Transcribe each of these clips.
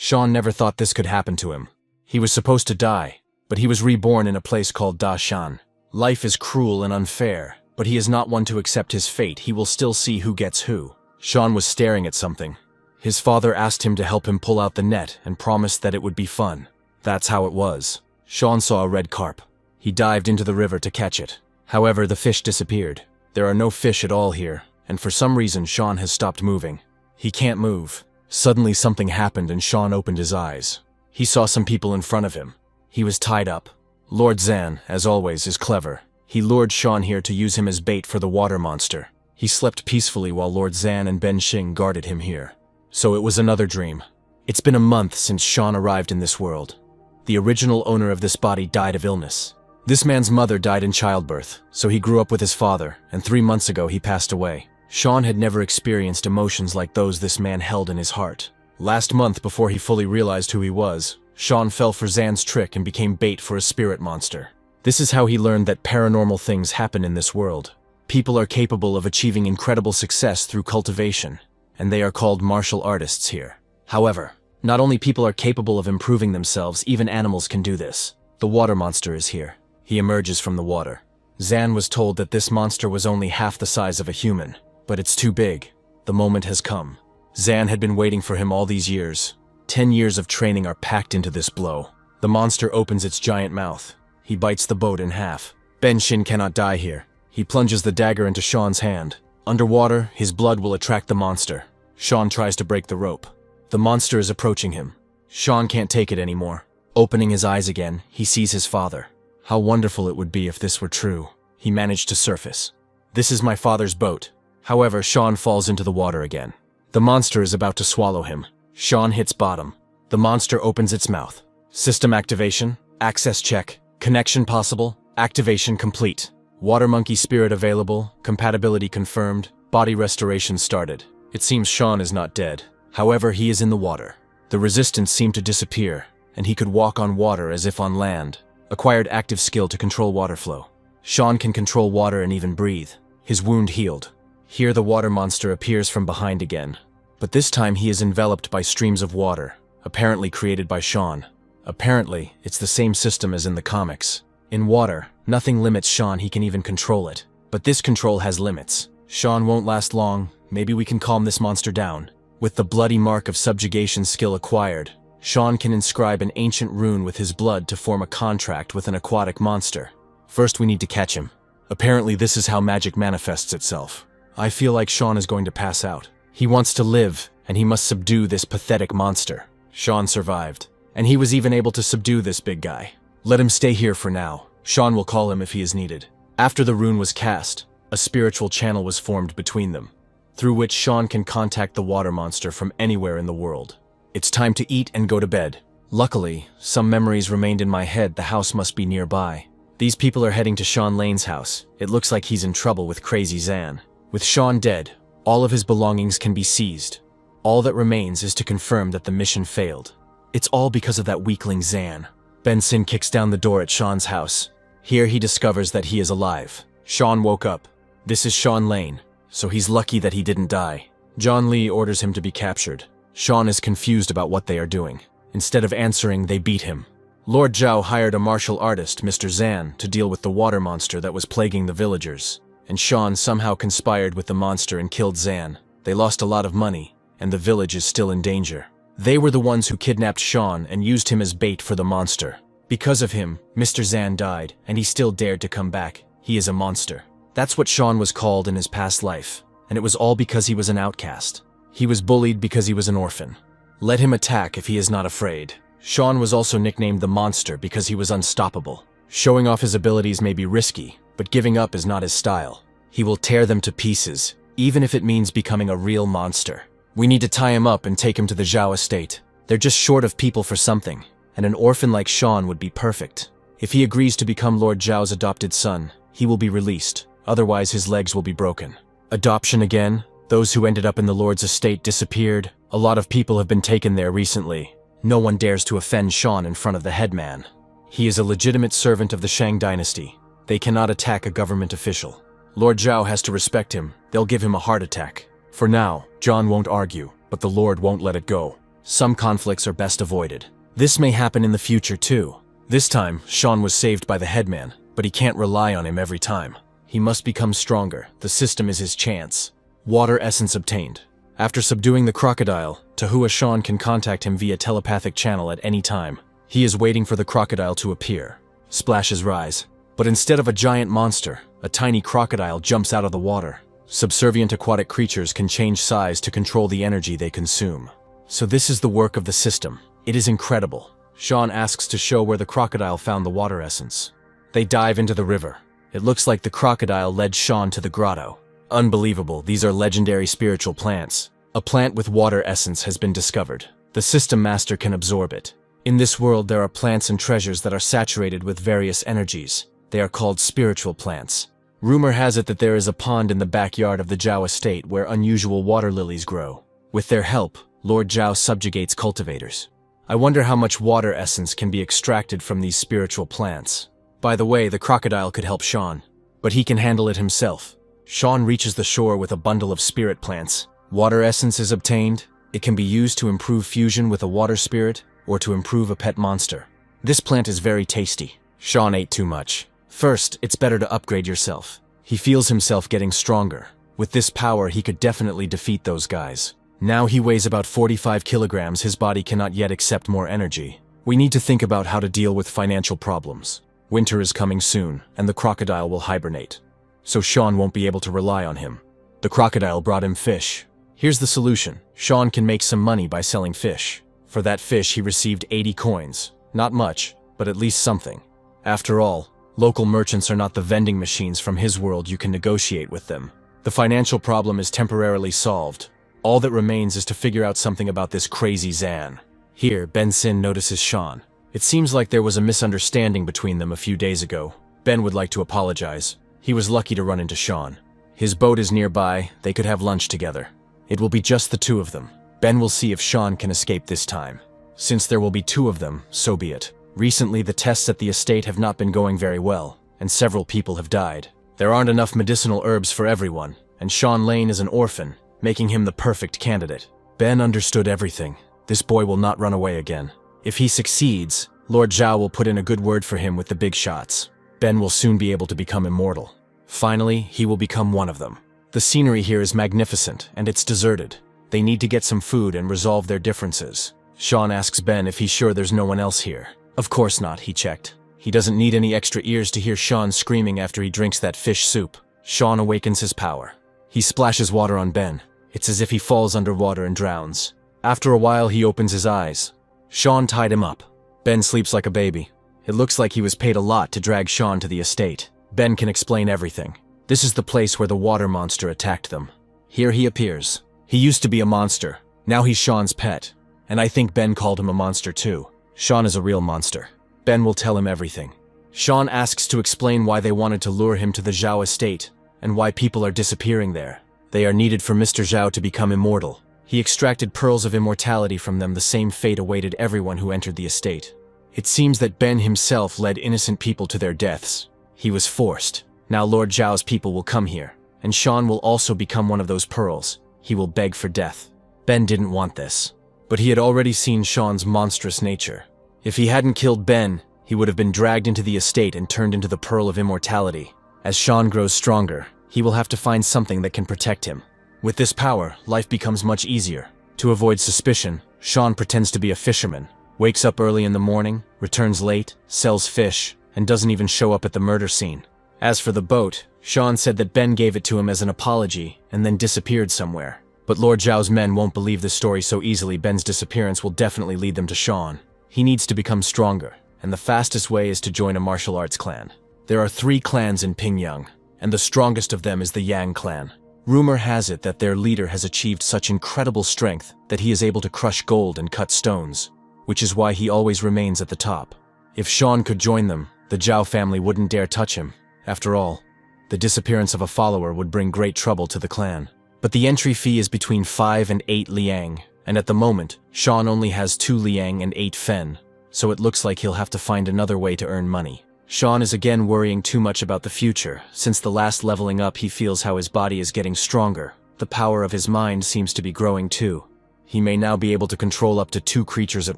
Sean never thought this could happen to him. He was supposed to die, but he was reborn in a place called Da Shan. Life is cruel and unfair, but he is not one to accept his fate. He will still see who gets who. Sean was staring at something. His father asked him to help him pull out the net and promised that it would be fun. That's how it was. Sean saw a red carp. He dived into the river to catch it. However, the fish disappeared. There are no fish at all here, and for some reason Sean has stopped moving. He can't move. Suddenly something happened and Sean opened his eyes. He saw some people in front of him. He was tied up. Lord Zan, as always, is clever. He lured Sean here to use him as bait for the water monster. He slept peacefully while Lord Zan and Ben Xing guarded him here. So it was another dream. It's been a month since Sean arrived in this world. The original owner of this body died of illness. This man's mother died in childbirth, so he grew up with his father, and 3 months ago he passed away. Sean had never experienced emotions like those this man held in his heart. Last month, before he fully realized who he was, Sean fell for Zan's trick and became bait for a spirit monster. This is how he learned that paranormal things happen in this world. People are capable of achieving incredible success through cultivation, and they are called martial artists here. However, not only people are capable of improving themselves, even animals can do this. The water monster is here. He emerges from the water. Zan was told that this monster was only half the size of a human, but it's too big. The moment has come. Zan had been waiting for him all these years. 10 years of training are packed into this blow. The monster opens its giant mouth. He bites the boat in half. Ben Shin cannot die here. He plunges the dagger into Sean's hand. Underwater, his blood will attract the monster. Sean tries to break the rope. The monster is approaching him. Sean can't take it anymore. Opening his eyes again, he sees his father. How wonderful it would be if this were true. He managed to surface. This is my father's boat. However, Sean falls into the water again. The monster is about to swallow him. Sean hits bottom. The monster opens its mouth. System activation. Access check. Connection possible. Activation complete. Water monkey spirit available. Compatibility confirmed. Body restoration started. It seems Sean is not dead. However, he is in the water. The resistance seemed to disappear, and he could walk on water as if on land. Acquired active skill to control water flow. Sean can control water and even breathe. His wound healed. Here the water monster appears from behind again. But this time he is enveloped by streams of water, apparently created by Sean. Apparently, it's the same system as in the comics. In water, nothing limits Sean, he can even control it. But this control has limits. Sean won't last long. Maybe we can calm this monster down. With the bloody mark of subjugation skill acquired, Sean can inscribe an ancient rune with his blood to form a contract with an aquatic monster. First we need to catch him. Apparently this is how magic manifests itself. I feel like Sean is going to pass out. He wants to live, and he must subdue this pathetic monster. Sean survived, and he was even able to subdue this big guy. Let him stay here for now. Sean will call him if he is needed. After the rune was cast, a spiritual channel was formed between them, through which Sean can contact the water monster from anywhere in the world. It's time to eat and go to bed. Luckily, some memories remained in my head. The house must be nearby. These people are heading to Sean Lane's house. It looks like he's in trouble with Crazy Zan. With Sean dead, all of his belongings can be seized. All that remains is to confirm that the mission failed. It's all because of that weakling Zan. Benson kicks down the door at Sean's house. Here he discovers that he is alive. Sean woke up. This is Sean Lane, so he's lucky that he didn't die. John Lee orders him to be captured. Sean is confused about what they are doing. Instead of answering, they beat him. Lord Zhao hired a martial artist, Mr. Zan, to deal with the water monster that was plaguing the villagers. And Sean somehow conspired with the monster and killed Zan. They lost a lot of money, and the village is still in danger. They were the ones who kidnapped Sean and used him as bait for the monster. Because of him, Mr. Zan died, and he still dared to come back. He is a monster. That's what Sean was called in his past life, and it was all because he was an outcast. He was bullied because he was an orphan. Let him attack if he is not afraid. Sean was also nicknamed the Monster because he was unstoppable. Showing off his abilities may be risky, but giving up is not his style. He will tear them to pieces, even if it means becoming a real monster. We need to tie him up and take him to the Zhao estate. They're just short of people for something, and an orphan like Sean would be perfect. If he agrees to become Lord Zhao's adopted son, he will be released. Otherwise, his legs will be broken. Adoption again? Those who ended up in the Lord's estate disappeared. A lot of people have been taken there recently. No one dares to offend Sean in front of the headman. He is a legitimate servant of the Shang dynasty. They cannot attack a government official. Lord Zhao has to respect him. They'll give him a heart attack. For now, John won't argue, but the Lord won't let it go. Some conflicts are best avoided. This may happen in the future too. This time, Sean was saved by the headman, but he can't rely on him every time. He must become stronger. The system is his chance. Water essence obtained. After subduing the crocodile, Tahua Sean can contact him via telepathic channel at any time. He is waiting for the crocodile to appear. Splashes rise. But instead of a giant monster, a tiny crocodile jumps out of the water. Subservient aquatic creatures can change size to control the energy they consume. So this is the work of the system. It is incredible. Sean asks to show where the crocodile found the water essence. They dive into the river. It looks like the crocodile led Sean to the grotto. Unbelievable, these are legendary spiritual plants. A plant with water essence has been discovered. The system master can absorb it. In this world there are plants and treasures that are saturated with various energies. They are called spiritual plants. Rumor has it that there is a pond in the backyard of the Zhao estate where unusual water lilies grow. With their help, Lord Zhao subjugates cultivators. I wonder how much water essence can be extracted from these spiritual plants. By the way, the crocodile could help Sean, but he can handle it himself. Sean reaches the shore with a bundle of spirit plants. Water essence is obtained. It can be used to improve fusion with a water spirit or to improve a pet monster. This plant is very tasty. Sean ate too much. First, it's better to upgrade yourself. He feels himself getting stronger. With this power, he could definitely defeat those guys. Now he weighs about 45 kilograms. His body cannot yet accept more energy. We need to think about how to deal with financial problems. Winter is coming soon, and the crocodile will hibernate. So Sean won't be able to rely on him. The crocodile brought him fish. Here's the solution. Sean can make some money by selling fish. For that fish, he received 80 coins. Not much, but at least something. After all, local merchants are not the vending machines from his world. You can negotiate with them. The financial problem is temporarily solved. All that remains is to figure out something about this crazy Zan. Here, Ben Sin notices Sean. It seems like there was a misunderstanding between them a few days ago. Ben would like to apologize. He was lucky to run into Sean. His boat is nearby. They could have lunch together. It will be just the two of them. Ben will see if Sean can escape this time. Since there will be two of them, so be it. Recently, the tests at the estate have not been going very well, and several people have died. There aren't enough medicinal herbs for everyone, and Sean Lane is an orphan, making him the perfect candidate. Ben understood everything. This boy will not run away again. If he succeeds, Lord Zhao will put in a good word for him with the big shots. Ben will soon be able to become immortal. Finally, he will become one of them. The scenery here is magnificent, and it's deserted. They need to get some food and resolve their differences. Sean asks Ben if he's sure there's no one else here. Of course not, he checked. He doesn't need any extra ears to hear Sean screaming after he drinks that fish soup. Sean awakens his power. He splashes water on Ben. It's as if he falls underwater and drowns. After a while, he opens his eyes. Sean tied him up. Ben sleeps like a baby. It looks like he was paid a lot to drag Sean to the estate. Ben can explain everything. This is the place where the water monster attacked them. Here he appears. He used to be a monster. Now he's Sean's pet. And I think Ben called him a monster too. Sean is a real monster. Ben will tell him everything. Sean asks to explain why they wanted to lure him to the Zhao estate, and why people are disappearing there. They are needed for Mr. Zhao to become immortal. He extracted pearls of immortality from them. The same fate awaited everyone who entered the estate. It seems that Ben himself led innocent people to their deaths. He was forced. Now Lord Zhao's people will come here, and Sean will also become one of those pearls. He will beg for death. Ben didn't want this, but he had already seen Sean's monstrous nature. If he hadn't killed Ben, he would have been dragged into the estate and turned into the Pearl of Immortality. As Sean grows stronger, he will have to find something that can protect him. With this power, life becomes much easier. To avoid suspicion, Sean pretends to be a fisherman, wakes up early in the morning, returns late, sells fish, and doesn't even show up at the murder scene. As for the boat, Sean said that Ben gave it to him as an apology and then disappeared somewhere. But Lord Zhao's men won't believe this story so easily. Ben's disappearance will definitely lead them to Sean. He needs to become stronger, and the fastest way is to join a martial arts clan. There are 3 clans in Pingyang, and the strongest of them is the Yang clan. Rumor has it that their leader has achieved such incredible strength that he is able to crush gold and cut stones, which is why he always remains at the top. If Sean could join them, the Zhao family wouldn't dare touch him. After all, the disappearance of a follower would bring great trouble to the clan. But the entry fee is between 5 and 8 liang, and at the moment, Sean only has 2 liang and 8 fen, so it looks like he'll have to find another way to earn money. Sean is again worrying too much about the future. Since the last leveling up, he feels how his body is getting stronger. The power of his mind seems to be growing too. He may now be able to control up to 2 creatures at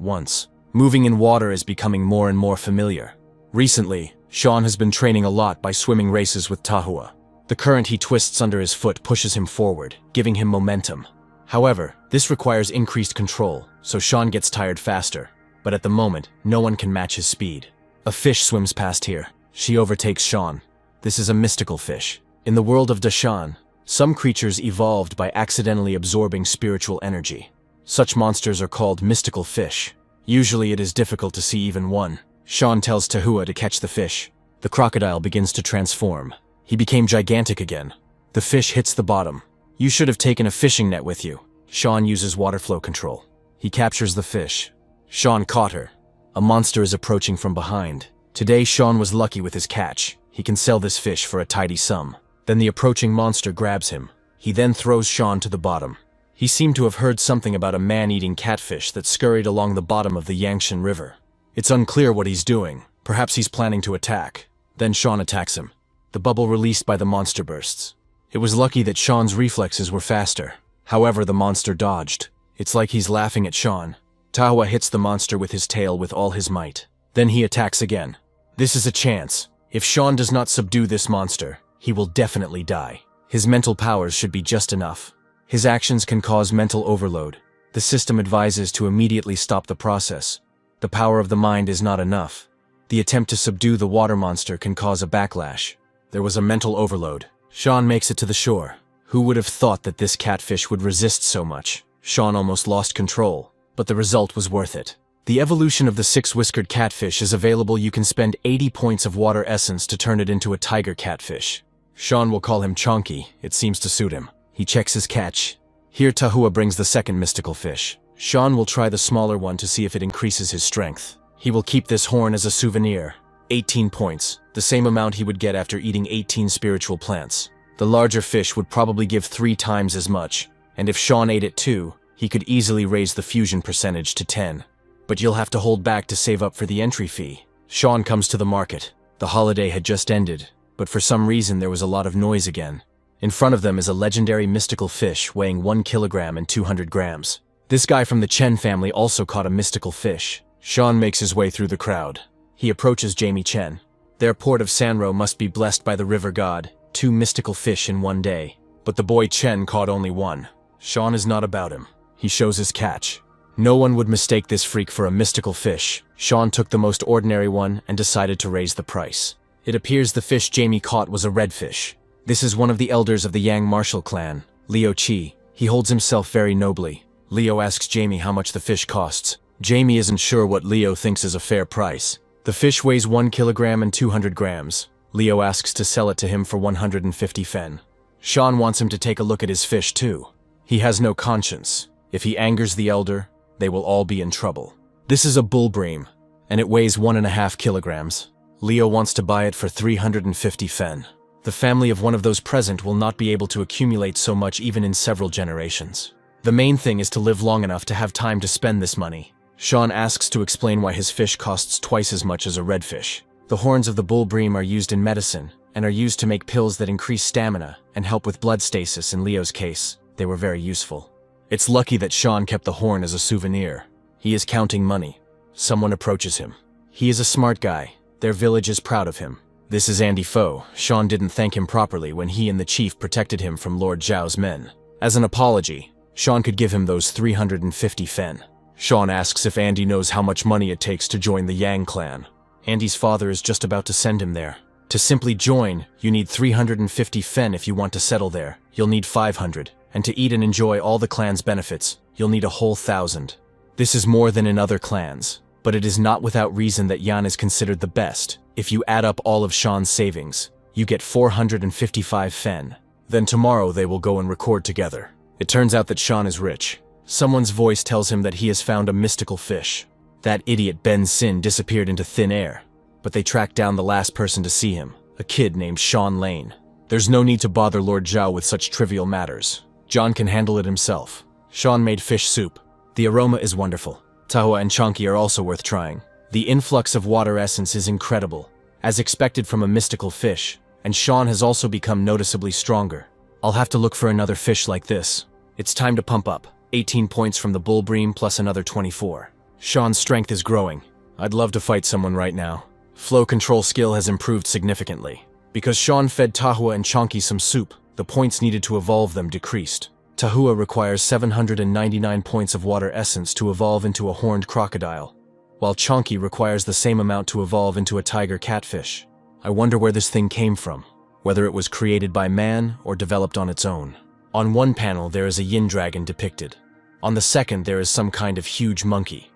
once. Moving in water is becoming more and more familiar. Recently, Sean has been training a lot by swimming races with Tahua. The current he twists under his foot pushes him forward, giving him momentum. However, this requires increased control, so Sean gets tired faster. But at the moment, no one can match his speed. A fish swims past here. She overtakes Sean. This is a mystical fish. In the world of Dashan, some creatures evolved by accidentally absorbing spiritual energy. Such monsters are called mystical fish. Usually it is difficult to see even one. Sean tells Tahua to catch the fish. The crocodile begins to transform. He became gigantic again. The fish hits the bottom. You should have taken a fishing net with you. Sean uses water flow control. He captures the fish. Sean caught her. A monster is approaching from behind. Today Sean was lucky with his catch. He can sell this fish for a tidy sum. Then the approaching monster grabs him. He then throws Sean to the bottom. He seemed to have heard something about a man-eating catfish that scurried along the bottom of the Yangshan River. It's unclear what he's doing. Perhaps he's planning to attack. Then Sean attacks him. The bubble released by the monster bursts. It was lucky that Sean's reflexes were faster. However, the monster dodged. It's like he's laughing at Sean. Tahua hits the monster with his tail with all his might. Then he attacks again. This is a chance. If Sean does not subdue this monster, he will definitely die. His mental powers should be just enough. His actions can cause mental overload. The system advises to immediately stop the process. The power of the mind is not enough. The attempt to subdue the water monster can cause a backlash. There was a mental overload. Sean makes it to the shore. Who would have thought that this catfish would resist so much? Sean almost lost control, but the result was worth it. The evolution of the 6-whiskered catfish is available. You can spend 80 points of water essence to turn it into a tiger catfish. Sean will call him Chonky. It seems to suit him. He checks his catch. Here Tahua brings the second mystical fish. Sean will try the smaller one to see if it increases his strength. He will keep this horn as a souvenir. 18 points, the same amount he would get after eating 18 spiritual plants. The larger fish would probably give 3 times as much, and if Sean ate it too, he could easily raise the fusion percentage to 10. But you'll have to hold back to save up for the entry fee. Sean comes to the market. The holiday had just ended, but for some reason there was a lot of noise again. In front of them is a legendary mystical fish weighing 1 kilogram and 200 grams. This guy from the Chen family also caught a mystical fish. Sean makes his way through the crowd. He approaches Jamie Chen. Their port of Sanro must be blessed by the river god. 2 mystical fish in one day. But the boy Chen caught only 1. Sean is not about him. He shows his catch. No one would mistake this freak for a mystical fish. Sean took the most ordinary one and decided to raise the price. It appears the fish Jamie caught was a redfish. This is one of the elders of the Yang martial clan, Liu Qi. He holds himself very nobly. Liu asks Jamie how much the fish costs. Jamie isn't sure what Liu thinks is a fair price. The fish weighs 1 kilogram and 200 grams. Liu asks to sell it to him for 150 fen. Sean wants him to take a look at his fish too. He has no conscience. If he angers the elder, they will all be in trouble. This is a bull bream, and it weighs 1.5 kilograms. Liu wants to buy it for 350 fen. The family of one of those present will not be able to accumulate so much even in several generations. The main thing is to live long enough to have time to spend this money. Sean asks to explain why his fish costs twice as much as a redfish. The horns of the bull bream are used in medicine, and are used to make pills that increase stamina and help with blood stasis. In Liu's case, they were very useful. It's lucky that Sean kept the horn as a souvenir. He is counting money. Someone approaches him. He is a smart guy. Their village is proud of him. This is Andy Fo. Sean didn't thank him properly when he and the chief protected him from Lord Zhao's men. As an apology, Sean could give him those 350 fen. Sean asks if Andy knows how much money it takes to join the Yang clan. Andy's father is just about to send him there. To simply join, you need 350 fen. If you want to settle there, you'll need 500. And to eat and enjoy all the clan's benefits, you'll need a whole 1,000. This is more than in other clans, but it is not without reason that Yan is considered the best. If you add up all of Sean's savings, you get 455 fen. Then tomorrow they will go and record together. It turns out that Sean is rich. Someone's voice tells him that he has found a mystical fish. That idiot Ben Sin disappeared into thin air, but they tracked down the last person to see him, a kid named Sean Lane. There's no need to bother Lord Zhao with such trivial matters. John can handle it himself. Sean made fish soup. The aroma is wonderful. Tahua and Chonky are also worth trying. The influx of water essence is incredible, as expected from a mystical fish, and Sean has also become noticeably stronger. I'll have to look for another fish like this. It's time to pump up. 18 points from the bull bream plus another 24. Sean's strength is growing. I'd love to fight someone right now. Flow control skill has improved significantly. Because Sean fed Tahua and Chonky some soup, the points needed to evolve them decreased. Tahua requires 799 points of water essence to evolve into a horned crocodile, while Chonky requires the same amount to evolve into a tiger catfish. I wonder where this thing came from, whether it was created by man or developed on its own. On one panel there is a yin dragon depicted. On the second there is some kind of huge monkey.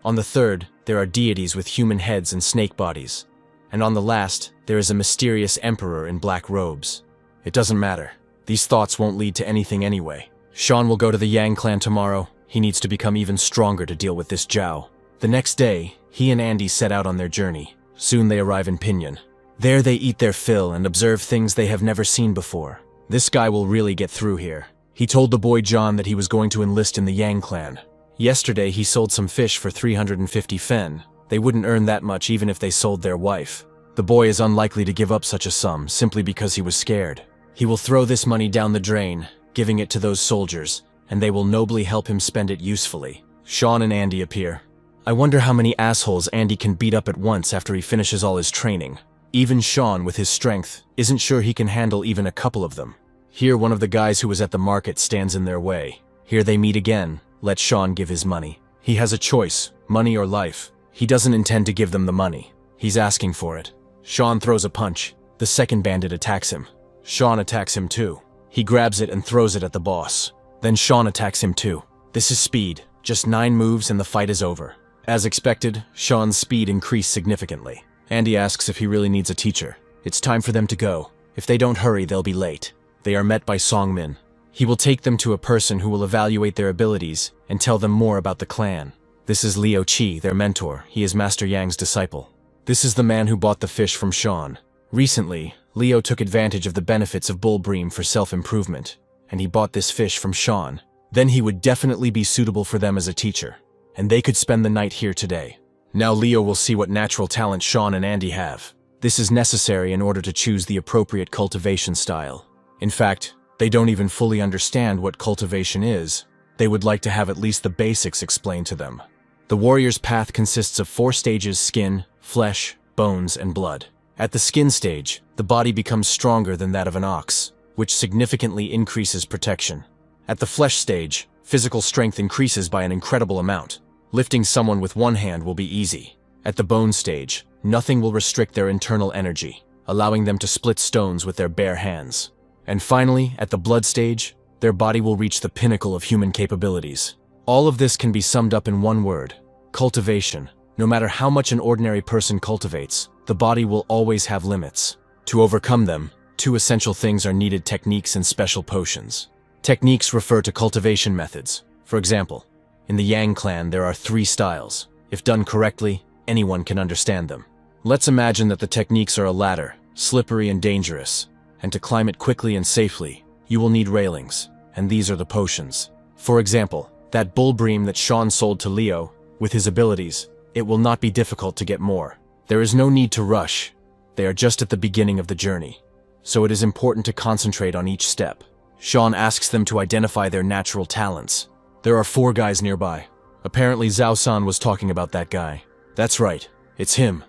On the third, there are deities with human heads and snake bodies. And on the last, there is a mysterious emperor in black robes. It doesn't matter. These thoughts won't lead to anything anyway. Sean will go to the Yang clan tomorrow. He needs to become even stronger to deal with this Zhao. The next day, he and Andy set out on their journey. Soon they arrive in Pinyin. There they eat their fill and observe things they have never seen before. This guy will really get through here. He told the boy John that he was going to enlist in the Yang clan. Yesterday he sold some fish for 350 fen. They wouldn't earn that much even if they sold their wife. The boy is unlikely to give up such a sum simply because he was scared. He will throw this money down the drain, giving it to those soldiers, and they will nobly help him spend it usefully. Sean and Andy appear. I wonder how many assholes Andy can beat up at once after he finishes all his training. Even Sean, with his strength, isn't sure he can handle even a couple of them. Here one of the guys who was at the market stands in their way. Here they meet again. Let Sean give his money. He has a choice, money or life. He doesn't intend to give them the money. He's asking for it. Sean throws a punch. The second bandit attacks him. Sean attacks him too. He grabs it and throws it at the boss. Then Sean attacks him too. This is speed. Just 9 moves and the fight is over. As expected, Sean's speed increased significantly. Andy asks if he really needs a teacher. It's time for them to go. If they don't hurry, they'll be late. They are met by Songmin. He will take them to a person who will evaluate their abilities and tell them more about the clan. This is Liu Qi, their mentor. He is Master Yang's disciple. This is the man who bought the fish from Sean. Recently, Leo took advantage of the benefits of bull bream for self-improvement, and he bought this fish from Sean. Then he would definitely be suitable for them as a teacher, and they could spend the night here today. Now Leo will see what natural talent Sean and Andy have. This is necessary in order to choose the appropriate cultivation style. In fact, they don't even fully understand what cultivation is. They would like to have at least the basics explained to them. The warrior's path consists of 4 stages: skin, flesh, bones, and blood. At the skin stage, the body becomes stronger than that of an ox, which significantly increases protection. At the flesh stage, physical strength increases by an incredible amount. Lifting someone with one hand will be easy. At the bone stage, nothing will restrict their internal energy, allowing them to split stones with their bare hands. And finally, at the blood stage, their body will reach the pinnacle of human capabilities. All of this can be summed up in one word: cultivation. No matter how much an ordinary person cultivates, the body will always have limits. To overcome them, 2 essential things are needed: techniques and special potions. Techniques refer to cultivation methods. For example, in the Yang clan there are 3 styles. If done correctly, anyone can understand them. Let's imagine that the techniques are a ladder, slippery and dangerous, and to climb it quickly and safely, you will need railings, and these are the potions. For example, that bull bream that Sean sold to Leo, with his abilities, it will not be difficult to get more. There is no need to rush. They are just at the beginning of the journey, so it is important to concentrate on each step. Sean asks them to identify their natural talents. There are 4 guys nearby. Apparently Zhao-san was talking about that guy. That's right, it's him.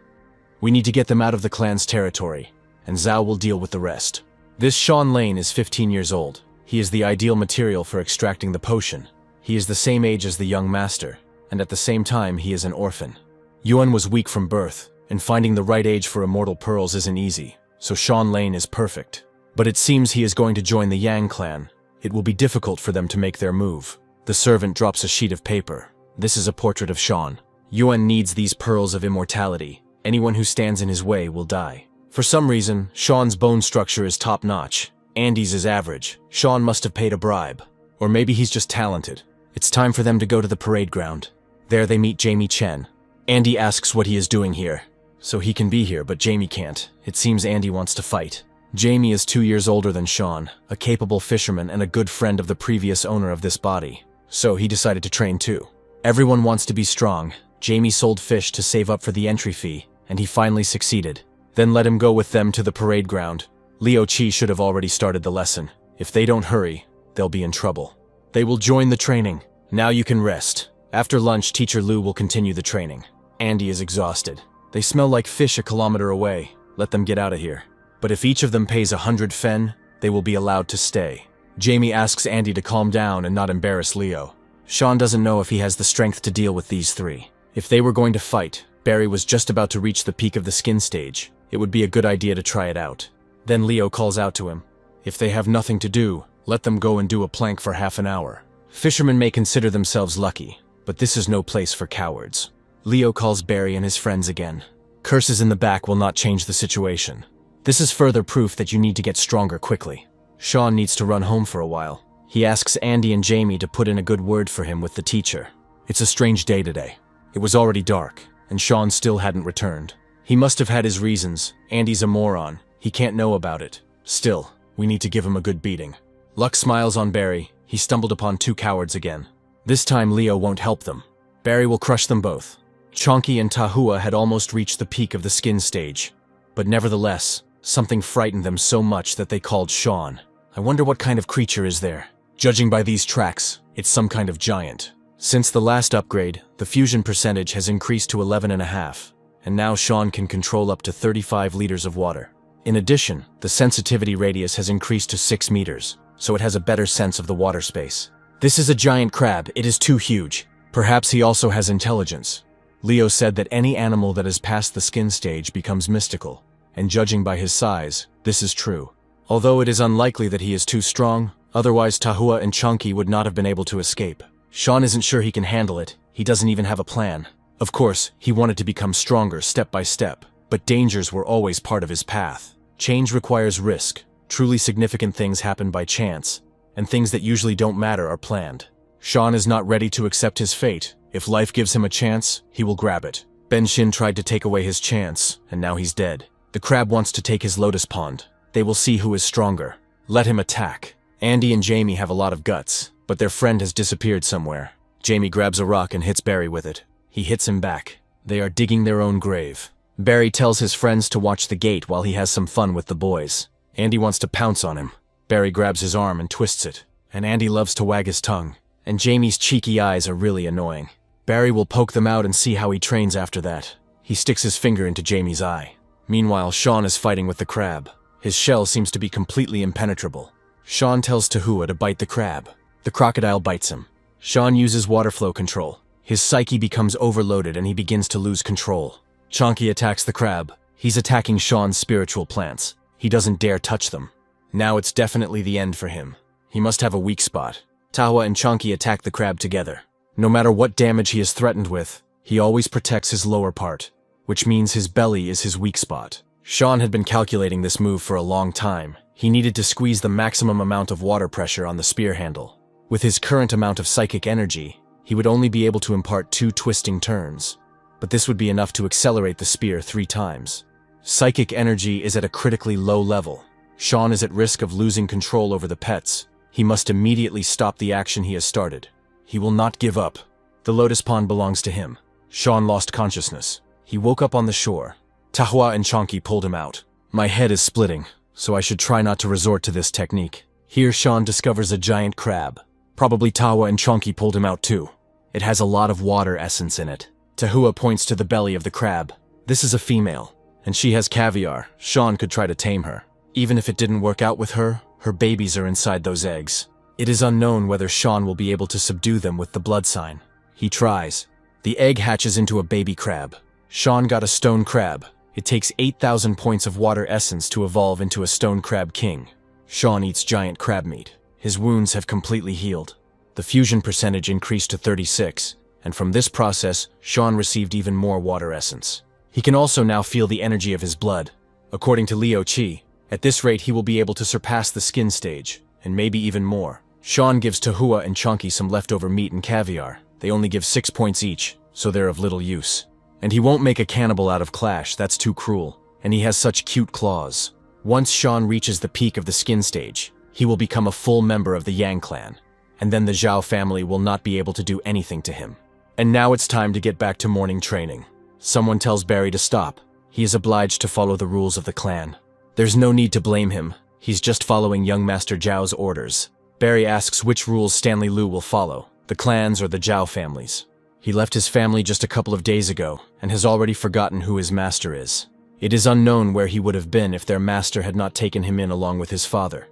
We need to get them out of the clan's territory, and Zhao will deal with the rest. This Sean Lane is 15 years old. He is the ideal material for extracting the potion. He is the same age as the young master, and at the same time he is an orphan. Yuan was weak from birth, and finding the right age for immortal pearls isn't easy, so Sean Lane is perfect. But it seems he is going to join the Yang clan. It will be difficult for them to make their move. The servant drops a sheet of paper. This is a portrait of Sean. Yuan needs these pearls of immortality. Anyone who stands in his way will die. For some reason, Sean's bone structure is top-notch. Andy's is average. Sean must have paid a bribe. Or maybe he's just talented. It's time for them to go to the parade ground. There they meet Jamie Chen. Andy asks what he is doing here. So he can be here, but Jamie can't. It seems Andy wants to fight. Jamie is 2 years older than Sean, a capable fisherman and a good friend of the previous owner of this body. So he decided to train too. Everyone wants to be strong. Jamie sold fish to save up for the entry fee, and he finally succeeded. Then let him go with them to the parade ground. Liu Qi should have already started the lesson. If they don't hurry, they'll be in trouble. They will join the training. Now you can rest. After lunch, Teacher Lu will continue the training. Andy is exhausted. They smell like fish a kilometer away. Let them get out of here. But if each of them pays 100 fen, they will be allowed to stay. Jamie asks Andy to calm down and not embarrass Leo. Sean doesn't know if he has the strength to deal with these three. If they were going to fight, Barry was just about to reach the peak of the skin stage. It would be a good idea to try it out. Then Leo calls out to him. If they have nothing to do, let them go and do a plank for half an hour. Fishermen may consider themselves lucky, but this is no place for cowards. Leo calls Barry and his friends again. Curses in the back will not change the situation. This is further proof that you need to get stronger quickly. Sean needs to run home for a while. He asks Andy and Jamie to put in a good word for him with the teacher. It's a strange day today. It was already dark, and Sean still hadn't returned. He must have had his reasons. Andy's a moron. He can't know about it. Still, we need to give him a good beating. Luck smiles on Barry. He stumbled upon two cowards again. This time Leo won't help them. Barry will crush them both. Chonky and Tahua had almost reached the peak of the skin stage. But nevertheless, something frightened them so much that they called Sean. I wonder what kind of creature is there. Judging by these tracks, it's some kind of giant. Since the last upgrade, the fusion percentage has increased to 11.5, and now Sean can control up to 35 liters of water. In addition, the sensitivity radius has increased to 6 meters, so it has a better sense of the water space. This is a giant crab. It is too huge. Perhaps he also has intelligence. Leo said that any animal that has passed the skin stage becomes mystical, and judging by his size, this is true. Although it is unlikely that he is too strong, otherwise Tahua and Chunky would not have been able to escape. Sean isn't sure he can handle it. He doesn't even have a plan. Of course, he wanted to become stronger step by step, but dangers were always part of his path. Change requires risk. Truly significant things happen by chance, and things that usually don't matter are planned. Sean is not ready to accept his fate. If life gives him a chance, he will grab it. Ben Shin tried to take away his chance, and now he's dead. The crab wants to take his lotus pond. They will see who is stronger. Let him attack. Andy and Jamie have a lot of guts, but their friend has disappeared somewhere. Jamie grabs a rock and hits Barry with it. He hits him back. They are digging their own grave. Barry tells his friends to watch the gate while he has some fun with the boys. Andy wants to pounce on him. Barry grabs his arm and twists it, and Andy loves to wag his tongue. And Jamie's cheeky eyes are really annoying. Barry will poke them out and see how he trains after that. He sticks his finger into Jamie's eye. Meanwhile, Sean is fighting with the crab. His shell seems to be completely impenetrable. Sean tells Tahua to bite the crab. The crocodile bites him. Sean uses water flow control. His psyche becomes overloaded and he begins to lose control. Chonky attacks the crab. He's attacking Sean's spiritual plants. He doesn't dare touch them. Now it's definitely the end for him. He must have a weak spot. Tahua and Chonky attack the crab together. No matter what damage he is threatened with, he always protects his lower part, which means his belly is his weak spot. Sean had been calculating this move for a long time. He needed to squeeze the maximum amount of water pressure on the spear handle. With his current amount of psychic energy, he would only be able to impart 2 twisting turns, but this would be enough to accelerate the spear 3 times. Psychic energy is at a critically low level. Sean is at risk of losing control over the pets. He must immediately stop the action he has started. He will not give up. The lotus pond belongs to him. Sean lost consciousness. He woke up on the shore. Tahua and Chonky pulled him out. My head is splitting, so I should try not to resort to this technique. Here Sean discovers a giant crab. Probably Tahua and Chonky pulled him out too. It has a lot of water essence in it. Tahua points to the belly of the crab. This is a female, and she has caviar. Sean could try to tame her. Even if it didn't work out with her, her babies are inside those eggs. It is unknown whether Sean will be able to subdue them with the blood sign. He tries. The egg hatches into a baby crab. Sean got a stone crab. It takes 8,000 points of water essence to evolve into a stone crab king. Sean eats giant crab meat. His wounds have completely healed. The fusion percentage increased to 36, and from this process, Sean received even more water essence. He can also now feel the energy of his blood. According to Leo Chi, at this rate he will be able to surpass the skin stage, and maybe even more. Sean gives Tahua and Chonky some leftover meat and caviar. They only give 6 points each, so they're of little use. And he won't make a cannibal out of Clash, that's too cruel. And he has such cute claws. Once Sean reaches the peak of the skin stage, he will become a full member of the Yang clan. And then the Zhao family will not be able to do anything to him. And now it's time to get back to morning training. Someone tells Barry to stop. He is obliged to follow the rules of the clan. There's no need to blame him. He's just following young Master Zhao's orders. Barry asks which rules Stanley Lu will follow. the clans or the Zhao families. He left his family just a couple of days ago and has already forgotten who his master is. It is unknown where he would have been if their master had not taken him in along with his father.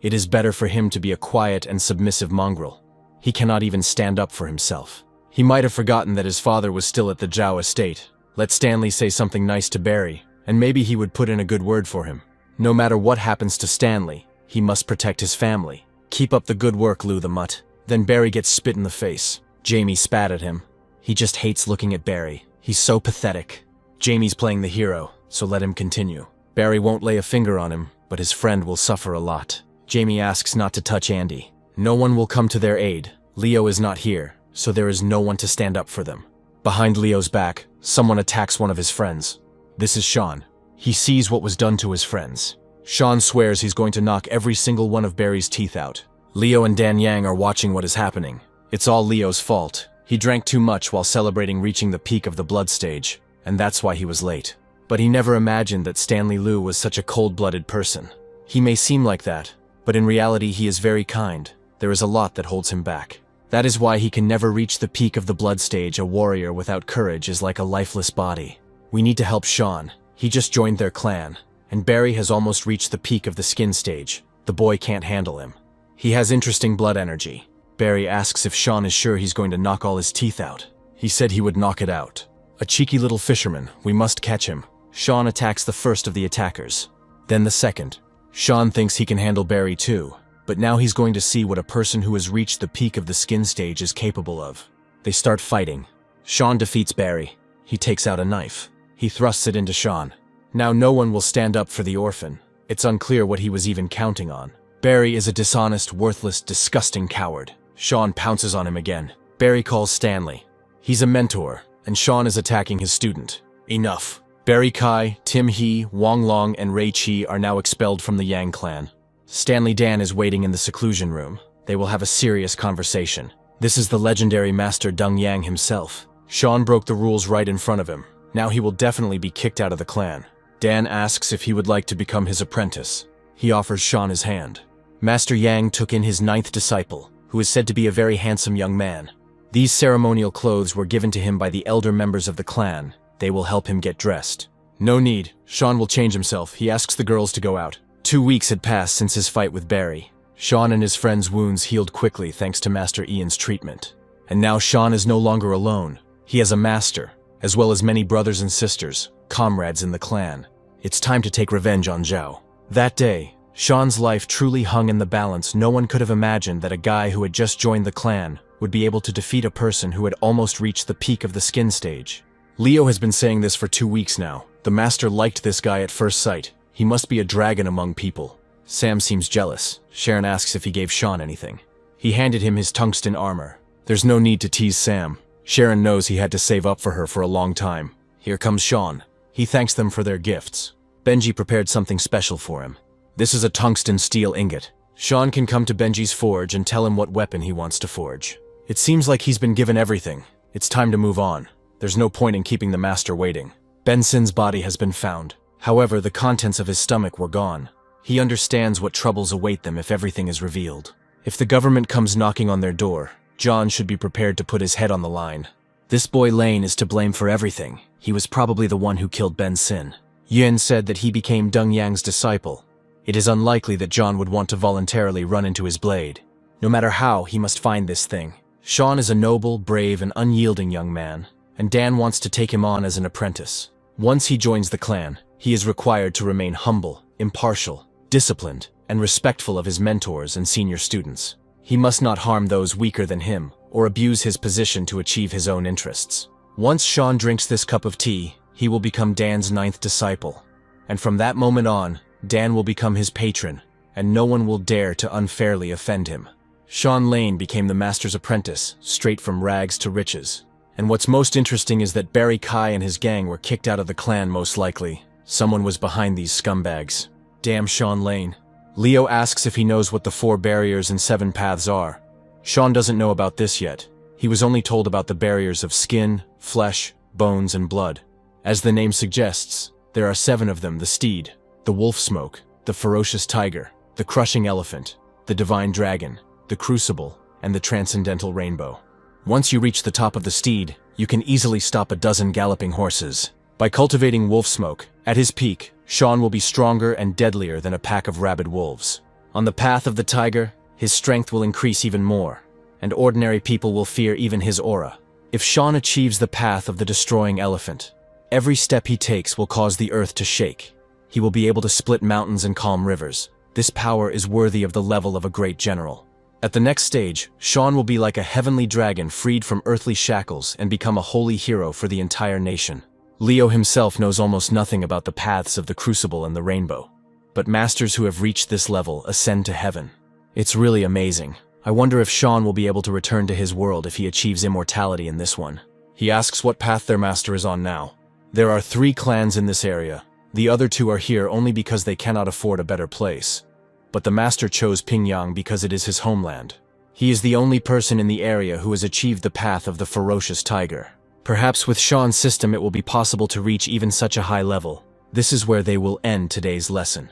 It is better for him to be a quiet and submissive mongrel. He cannot even stand up for himself. He might have forgotten that his father was still at the Zhao estate. Let Stanley say something nice to Barry, and maybe he would put in a good word for him. No matter what happens to Stanley, he must protect his family. Keep up the good work, Lou the Mutt. Then Barry gets spit in the face. Jamie spat at him. He just hates looking at Barry. He's so pathetic. Jamie's playing the hero, so let him continue. Barry won't lay a finger on him, but his friend will suffer a lot. Jamie asks not to touch Andy. No one will come to their aid. Leo is not here, so there is no one to stand up for them. Behind Leo's back, someone attacks one of his friends. This is Sean. He sees what was done to his friends. Sean swears he's going to knock every single one of Barry's teeth out. Leo and Dan Yang are watching what is happening. It's all Leo's fault. He drank too much while celebrating reaching the peak of the blood stage, and that's why he was late. But he never imagined that Stanley Liu was such a cold-blooded person. He may seem like that, but in reality he is very kind. There is a lot that holds him back. That is why he can never reach the peak of the blood stage. A warrior without courage is like a lifeless body. We need to help Sean. He just joined their clan, and Barry has almost reached the peak of the skin stage. The boy can't handle him. He has interesting blood energy. Barry asks if Sean is sure he's going to knock all his teeth out. He said he would knock it out. A cheeky little fisherman, we must catch him. Sean attacks the first of the attackers, then the second. Sean thinks he can handle Barry too, but now he's going to see what a person who has reached the peak of the skin stage is capable of. They start fighting. Sean defeats Barry. He takes out a knife. He thrusts it into Sean. Now no one will stand up for the orphan. It's unclear what he was even counting on. Barry is a dishonest, worthless, disgusting coward. Sean pounces on him again. Barry calls Stanley. He's a mentor, and Sean is attacking his student. Enough. Barry Kai, Tim He, Wong Long, and Ray Chi are now expelled from the Yang clan. Stanley Dan is waiting in the seclusion room. They will have a serious conversation. This is the legendary Master Deng Yang himself. Sean broke the rules right in front of him. Now he will definitely be kicked out of the clan. Dan asks if he would like to become his apprentice. He offers Sean his hand. Master Yang took in his 9th disciple, who is said to be a very handsome young man. These ceremonial clothes were given to him by the elder members of the clan. They will help him get dressed. No need. Sean will change himself. He asks the girls to go out. 2 weeks had passed since his fight with Barry. Sean and his friend's wounds healed quickly thanks to Master Ian's treatment. And now Sean is no longer alone. He has a master, as well as many brothers and sisters, comrades in the clan. It's time to take revenge on Zhao. That day, Sean's life truly hung in the balance. No one could have imagined that a guy who had just joined the clan would be able to defeat a person who had almost reached the peak of the skin stage. Leo has been saying this for 2 weeks now. The master liked this guy at first sight. He must be a dragon among people. Sam seems jealous. Sharon asks if he gave Sean anything. He handed him his tungsten armor. There's no need to tease Sam. Sharon knows he had to save up for her for a long time. Here comes Sean. He thanks them for their gifts. Benji prepared something special for him. This is a tungsten steel ingot. Sean can come to Benji's forge and tell him what weapon he wants to forge. It seems like he's been given everything. It's time to move on. There's no point in keeping the master waiting. Benson's body has been found. However, the contents of his stomach were gone. He understands what troubles await them if everything is revealed. If the government comes knocking on their door, John should be prepared to put his head on the line. This boy Lane is to blame for everything. He was probably the one who killed Ben Sin. Yuen said that he became Deng Yang's disciple. It is unlikely that John would want to voluntarily run into his blade. No matter how, he must find this thing. Sean is a noble, brave, and unyielding young man, and Dan wants to take him on as an apprentice. Once he joins the clan, he is required to remain humble, impartial, disciplined, and respectful of his mentors and senior students. He must not harm those weaker than him, or abuse his position to achieve his own interests. Once Sean drinks this cup of tea, he will become Dan's 9th disciple. And from that moment on, Dan will become his patron, and no one will dare to unfairly offend him. Sean Lane became the master's apprentice, straight from rags to riches. And what's most interesting is that Barry Kai and his gang were kicked out of the clan most likely. Someone was behind these scumbags. Damn Sean Lane. Leo asks if he knows what the 4 barriers and 7 paths are. Sean doesn't know about this yet. He was only told about the barriers of skin, flesh, bones, and blood. As the name suggests, there are 7 of them: the steed, the wolf smoke, the ferocious tiger, the crushing elephant, the divine dragon, the crucible, and the transcendental rainbow. Once you reach the top of the steed, you can easily stop a dozen galloping horses. By cultivating wolf smoke, at his peak, Sean will be stronger and deadlier than a pack of rabid wolves. On the path of the tiger, his strength will increase even more, and ordinary people will fear even his aura. If Sean achieves the path of the destroying elephant, every step he takes will cause the earth to shake. He will be able to split mountains and calm rivers. This power is worthy of the level of a great general. At the next stage, Sean will be like a heavenly dragon freed from earthly shackles and become a holy hero for the entire nation. Leo himself knows almost nothing about the paths of the crucible and the rainbow, but masters who have reached this level ascend to heaven. It's really amazing. I wonder if Sean will be able to return to his world if he achieves immortality in this one. He asks what path their master is on now. There are 3 clans in this area. The other 2 are here only because they cannot afford a better place. But the master chose Pingyang because it is his homeland. He is the only person in the area who has achieved the path of the ferocious tiger. Perhaps with Sean's system it will be possible to reach even such a high level. This is where they will end today's lesson.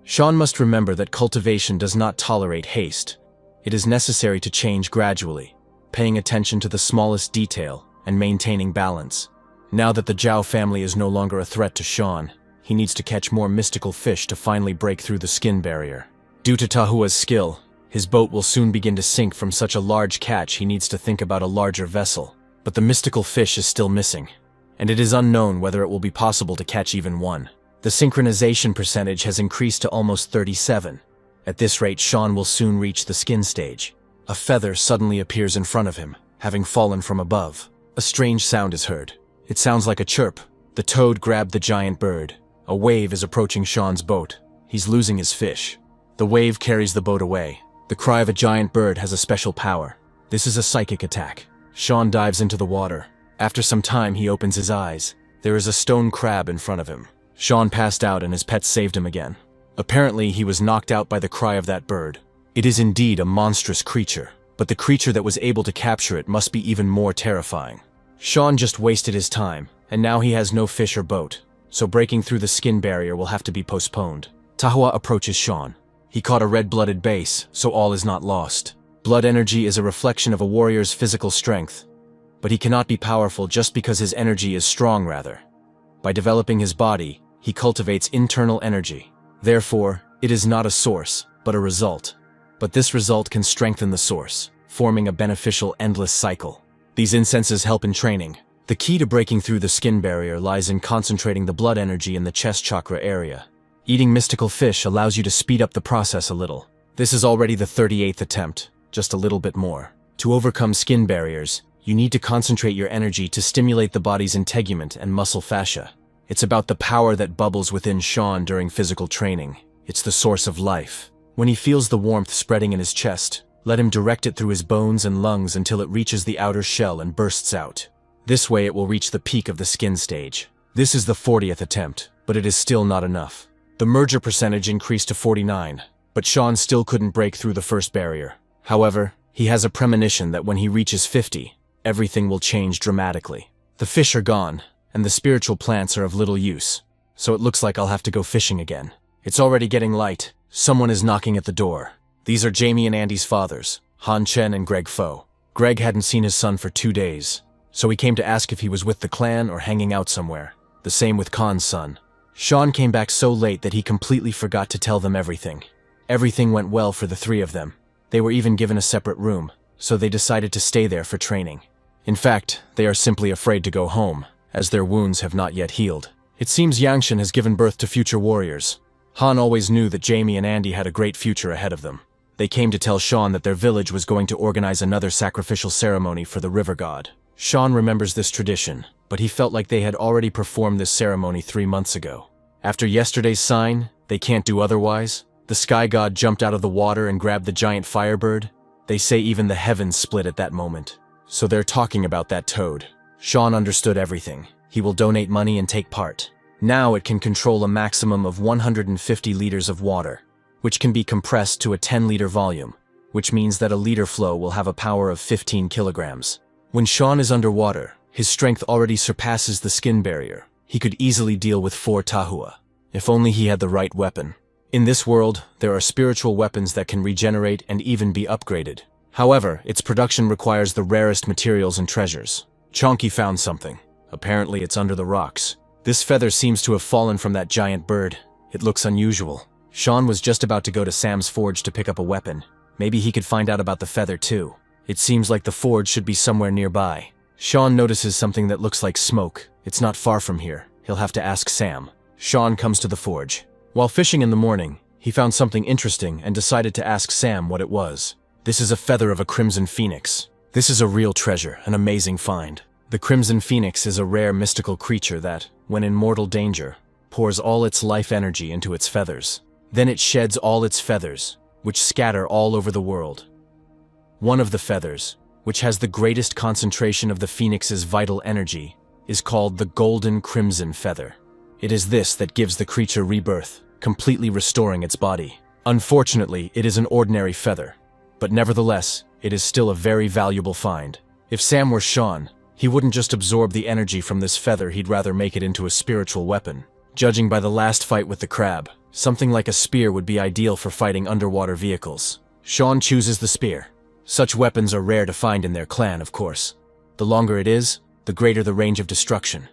Sean must remember that cultivation does not tolerate haste. It is necessary to change gradually, paying attention to the smallest detail and maintaining balance. Now that the Zhao family is no longer a threat to Sean, he needs to catch more mystical fish to finally break through the skin barrier. Due to Tahua's skill, his boat will soon begin to sink from such a large catch he needs to think about a larger vessel. But the mystical fish is still missing, and it is unknown whether it will be possible to catch even one. The synchronization percentage has increased to almost 37. At this rate, Sean will soon reach the skin stage. A feather suddenly appears in front of him, having fallen from above. A strange sound is heard. It sounds like a chirp. The toad grabbed the giant bird. A wave is approaching Sean's boat. He's losing his fish. The wave carries the boat away. The cry of a giant bird has a special power. This is a psychic attack. Sean dives into the water. After some time, he opens his eyes. There is a stone crab in front of him. Sean passed out and his pets saved him again. Apparently, he was knocked out by the cry of that bird. It is indeed a monstrous creature, but the creature that was able to capture it must be even more terrifying. Sean just wasted his time, and now he has no fish or boat, so breaking through the skin barrier will have to be postponed. Tahua approaches Sean. He caught a red-blooded base, so all is not lost. Blood energy is a reflection of a warrior's physical strength, but he cannot be powerful just because his energy is strong, rather. By developing his body, he cultivates internal energy. Therefore, it is not a source, but a result. But this result can strengthen the source, forming a beneficial endless cycle. These incenses help in training. The key to breaking through the skin barrier lies in concentrating the blood energy in the chest chakra area. Eating mystical fish allows you to speed up the process a little. This is already the 38th attempt, just a little bit more. To overcome skin barriers, you need to concentrate your energy to stimulate the body's integument and muscle fascia. It's about the power that bubbles within Sean during physical training. It's the source of life. When he feels the warmth spreading in his chest, let him direct it through his bones and lungs until it reaches the outer shell and bursts out. This way it will reach the peak of the skin stage. This is the 40th attempt, but it is still not enough. The merger percentage increased to 49, but Sean still couldn't break through the first barrier. However, he has a premonition that when he reaches 50, everything will change dramatically. The fish are gone, and the spiritual plants are of little use, so it looks like I'll have to go fishing again. It's already getting light. Someone is knocking at the door. These are Jamie and Andy's fathers, Han Chen and Greg Fo. Greg hadn't seen his son for 2 days, so he came to ask if he was with the clan or hanging out somewhere. The same with Khan's son. Sean came back so late that he completely forgot to tell them everything. Everything went well for the 3 of them. They were even given a separate room, so they decided to stay there for training. In fact, they are simply afraid to go home, as their wounds have not yet healed. It seems Yangshan has given birth to future warriors. Han always knew that Jamie and Andy had a great future ahead of them. They came to tell Sean that their village was going to organize another sacrificial ceremony for the river god. Sean remembers this tradition, but he felt like they had already performed this ceremony 3 months ago. After yesterday's sign, they can't do otherwise. The sky god jumped out of the water and grabbed the giant firebird. They say even the heavens split at that moment. So they're talking about that toad. Sean understood everything. He will donate money and take part. Now it can control a maximum of 150 liters of water, which can be compressed to a 10-liter volume, which means that a liter flow will have a power of 15 kilograms. When Sean is underwater, his strength already surpasses the skin barrier. He could easily deal with 4 Tahua, if only he had the right weapon. In this world, there are spiritual weapons that can regenerate and even be upgraded. However, its production requires the rarest materials and treasures. Chonky found something. Apparently it's under the rocks. This feather seems to have fallen from that giant bird. It looks unusual. Sean was just about to go to Sam's forge to pick up a weapon. Maybe he could find out about the feather too. It seems like the forge should be somewhere nearby. Sean notices something that looks like smoke. It's not far from here. He'll have to ask Sam. Sean comes to the forge. While fishing in the morning, he found something interesting and decided to ask Sam what it was. This is a feather of a crimson phoenix. This is a real treasure, an amazing find. The crimson phoenix is a rare mystical creature that, when in mortal danger, pours all its life energy into its feathers. Then it sheds all its feathers, which scatter all over the world. One of the feathers, which has the greatest concentration of the phoenix's vital energy, is called the golden crimson feather. It is this that gives the creature rebirth, completely restoring its body. Unfortunately, it is an ordinary feather, but nevertheless, it is still a very valuable find. If Sam were Sean, he wouldn't just absorb the energy from this feather, he'd rather make it into a spiritual weapon. Judging by the last fight with the crab, something like a spear would be ideal for fighting underwater vehicles. Sean chooses the spear. Such weapons are rare to find in their clan, of course. The longer it is, the greater the range of destruction.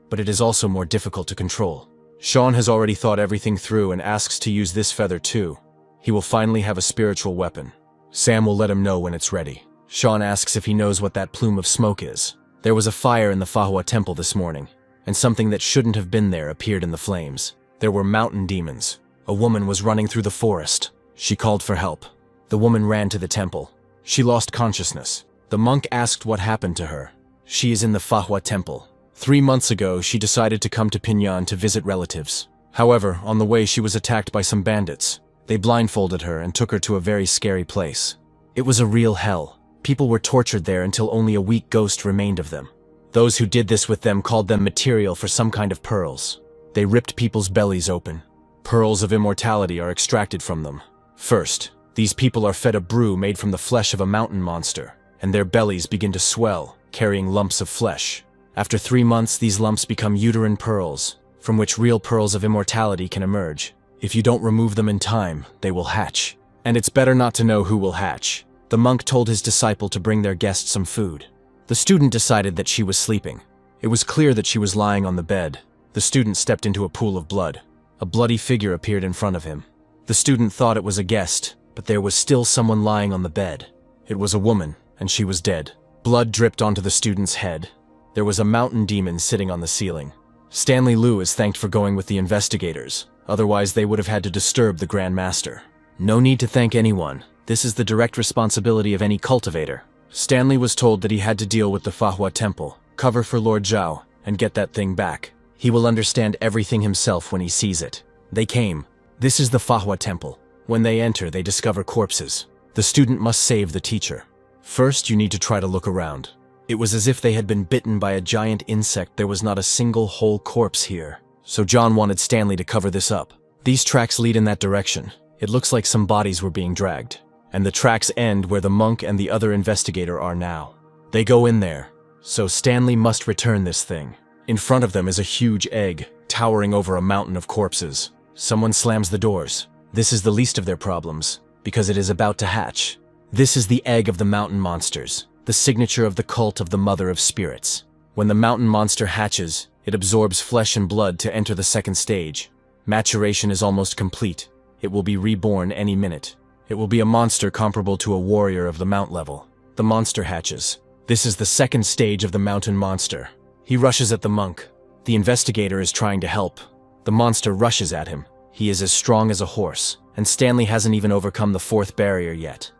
But it is also more difficult to control. Sean has already thought everything through and asks to use this feather too. He will finally have a spiritual weapon. Sam will let him know when it's ready. Sean asks if he knows what that plume of smoke is. There was a fire in the Manhwa temple this morning, and something that shouldn't have been there appeared in the flames. There were mountain demons. A woman was running through the forest. She called for help. The woman ran to the temple. She lost consciousness. The monk asked what happened to her. She is in the Manhwa temple. 3 months ago, she decided to come to Pinyan to visit relatives. However, on the way she was attacked by some bandits. They blindfolded her and took her to a very scary place. It was a real hell. People were tortured there until only a weak ghost remained of them. Those who did this with them called them material for some kind of pearls. They ripped people's bellies open. Pearls of immortality are extracted from them. First, these people are fed a brew made from the flesh of a mountain monster, and their bellies begin to swell, carrying lumps of flesh. After 3 months, these lumps become uterine pearls, from which real pearls of immortality can emerge. If you don't remove them in time, they will hatch. And it's better not to know who will hatch. The monk told his disciple to bring their guest some food. The student decided that she was sleeping. It was clear that she was lying on the bed. The student stepped into a pool of blood. A bloody figure appeared in front of him. The student thought it was a guest, but there was still someone lying on the bed. It was a woman, and she was dead. Blood dripped onto the student's head. There was a mountain demon sitting on the ceiling. Stanley Liu is thanked for going with the investigators. Otherwise, they would have had to disturb the Grand Master. No need to thank anyone. This is the direct responsibility of any cultivator. Stanley was told that he had to deal with the Manhwa temple, cover for Lord Zhao, and get that thing back. He will understand everything himself when he sees it. They came. This is the Manhwa temple. When they enter, they discover corpses. The student must save the teacher. First, you need to try to look around. It was as if they had been bitten by a giant insect. There was not a single whole corpse here. So John wanted Stanley to cover this up. These tracks lead in that direction. It looks like some bodies were being dragged. And the tracks end where the monk and the other investigator are now. They go in there. So Stanley must return this thing. In front of them is a huge egg, towering over a mountain of corpses. Someone slams the doors. This is the least of their problems, because it is about to hatch. This is the egg of the mountain monsters, the signature of the cult of the Mother of Spirits. When the mountain monster hatches, it absorbs flesh and blood to enter the second stage. Maturation is almost complete. It will be reborn any minute. It will be a monster comparable to a warrior of the mount level. The monster hatches. This is the second stage of the mountain monster. He rushes at the monk. The investigator is trying to help. The monster rushes at him. He is as strong as a horse, and Stanley hasn't even overcome the 4th barrier yet.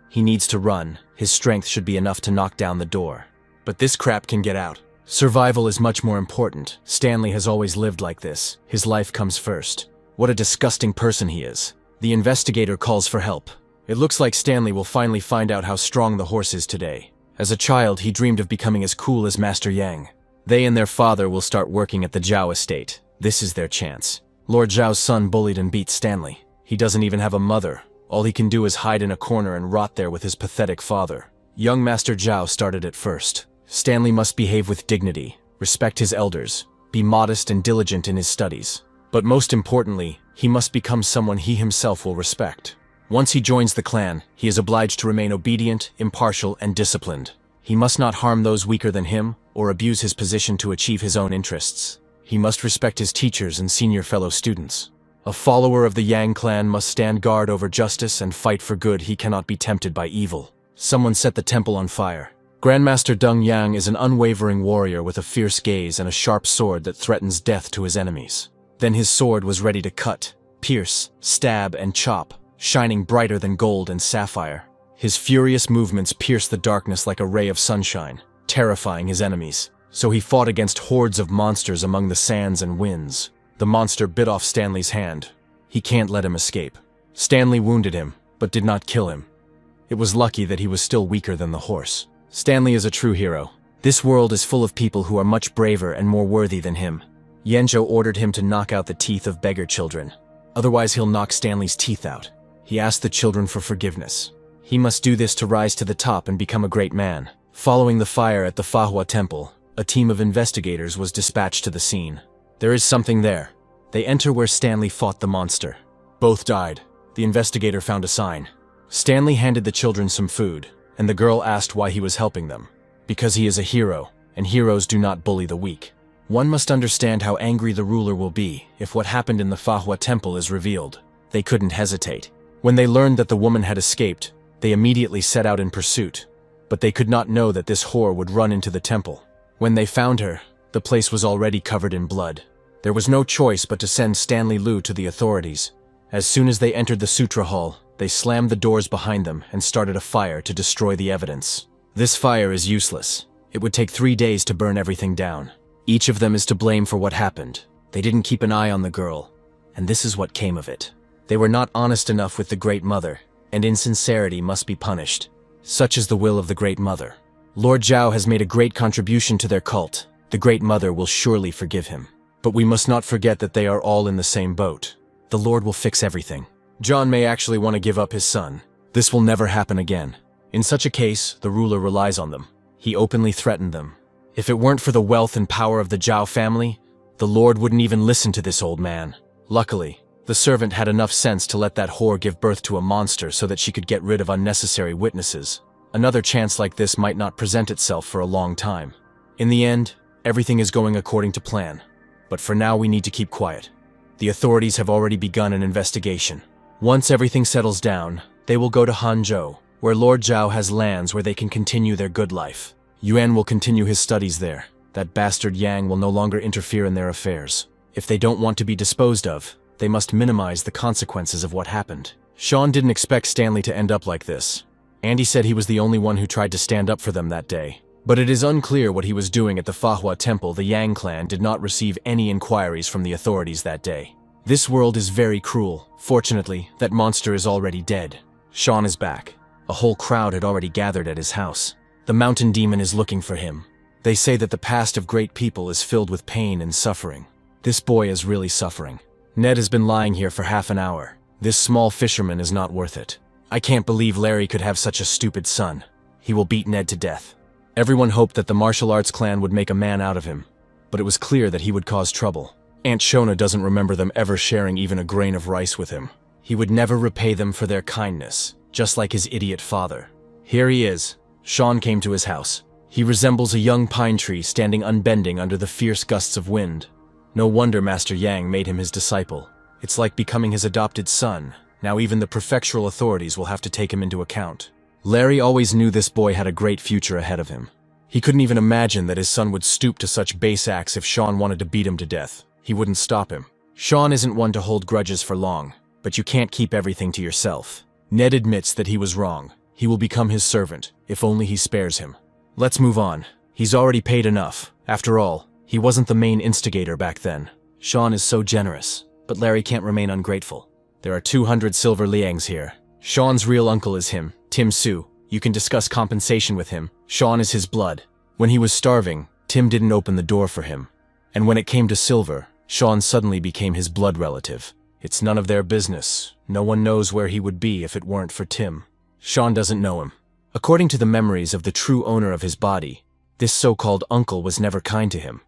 He needs to run. His strength should be enough to knock down the door. But this crap can get out. Survival is much more important. Stanley has always lived like this. His life comes first. What a disgusting person he is. The investigator calls for help. It looks like Stanley will finally find out how strong the horse is today. As a child, he dreamed of becoming as cool as Master Yang. They and their father will start working at the Zhao estate. This is their chance. Lord Zhao's son bullied and beat Stanley. He doesn't even have a mother. All he can do is hide in a corner and rot there with his pathetic father. Young Master Zhao started it first. Stanley must behave with dignity, respect his elders, be modest and diligent in his studies. But most importantly, he must become someone he himself will respect. Once he joins the clan, he is obliged to remain obedient, impartial, and disciplined. He must not harm those weaker than him, or abuse his position to achieve his own interests. He must respect his teachers and senior fellow students. A follower of the Yang clan must stand guard over justice and fight for good. He cannot be tempted by evil. Someone set the temple on fire. Grandmaster Deng Yang is an unwavering warrior with a fierce gaze and a sharp sword that threatens death to his enemies. Then his sword was ready to cut, pierce, stab, and chop, shining brighter than gold and sapphire. His furious movements pierced the darkness like a ray of sunshine, terrifying his enemies. So he fought against hordes of monsters among the sands and winds. The monster bit off Stanley's hand. He can't let him escape. Stanley wounded him, but did not kill him. It was lucky that he was still weaker than the horse. Stanley is a true hero. This world is full of people who are much braver and more worthy than him. Yanzhou ordered him to knock out the teeth of beggar children. Otherwise he'll knock Stanley's teeth out. He asked the children for forgiveness. He must do this to rise to the top and become a great man. Following the fire at the Manhwa Temple, a team of investigators was dispatched to the scene. There is something there. They enter where Stanley fought the monster. Both died. The investigator found a sign. Stanley handed the children some food, and the girl asked why he was helping them. Because he is a hero, and heroes do not bully the weak. One must understand how angry the ruler will be if what happened in the Manhwa Temple is revealed. They couldn't hesitate. When they learned that the woman had escaped, they immediately set out in pursuit. But they could not know that this whore would run into the temple. When they found her, the place was already covered in blood. There was no choice but to send Stanley Liu to the authorities. As soon as they entered the Sutra Hall, they slammed the doors behind them and started a fire to destroy the evidence. This fire is useless. It would take 3 days to burn everything down. Each of them is to blame for what happened. They didn't keep an eye on the girl, and this is what came of it. They were not honest enough with the Great Mother, and insincerity must be punished. Such is the will of the Great Mother. Lord Zhao has made a great contribution to their cult. The Great Mother will surely forgive him. But we must not forget that they are all in the same boat. The Lord will fix everything. John may actually want to give up his son. This will never happen again. In such a case, the ruler relies on them. He openly threatened them. If it weren't for the wealth and power of the Zhao family, the Lord wouldn't even listen to this old man. Luckily, the servant had enough sense to let that whore give birth to a monster so that she could get rid of unnecessary witnesses. Another chance like this might not present itself for a long time. In the end, everything is going according to plan. But for now we need to keep quiet. The authorities have already begun an investigation. Once everything settles down, they will go to Hanzhou, where Lord Zhao has lands where they can continue their good life. Yuan will continue his studies there. That bastard Yang will no longer interfere in their affairs. If they don't want to be disposed of, they must minimize the consequences of what happened. Sean didn't expect Stanley to end up like this. Andy said he was the only one who tried to stand up for them that day. But it is unclear what he was doing at the Manhwa Temple. The Yang clan did not receive any inquiries from the authorities that day. This world is very cruel. Fortunately, that monster is already dead. Sean is back. A whole crowd had already gathered at his house. The mountain demon is looking for him. They say that the past of great people is filled with pain and suffering. This boy is really suffering. Ned has been lying here for half an hour. This small fisherman is not worth it. I can't believe Larry could have such a stupid son. He will beat Ned to death. Everyone hoped that the martial arts clan would make a man out of him, but it was clear that he would cause trouble. Aunt Shona doesn't remember them ever sharing even a grain of rice with him. He would never repay them for their kindness, just like his idiot father. Here he is. Sean came to his house. He resembles a young pine tree standing unbending under the fierce gusts of wind. No wonder Master Yang made him his disciple. It's like becoming his adopted son. Now even the prefectural authorities will have to take him into account. Larry always knew this boy had a great future ahead of him. He couldn't even imagine that his son would stoop to such base acts if Sean wanted to beat him to death. He wouldn't stop him. Sean isn't one to hold grudges for long, but you can't keep everything to yourself. Ned admits that he was wrong. He will become his servant, if only he spares him. Let's move on. He's already paid enough. After all, he wasn't the main instigator back then. Sean is so generous, but Larry can't remain ungrateful. There are 200 silver liangs here. Sean's real uncle is him, Tim Su. You can discuss compensation with him. Sean is his blood. When he was starving, Tim didn't open the door for him. And when it came to silver, Sean suddenly became his blood relative. It's none of their business. No one knows where he would be if it weren't for Tim. Sean doesn't know him. According to the memories of the true owner of his body, this so-called uncle was never kind to him.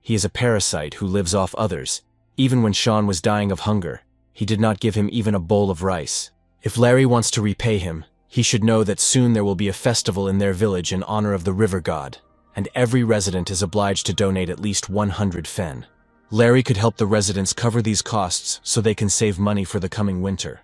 He is a parasite who lives off others. Even when Sean was dying of hunger, he did not give him even a bowl of rice. If Larry wants to repay him, he should know that soon there will be a festival in their village in honor of the river god, and every resident is obliged to donate at least 100 fen. Larry could help the residents cover these costs so they can save money for the coming winter.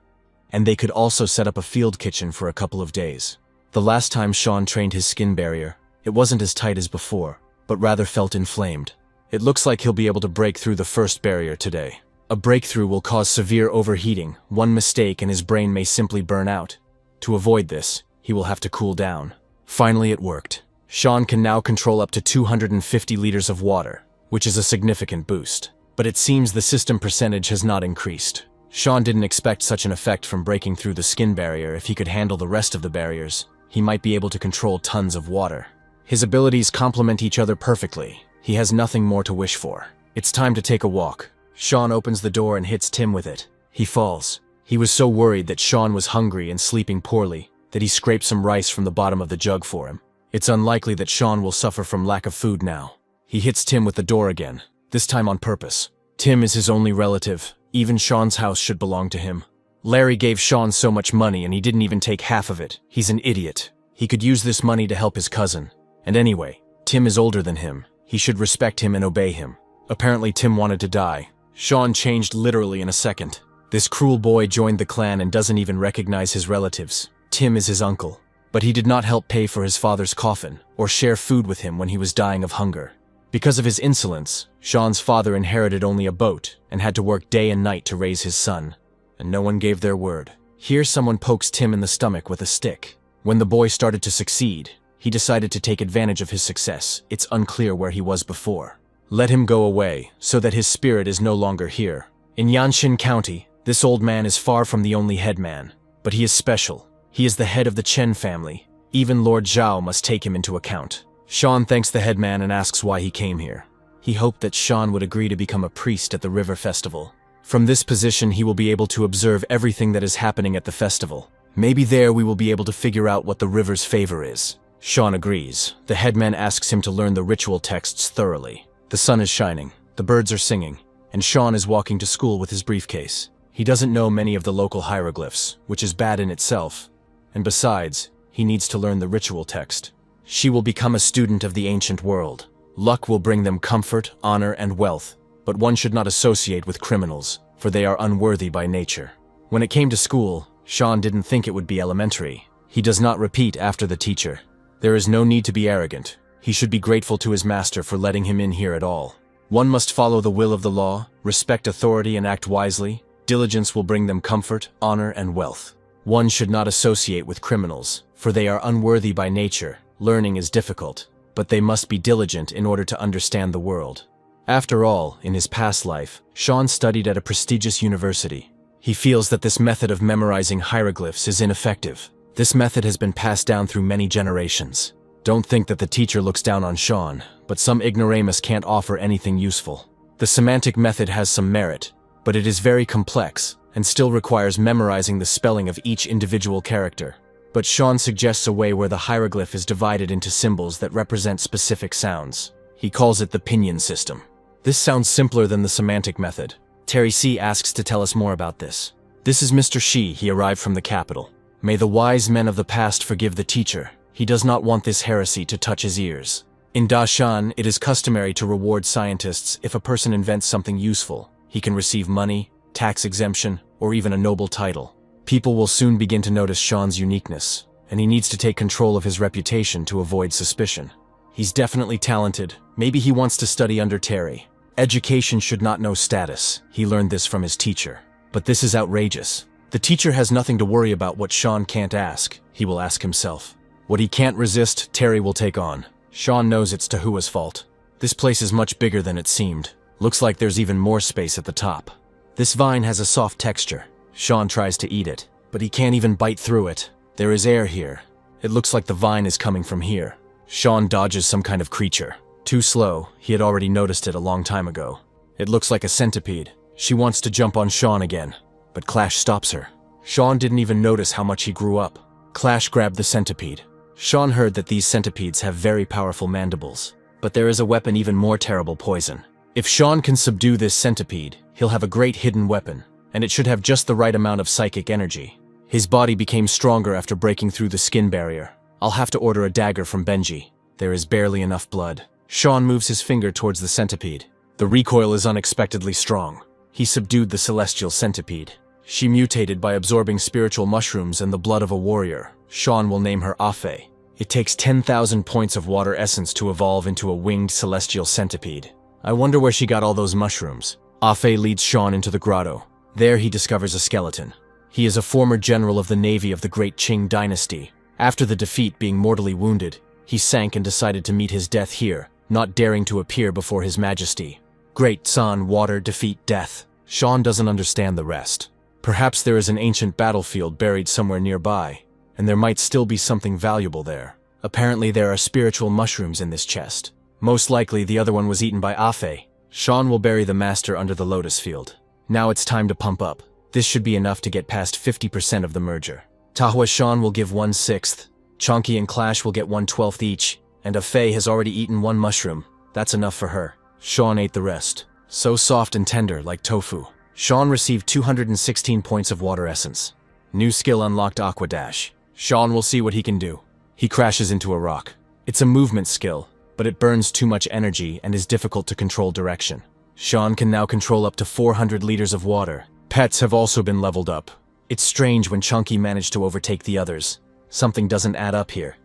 And they could also set up a field kitchen for a couple of days. The last time Sean trained his skin barrier, it wasn't as tight as before, but rather felt inflamed. It looks like he'll be able to break through the first barrier today. A breakthrough will cause severe overheating. One mistake and his brain may simply burn out. To avoid this, he will have to cool down. Finally, it worked. Sean can now control up to 250 liters of water, which is a significant boost. But it seems the system percentage has not increased. Sean didn't expect such an effect from breaking through the skin barrier. If he could handle the rest of the barriers, he might be able to control tons of water. His abilities complement each other perfectly. He has nothing more to wish for. It's time to take a walk. Sean opens the door and hits Tim with it. He falls. He was so worried that Sean was hungry and sleeping poorly that he scraped some rice from the bottom of the jug for him. It's unlikely that Sean will suffer from lack of food now. He hits Tim with the door again, this time on purpose. Tim is his only relative. Even Sean's house should belong to him. Larry gave Sean so much money and he didn't even take half of it. He's an idiot. He could use this money to help his cousin. And anyway, Tim is older than him. He should respect him and obey him. Apparently Tim wanted to die. Sean changed literally in a second. This cruel boy joined the clan and doesn't even recognize his relatives. Tim is his uncle. But he did not help pay for his father's coffin or share food with him when he was dying of hunger. Because of his insolence, Sean's father inherited only a boat and had to work day and night to raise his son. And no one gave their word. Here someone pokes Tim in the stomach with a stick. When the boy started to succeed, he decided to take advantage of his success. It's unclear where he was before. Let him go away, so that his spirit is no longer here. In Yanshin County, this old man is far from the only headman. But he is special. He is the head of the Chen family. Even Lord Zhao must take him into account. Sean thanks the headman and asks why he came here. He hoped that Sean would agree to become a priest at the river festival. From this position, he will be able to observe everything that is happening at the festival. Maybe there we will be able to figure out what the river's favor is. Sean agrees. The headman asks him to learn the ritual texts thoroughly. The sun is shining, the birds are singing, and Sean is walking to school with his briefcase. He doesn't know many of the local hieroglyphs, which is bad in itself. And besides, he needs to learn the ritual text. She will become a student of the ancient world. Luck will bring them comfort, honor, and wealth, but one should not associate with criminals, for they are unworthy by nature. When it came to school, Sean didn't think it would be elementary. He does not repeat after the teacher. There is no need to be arrogant. He should be grateful to his master for letting him in here at all. One must follow the will of the law, respect authority, and act wisely. Diligence will bring them comfort, honor, and wealth. One should not associate with criminals, for they are unworthy by nature. Learning is difficult, but they must be diligent in order to understand the world. After all, in his past life, Sean studied at a prestigious university. He feels that this method of memorizing hieroglyphs is ineffective. This method has been passed down through many generations. Don't think that the teacher looks down on Sean, but some ignoramus can't offer anything useful. The semantic method has some merit, but it is very complex and still requires memorizing the spelling of each individual character. But Sean suggests a way where the hieroglyph is divided into symbols that represent specific sounds. He calls it the pinyin system. This sounds simpler than the semantic method. Terry C. asks to tell us more about this. This is Mr. Shi. He arrived from the capital. May the wise men of the past forgive the teacher. He does not want this heresy to touch his ears. In Dashan, it is customary to reward scientists if a person invents something useful. He can receive money, tax exemption, or even a noble title. People will soon begin to notice Sean's uniqueness, and he needs to take control of his reputation to avoid suspicion. He's definitely talented. Maybe he wants to study under Terry. Education should not know status. He learned this from his teacher. But this is outrageous. The teacher has nothing to worry about what Sean can't ask. He will ask himself. What he can't resist, Terry will take on. Sean knows it's Tahua's fault. This place is much bigger than it seemed. Looks like there's even more space at the top. This vine has a soft texture. Sean tries to eat it, but he can't even bite through it. There is air here. It looks like the vine is coming from here. Sean dodges some kind of creature. Too slow, he had already noticed it a long time ago. It looks like a centipede. She wants to jump on Sean again, but Clash stops her. Sean didn't even notice how much he grew up. Clash grabbed the centipede. Sean heard that these centipedes have very powerful mandibles. But there is a weapon even more terrible: poison. If Sean can subdue this centipede, he'll have a great hidden weapon, and it should have just the right amount of psychic energy. His body became stronger after breaking through the skin barrier. I'll have to order a dagger from Benji. There is barely enough blood. Sean moves his finger towards the centipede. The recoil is unexpectedly strong. He subdued the celestial centipede. She mutated by absorbing spiritual mushrooms and the blood of a warrior. Sean will name her Afe. It takes 10,000 points of water essence to evolve into a winged celestial centipede. I wonder where she got all those mushrooms. Afe leads Sean into the grotto. There he discovers a skeleton. He is a former general of the navy of the Great Qing dynasty. After the defeat, being mortally wounded, he sank and decided to meet his death here, not daring to appear before his majesty. Great sun, water, defeat, death. Sean doesn't understand the rest. Perhaps there is an ancient battlefield buried somewhere nearby, and there might still be something valuable there. Apparently there are spiritual mushrooms in this chest. Most likely the other one was eaten by Afe. Sean will bury the master under the lotus field. Now it's time to pump up. This should be enough to get past 50% of the merger. Tahua Sean will give 1/6. Chonky and Clash will get 1/12 each, and Afe has already eaten 1 mushroom. That's enough for her. Sean ate the rest. So soft and tender, like tofu. Sean received 216 points of water essence. New skill unlocked, Aqua Dash. Sean will see what he can do. He crashes into a rock. It's a movement skill, but it burns too much energy and is difficult to control direction. Sean can now control up to 400 liters of water. Pets have also been leveled up. It's strange when Chunky managed to overtake the others. Something doesn't add up here.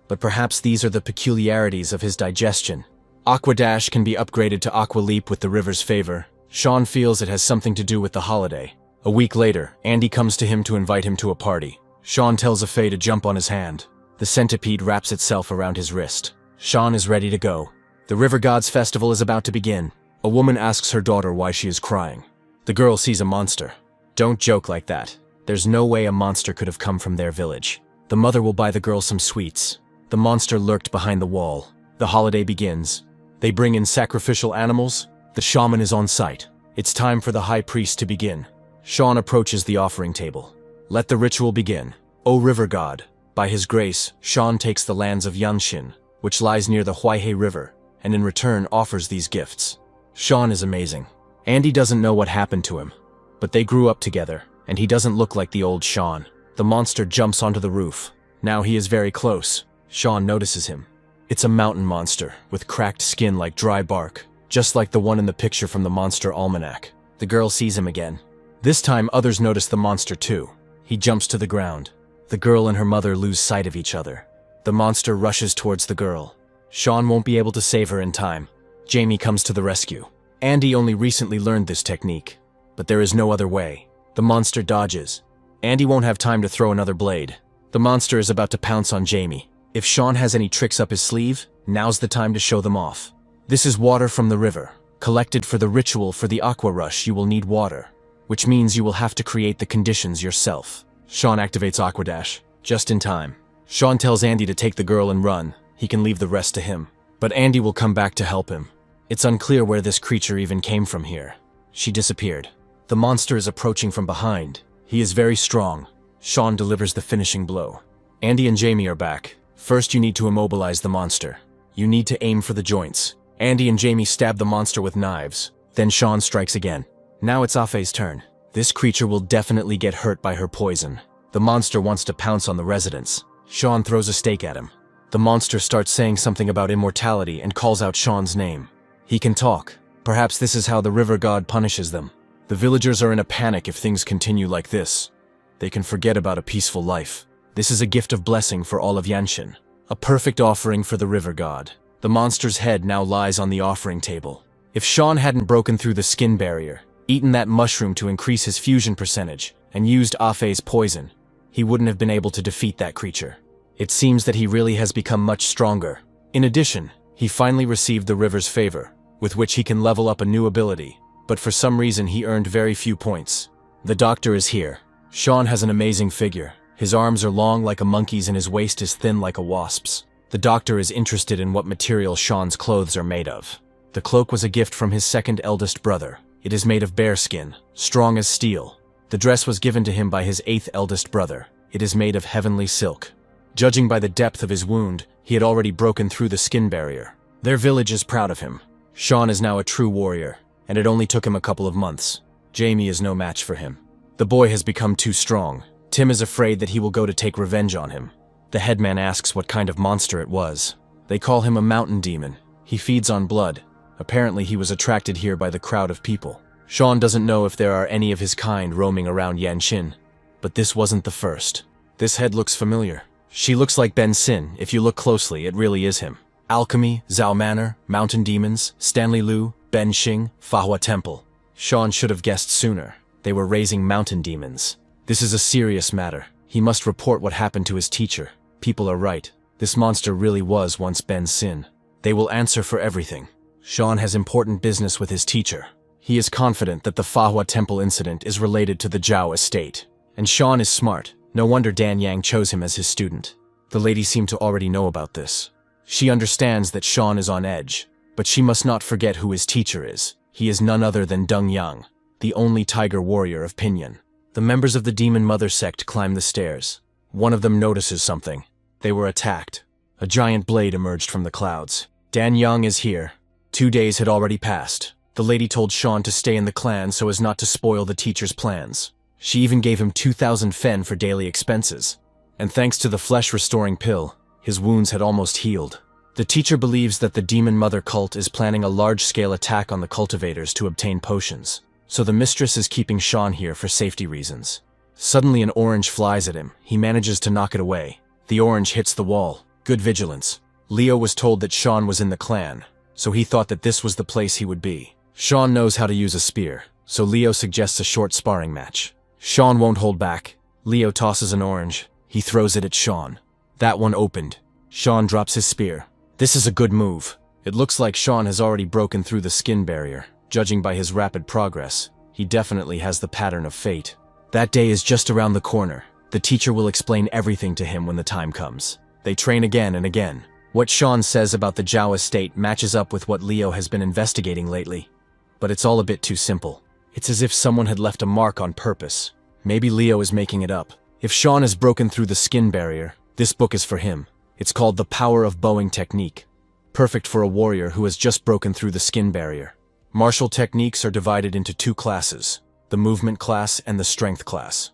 But perhaps these are the peculiarities of his digestion. Aqua Dash can be upgraded to Aqua Leap with the river's favor. Sean feels it has something to do with the holiday. A week later, Andy comes to him to invite him to a party. Sean tells Afe to jump on his hand. The centipede wraps itself around his wrist. Sean is ready to go. The River Gods Festival is about to begin. A woman asks her daughter why she is crying. The girl sees a monster. Don't joke like that. There's no way a monster could have come from their village. The mother will buy the girl some sweets. The monster lurked behind the wall. The holiday begins. They bring in sacrificial animals. The shaman is on site. It's time for the high priest to begin. Sean approaches the offering table. Let the ritual begin. O river god, by his grace, Sean takes the lands of Yanshin, which lies near the Huaihe River, and in return offers these gifts. Sean is amazing. Andy doesn't know what happened to him, but they grew up together, and he doesn't look like the old Sean. The monster jumps onto the roof. Now he is very close. Sean notices him. It's a mountain monster, with cracked skin like dry bark, just like the one in the picture from the Monster Almanac. The girl sees him again. This time others notice the monster too. He jumps to the ground. The girl and her mother lose sight of each other. The monster rushes towards the girl. Sean won't be able to save her in time. Jamie comes to the rescue. Andy only recently learned this technique, but there is no other way. The monster dodges. Andy won't have time to throw another blade. The monster is about to pounce on Jamie. If Sean has any tricks up his sleeve, now's the time to show them off. This is water from the river. Collected for the ritual for the Aqua Rush, you will need water, which means you will have to create the conditions yourself. Sean activates Aqua Dash, just in time. Sean tells Andy to take the girl and run. He can leave the rest to him. But Andy will come back to help him. It's unclear where this creature even came from here. She disappeared. The monster is approaching from behind. He is very strong. Sean delivers the finishing blow. Andy and Jamie are back. First you need to immobilize the monster. You need to aim for the joints. Andy and Jamie stab the monster with knives. Then Sean strikes again. Now it's Afe's turn. This creature will definitely get hurt by her poison. The monster wants to pounce on the residents. Sean throws a stake at him. The monster starts saying something about immortality and calls out Sean's name. He can talk. Perhaps this is how the river god punishes them. The villagers are in a panic if things continue like this. They can forget about a peaceful life. This is a gift of blessing for all of Yanshin. A perfect offering for the river god. The monster's head now lies on the offering table. If Sean hadn't broken through the skin barrier, eaten that mushroom to increase his fusion percentage, and used Afe's poison, he wouldn't have been able to defeat that creature. It seems that he really has become much stronger. In addition, he finally received the river's favor, with which he can level up a new ability, but for some reason he earned very few points. The doctor is here. Sean has an amazing figure. His arms are long like a monkey's and his waist is thin like a wasp's. The doctor is interested in what material Sean's clothes are made of. The cloak was a gift from his second eldest brother. It is made of bear skin, strong as steel. The dress was given to him by his 8th eldest brother. It is made of heavenly silk. Judging by the depth of his wound, he had already broken through the skin barrier. Their village is proud of him. Sean is now a true warrior, and it only took him a couple of months. Jamie is no match for him. The boy has become too strong. Tim is afraid that he will go to take revenge on him. The headman asks what kind of monster it was. They call him a mountain demon. He feeds on blood. Apparently he was attracted here by the crowd of people. Sean doesn't know if there are any of his kind roaming around Yanqin, but this wasn't the first. This head looks familiar. She looks like Ben Sin. If you look closely, it really is him. Alchemy, Zhao Manor, Mountain Demons, Stanley Lu, Ben Xing, Fahua Temple. Sean should have guessed sooner. They were raising mountain demons. This is a serious matter. He must report what happened to his teacher. People are right. This monster really was once Ben Sin. They will answer for everything. Sean has important business with his teacher. He is confident that the Fahua Temple incident is related to the Zhao estate. And Sean is smart. No wonder Dan Yang chose him as his student. The lady seemed to already know about this. She understands that Sean is on edge, but she must not forget who his teacher is. He is none other than Deng Yang, the only tiger warrior of Pinyin. The members of the Demon Mother sect climb the stairs. One of them notices something. They were attacked. A giant blade emerged from the clouds. Dan Yang is here. 2 days had already passed. The lady told Sean to stay in the clan so as not to spoil the teacher's plans. She even gave him 2,000 fen for daily expenses. And thanks to the flesh-restoring pill, his wounds had almost healed. The teacher believes that the Demon Mother cult is planning a large-scale attack on the cultivators to obtain potions. So the mistress is keeping Sean here for safety reasons. Suddenly an orange flies at him. He manages to knock it away. The orange hits the wall. Good vigilance. Leo was told that Sean was in the clan, so he thought that this was the place he would be. Sean knows how to use a spear, so Leo suggests a short sparring match. Sean won't hold back. Leo tosses an orange. He throws it at Sean. That one opened. Sean drops his spear. This is a good move. It looks like Sean has already broken through the skin barrier. Judging by his rapid progress, he definitely has the pattern of fate. That day is just around the corner. The teacher will explain everything to him when the time comes. They train again and again. What Sean says about the Zhao estate matches up with what Leo has been investigating lately. But it's all a bit too simple. It's as if someone had left a mark on purpose. Maybe Leo is making it up. If Sean has broken through the skin barrier, this book is for him. It's called The Power of Bowing Technique. Perfect for a warrior who has just broken through the skin barrier. Martial techniques are divided into 2 classes, the movement class and the strength class.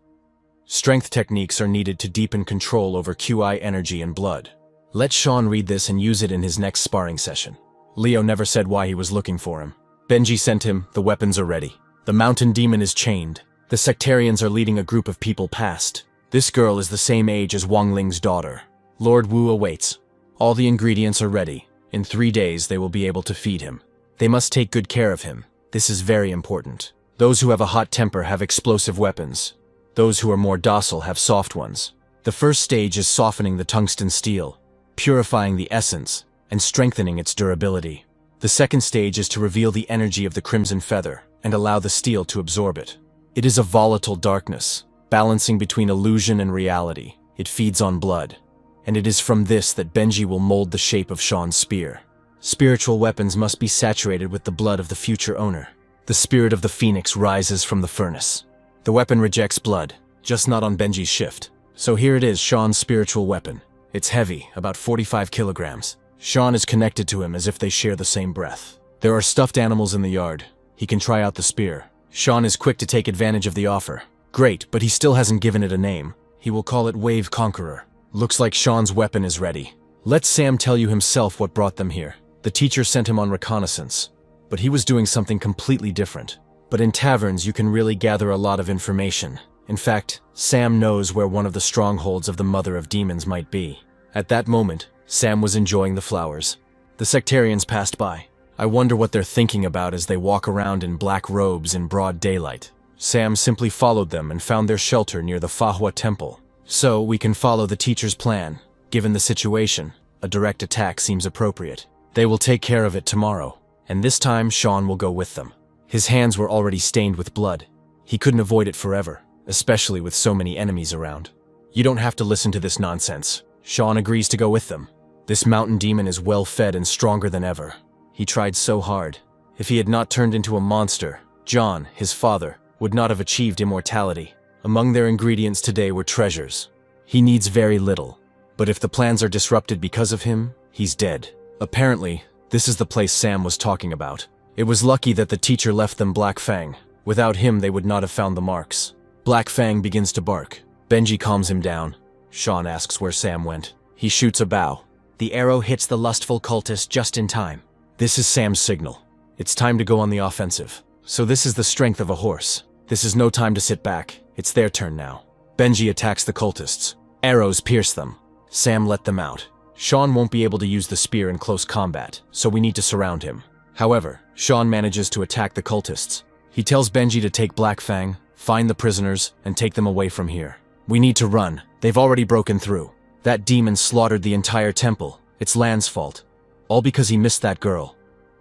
Strength techniques are needed to deepen control over QI energy and blood. Let Sean read this and use it in his next sparring session. Leo never said why he was looking for him. Benji sent him, the weapons are ready. The mountain demon is chained. The sectarians are leading a group of people past. This girl is the same age as Wang Ling's daughter. Lord Wu awaits. All the ingredients are ready. In 3 days they will be able to feed him. They must take good care of him. This is very important. Those who have a hot temper have explosive weapons. Those who are more docile have soft ones. The first stage is softening the tungsten steel, purifying the essence, and strengthening its durability. The second stage is to reveal the energy of the crimson feather and allow the steel to absorb it. It is a volatile darkness, balancing between illusion and reality. It feeds on blood. And it is from this that Benji will mold the shape of Sean's spear. Spiritual weapons must be saturated with the blood of the future owner. The spirit of the phoenix rises from the furnace. The weapon rejects blood, just not on Benji's shift. So here it is, Sean's spiritual weapon. It's heavy, about 45 kilograms. Sean is connected to him as if they share the same breath. There are stuffed animals in the yard. He can try out the spear. Sean is quick to take advantage of the offer. Great, but he still hasn't given it a name. He will call it Wave Conqueror. Looks like Sean's weapon is ready. Let Sam tell you himself what brought them here. The teacher sent him on reconnaissance, but he was doing something completely different. But in taverns, you can really gather a lot of information. In fact, Sam knows where one of the strongholds of the Mother of Demons might be. At that moment, Sam was enjoying the flowers. The sectarians passed by. I wonder what they're thinking about as they walk around in black robes in broad daylight. Sam simply followed them and found their shelter near the Fahua Temple. So, we can follow the teacher's plan. Given the situation, a direct attack seems appropriate. They will take care of it tomorrow, and this time Sean will go with them. His hands were already stained with blood. He couldn't avoid it forever, especially with so many enemies around. You don't have to listen to this nonsense. Sean agrees to go with them. This mountain demon is well fed and stronger than ever. He tried so hard. If he had not turned into a monster, John, his father, would not have achieved immortality. Among their ingredients today were treasures. He needs very little, but if the plans are disrupted because of him, he's dead. Apparently, this is the place Sam was talking about. It was lucky that the teacher left them Black Fang. Without him, they would not have found the marks. Black Fang begins to bark. Benji calms him down. Sean asks where Sam went. He shoots a bow. The arrow hits the lustful cultist just in time. This is Sam's signal. It's time to go on the offensive. So this is the strength of a horse. This is no time to sit back. It's their turn now. Benji attacks the cultists. Arrows pierce them. Sam let them out. Sean won't be able to use the spear in close combat, so we need to surround him. However, Sean manages to attack the cultists. He tells Benji to take Black Fang, find the prisoners, and take them away from here. We need to run. They've already broken through. That demon slaughtered the entire temple. It's Lan's fault. All because he missed that girl.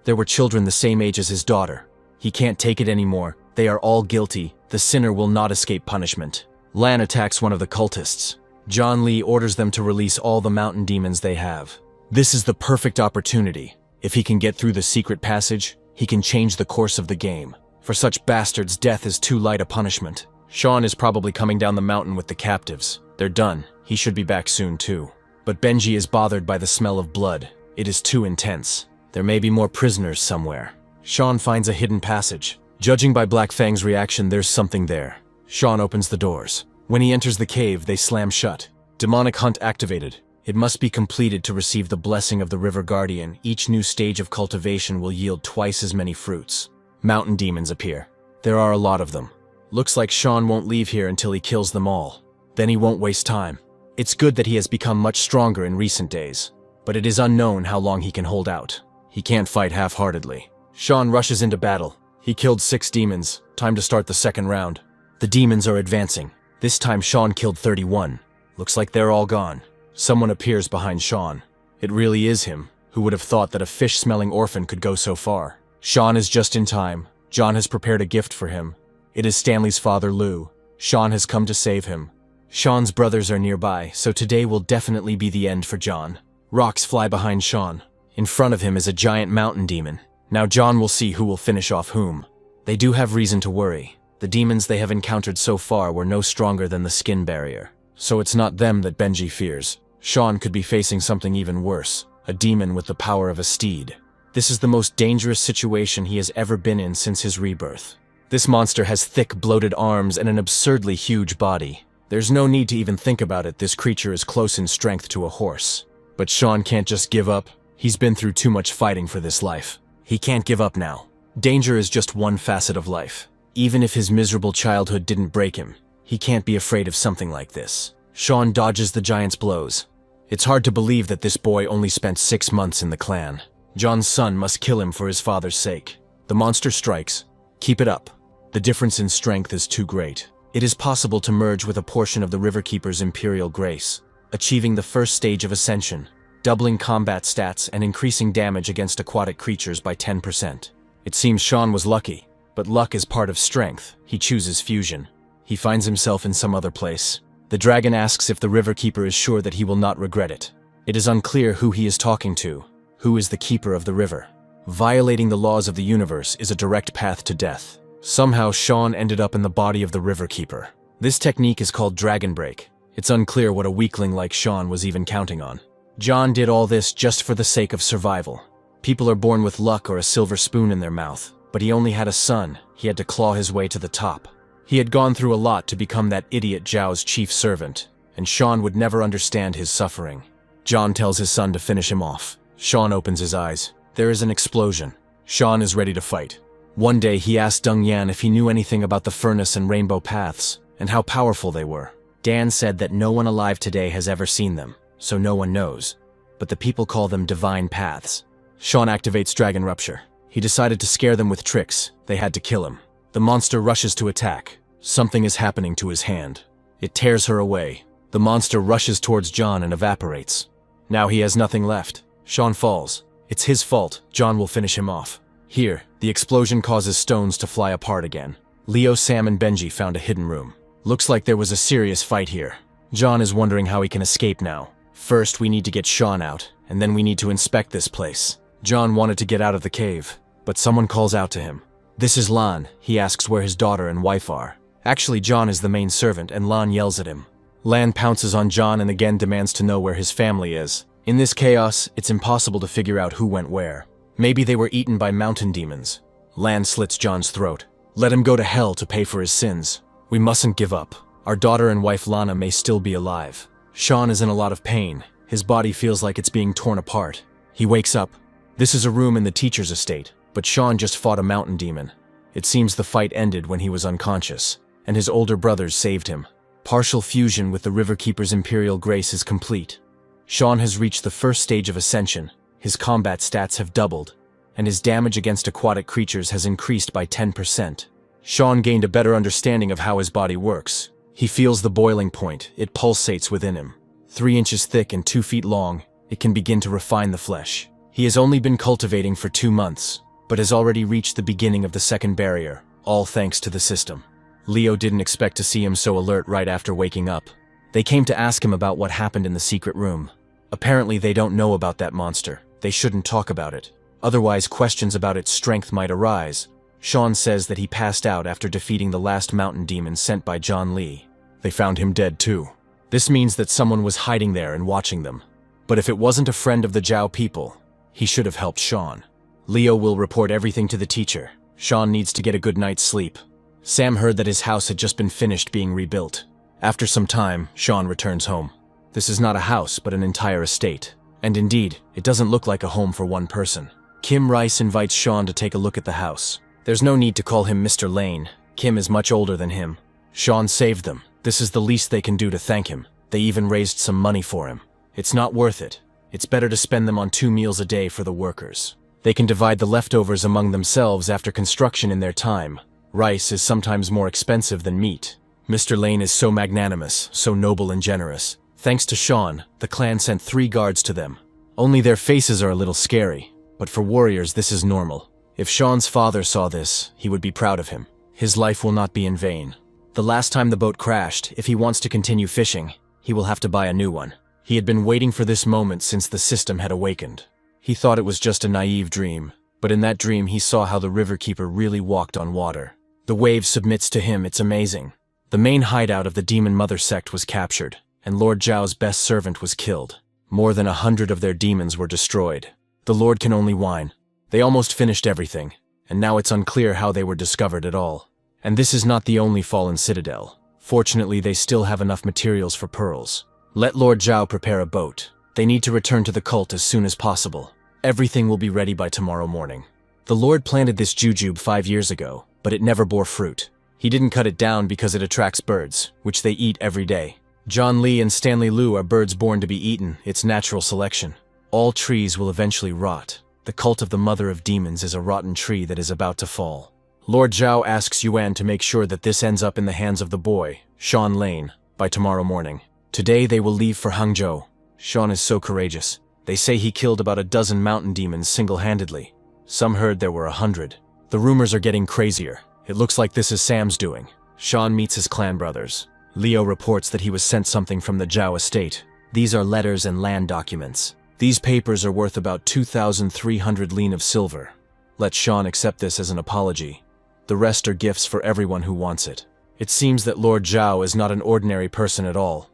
There were children the same age as his daughter. He can't take it anymore. They are all guilty. The sinner will not escape punishment. Lan attacks one of the cultists. John Lee orders them to release all the mountain demons they have. This is the perfect opportunity. If he can get through the secret passage, he can change the course of the game. For such bastards, death is too light a punishment. Sean is probably coming down the mountain with the captives. They're done. He should be back soon too. But Benji is bothered by the smell of blood. It is too intense. There may be more prisoners somewhere. Sean finds a hidden passage. Judging by Black Fang's reaction, there's something there. Sean opens the doors. When he enters the cave, they slam shut. Demonic hunt activated. It must be completed to receive the blessing of the River Guardian. Each new stage of cultivation will yield twice as many fruits. Mountain demons appear. There are a lot of them. Looks like Sean won't leave here until he kills them all. Then he won't waste time. It's good that he has become much stronger in recent days, but it is unknown how long he can hold out. He can't fight half-heartedly. Sean rushes into battle. He killed 6 demons. Time to start the second round. The demons are advancing. This time Sean killed 31. Looks like they're all gone. Someone appears behind Sean. It really is him. Who would have thought that a fish-smelling orphan could go so far? Sean is just in time. John has prepared a gift for him. It is Stanley's father, Lou. Sean has come to save him. Sean's brothers are nearby, so today will definitely be the end for John. Rocks fly behind Sean. In front of him is a giant mountain demon. Now John will see who will finish off whom. They do have reason to worry. The demons they have encountered so far were no stronger than the skin barrier. So it's not them that Benji fears. Sean could be facing something even worse. A demon with the power of a steed. This is the most dangerous situation he has ever been in since his rebirth. This monster has thick, bloated arms and an absurdly huge body. There's no need to even think about it. This creature is close in strength to a horse. But Sean can't just give up. He's been through too much fighting for this life. He can't give up now. Danger is just one facet of life. Even if his miserable childhood didn't break him, he can't be afraid of something like this. Sean dodges the giant's blows. It's hard to believe that this boy only spent 6 months in the clan. John's son must kill him for his father's sake. The monster strikes. Keep it up. The difference in strength is too great. It is possible to merge with a portion of the Riverkeeper's Imperial Grace, achieving the first stage of ascension, doubling combat stats and increasing damage against aquatic creatures by 10%. It seems Sean was lucky, but luck is part of strength. He chooses fusion. He finds himself in some other place. The dragon asks if the Riverkeeper is sure that he will not regret it. It is unclear who he is talking to. Who is the keeper of the river? Violating the laws of the universe is a direct path to death. Somehow Sean ended up in the body of the Riverkeeper. This technique is called Dragon Break. It's unclear what a weakling like Sean was even counting on. John did all this just for the sake of survival. People are born with luck or a silver spoon in their mouth, but he only had a son. He had to claw his way to the top. He had gone through a lot to become that idiot Zhao's chief servant, and Sean would never understand his suffering. John tells his son to finish him off. Sean opens his eyes. There is an explosion. Sean is ready to fight. One day he asked Deng Yan if he knew anything about the furnace and rainbow paths, and how powerful they were. Dan said that no one alive today has ever seen them, so no one knows. But the people call them divine paths. Sean activates Dragon Rupture. He decided to scare them with tricks. They had to kill him. The monster rushes to attack. Something is happening to his hand. It tears her away. The monster rushes towards John and evaporates. Now he has nothing left. Sean falls. It's his fault. John will finish him off. Here, the explosion causes stones to fly apart again. Leo, Sam, and Benji found a hidden room. Looks like there was a serious fight here. John is wondering how he can escape now. First, we need to get Sean out, and then we need to inspect this place. John wanted to get out of the cave, but someone calls out to him. This is Lan. He asks where his daughter and wife are. Actually, John is the main servant, and Lan yells at him. Lan pounces on John and again demands to know where his family is. In this chaos, it's impossible to figure out who went where. Maybe they were eaten by mountain demons. Lan slits John's throat. Let him go to hell to pay for his sins. We mustn't give up. Our daughter and wife Lana may still be alive. Sean is in a lot of pain. His body feels like it's being torn apart. He wakes up. This is a room in the teacher's estate, but Sean just fought a mountain demon. It seems the fight ended when he was unconscious, and his older brothers saved him. Partial fusion with the Riverkeeper's Imperial Grace is complete. Sean has reached the first stage of ascension. His combat stats have doubled, and his damage against aquatic creatures has increased by 10%. Sean gained a better understanding of how his body works. He feels the boiling point. It pulsates within him. 3 inches thick and 2 feet long, it can begin to refine the flesh. He has only been cultivating for 2 months, but has already reached the beginning of the second barrier, all thanks to the system. Leo didn't expect to see him so alert right after waking up. They came to ask him about what happened in the secret room. Apparently they don't know about that monster. They shouldn't talk about it. Otherwise questions about its strength might arise. Sean says that he passed out after defeating the last mountain demon sent by John Lee. They found him dead too. This means that someone was hiding there and watching them. But if it wasn't a friend of the Zhao people, he should have helped Sean. Leo will report everything to the teacher. Sean needs to get a good night's sleep. Sam heard that his house had just been finished being rebuilt. After some time, Sean returns home. This is not a house, but an entire estate. And indeed, it doesn't look like a home for one person. Kim Rice invites Sean to take a look at the house. There's no need to call him Mr. Lane. Kim is much older than him. Sean saved them. This is the least they can do to thank him. They even raised some money for him. It's not worth it. It's better to spend them on 2 meals a day for the workers. They can divide the leftovers among themselves after construction in their time. Rice is sometimes more expensive than meat. Mr. Lane is so magnanimous, so noble and generous. Thanks to Sean, the clan sent 3 guards to them. Only their faces are a little scary, but for warriors this is normal. If Sean's father saw this, he would be proud of him. His life will not be in vain. The last time the boat crashed, if he wants to continue fishing, he will have to buy a new one. He had been waiting for this moment since the system had awakened. He thought it was just a naive dream, but in that dream he saw how the Riverkeeper really walked on water. The wave submits to him, it's amazing. The main hideout of the Demon Mother sect was captured, and Lord Zhao's best servant was killed. More than 100 of their demons were destroyed. The Lord can only whine. They almost finished everything, and now it's unclear how they were discovered at all. And this is not the only fallen citadel. Fortunately, they still have enough materials for pearls. Let Lord Zhao prepare a boat. They need to return to the cult as soon as possible. Everything will be ready by tomorrow morning. The Lord planted this jujube 5 years ago, but it never bore fruit. He didn't cut it down because it attracts birds, which they eat every day. John Lee and Stanley Liu are birds born to be eaten, it's natural selection. All trees will eventually rot. The cult of the Mother of Demons is a rotten tree that is about to fall. Lord Zhao asks Yuan to make sure that this ends up in the hands of the boy, Sean Lane, by tomorrow morning. Today they will leave for Hangzhou. Sean is so courageous. They say he killed about a dozen mountain demons single-handedly. Some heard there were 100. The rumors are getting crazier. It looks like this is Sam's doing. Sean meets his clan brothers. Leo reports that he was sent something from the Zhao estate. These are letters and land documents. These papers are worth about 2,300 lien of silver. Let Sean accept this as an apology. The rest are gifts for everyone who wants it. It seems that Lord Zhao is not an ordinary person at all.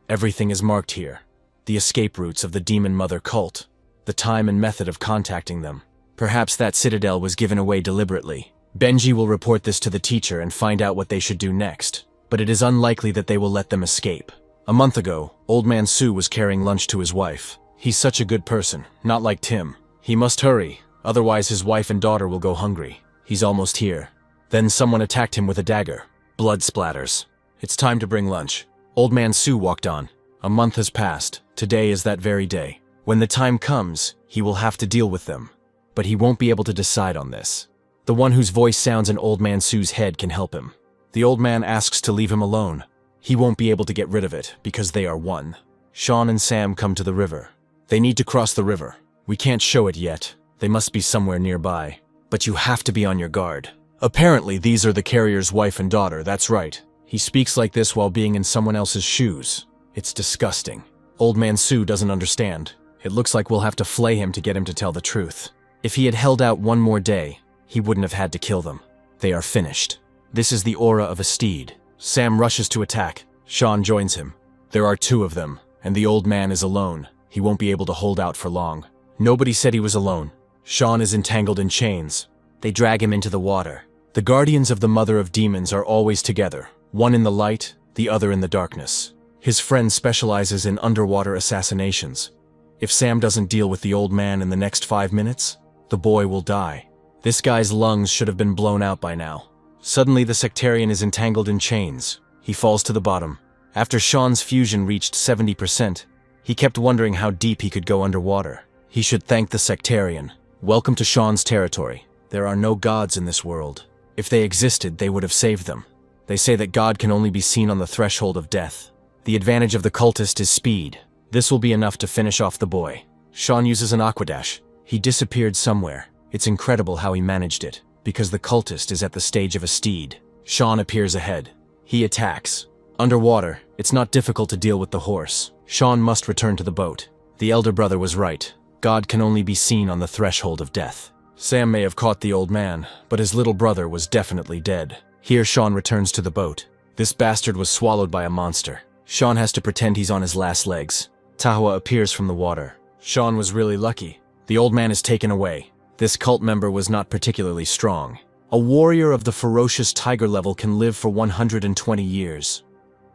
Everything is marked here. The escape routes of the Demon Mother cult. The time and method of contacting them. Perhaps that citadel was given away deliberately. Benji will report this to the teacher and find out what they should do next. But it is unlikely that they will let them escape. A month ago, Old Man Su was carrying lunch to his wife. He's such a good person, not like Tim. He must hurry, otherwise his wife and daughter will go hungry. He's almost here. Then someone attacked him with a dagger. Blood splatters. It's time to bring lunch. Old Man Su walked on. A month has passed. Today is that very day. When the time comes, he will have to deal with them. But he won't be able to decide on this. The one whose voice sounds in Old Man Su's head can help him. The old man asks to leave him alone. He won't be able to get rid of it, because they are one. Sean and Sam come to the river. They need to cross the river. We can't show it yet. They must be somewhere nearby. But you have to be on your guard. Apparently, these are the carrier's wife and daughter, that's right. He speaks like this while being in someone else's shoes. It's disgusting. Old Man Su doesn't understand. It looks like we'll have to flay him to get him to tell the truth. If he had held out one more day, he wouldn't have had to kill them. They are finished. This is the aura of a steed. Sam rushes to attack. Sean joins him. There are 2 of them, and the old man is alone. He won't be able to hold out for long. Nobody said he was alone. Sean is entangled in chains. They drag him into the water. The guardians of the Mother of Demons are always together, one in the light, the other in the darkness. His friend specializes in underwater assassinations. If Sam doesn't deal with the old man in the next 5 minutes, the boy will die. This guy's lungs should have been blown out by now. Suddenly, the sectarian is entangled in chains. He falls to the bottom. After Sean's fusion reached 70%, he kept wondering how deep he could go underwater. He should thank the sectarian. Welcome to Sean's territory. There are no gods in this world. If they existed, they would have saved them. They say that God can only be seen on the threshold of death. The advantage of the cultist is speed. This will be enough to finish off the boy. Sean uses an aquadash. He disappeared somewhere. It's incredible how he managed it, because the cultist is at the stage of a steed. Sean appears ahead. He attacks. Underwater, it's not difficult to deal with the horse. Sean must return to the boat. The elder brother was right. God can only be seen on the threshold of death. Sam may have caught the old man, but his little brother was definitely dead. Here Sean returns to the boat. This bastard was swallowed by a monster. Sean has to pretend he's on his last legs. Tahua appears from the water. Sean was really lucky. The old man is taken away. This cult member was not particularly strong. A warrior of the ferocious tiger level can live for 120 years.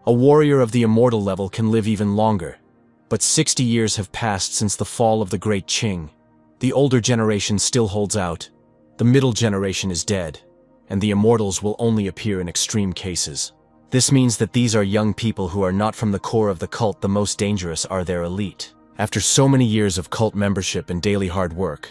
A warrior of the immortal level can live even longer. But 60 years have passed since the fall of the Great Qing. The older generation still holds out. The middle generation is dead, and the immortals will only appear in extreme cases. This means that these are young people who are not from the core of the cult. The most dangerous are their elite. After so many years of cult membership and daily hard work,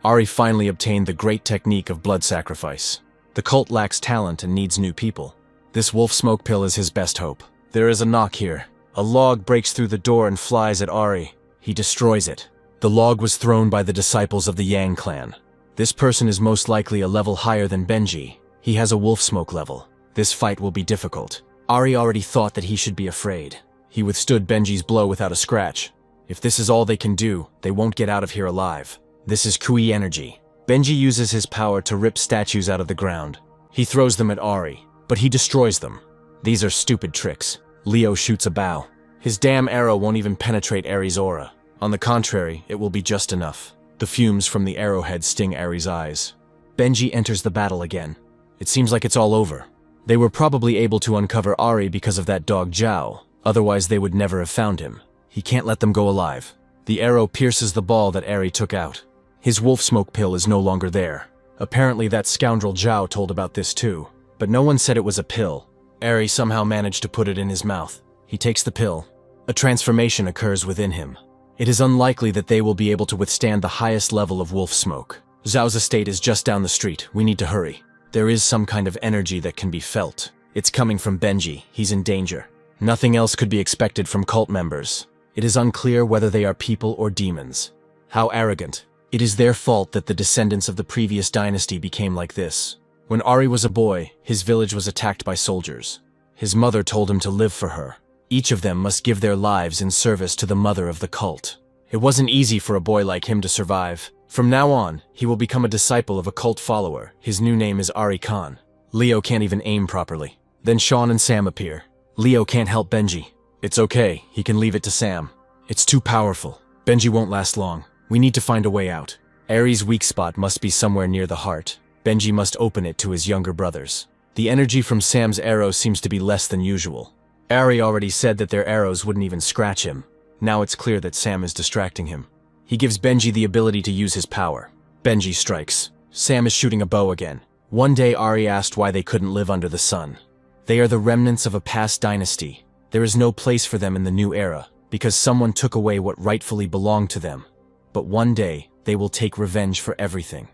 Ari finally obtained the great technique of blood sacrifice. The cult lacks talent and needs new people. This wolf smoke pill is his best hope. There is a knock here. A log breaks through the door and flies at Ari. He destroys it. The log was thrown by the disciples of the Yang clan. This person is most likely a level higher than Benji. He has a wolf smoke level. This fight will be difficult. Ari already thought that he should be afraid. He withstood Benji's blow without a scratch. If this is all they can do, they won't get out of here alive. This is Kui energy. Benji uses his power to rip statues out of the ground. He throws them at Ari, but he destroys them. These are stupid tricks. Leo shoots a bow. His damn arrow won't even penetrate Ari's aura. On the contrary, it will be just enough. The fumes from the arrowhead sting Ari's eyes. Benji enters the battle again. It seems like it's all over. They were probably able to uncover Ari because of that dog Zhao, otherwise they would never have found him. He can't let them go alive. The arrow pierces the ball that Ari took out. His wolf smoke pill is no longer there. Apparently that scoundrel Zhao told about this too, but no one said it was a pill. Ari somehow managed to put it in his mouth. He takes the pill. A transformation occurs within him. It is unlikely that they will be able to withstand the highest level of wolf smoke. Zhao's estate is just down the street. We need to hurry. There is some kind of energy that can be felt. It's coming from Benji. He's in danger. Nothing else could be expected from cult members. It is unclear whether they are people or demons. How arrogant. It is their fault that the descendants of the previous dynasty became like this. When Ari was a boy, his village was attacked by soldiers. His mother told him to live for her. Each of them must give their lives in service to the mother of the cult. It wasn't easy for a boy like him to survive. From now on, he will become a disciple of a cult follower. His new name is Ari Khan. Leo can't even aim properly. Then Sean and Sam appear. Leo can't help Benji. It's okay, he can leave it to Sam. It's too powerful. Benji won't last long. We need to find a way out. Ari's weak spot must be somewhere near the heart. Benji must open it to his younger brothers. The energy from Sam's arrow seems to be less than usual. Ari already said that their arrows wouldn't even scratch him. Now it's clear that Sam is distracting him. He gives Benji the ability to use his power. Benji strikes. Sam is shooting a bow again. One day Ari asked why they couldn't live under the sun. They are the remnants of a past dynasty. There is no place for them in the new era, because someone took away what rightfully belonged to them. But one day, they will take revenge for everything.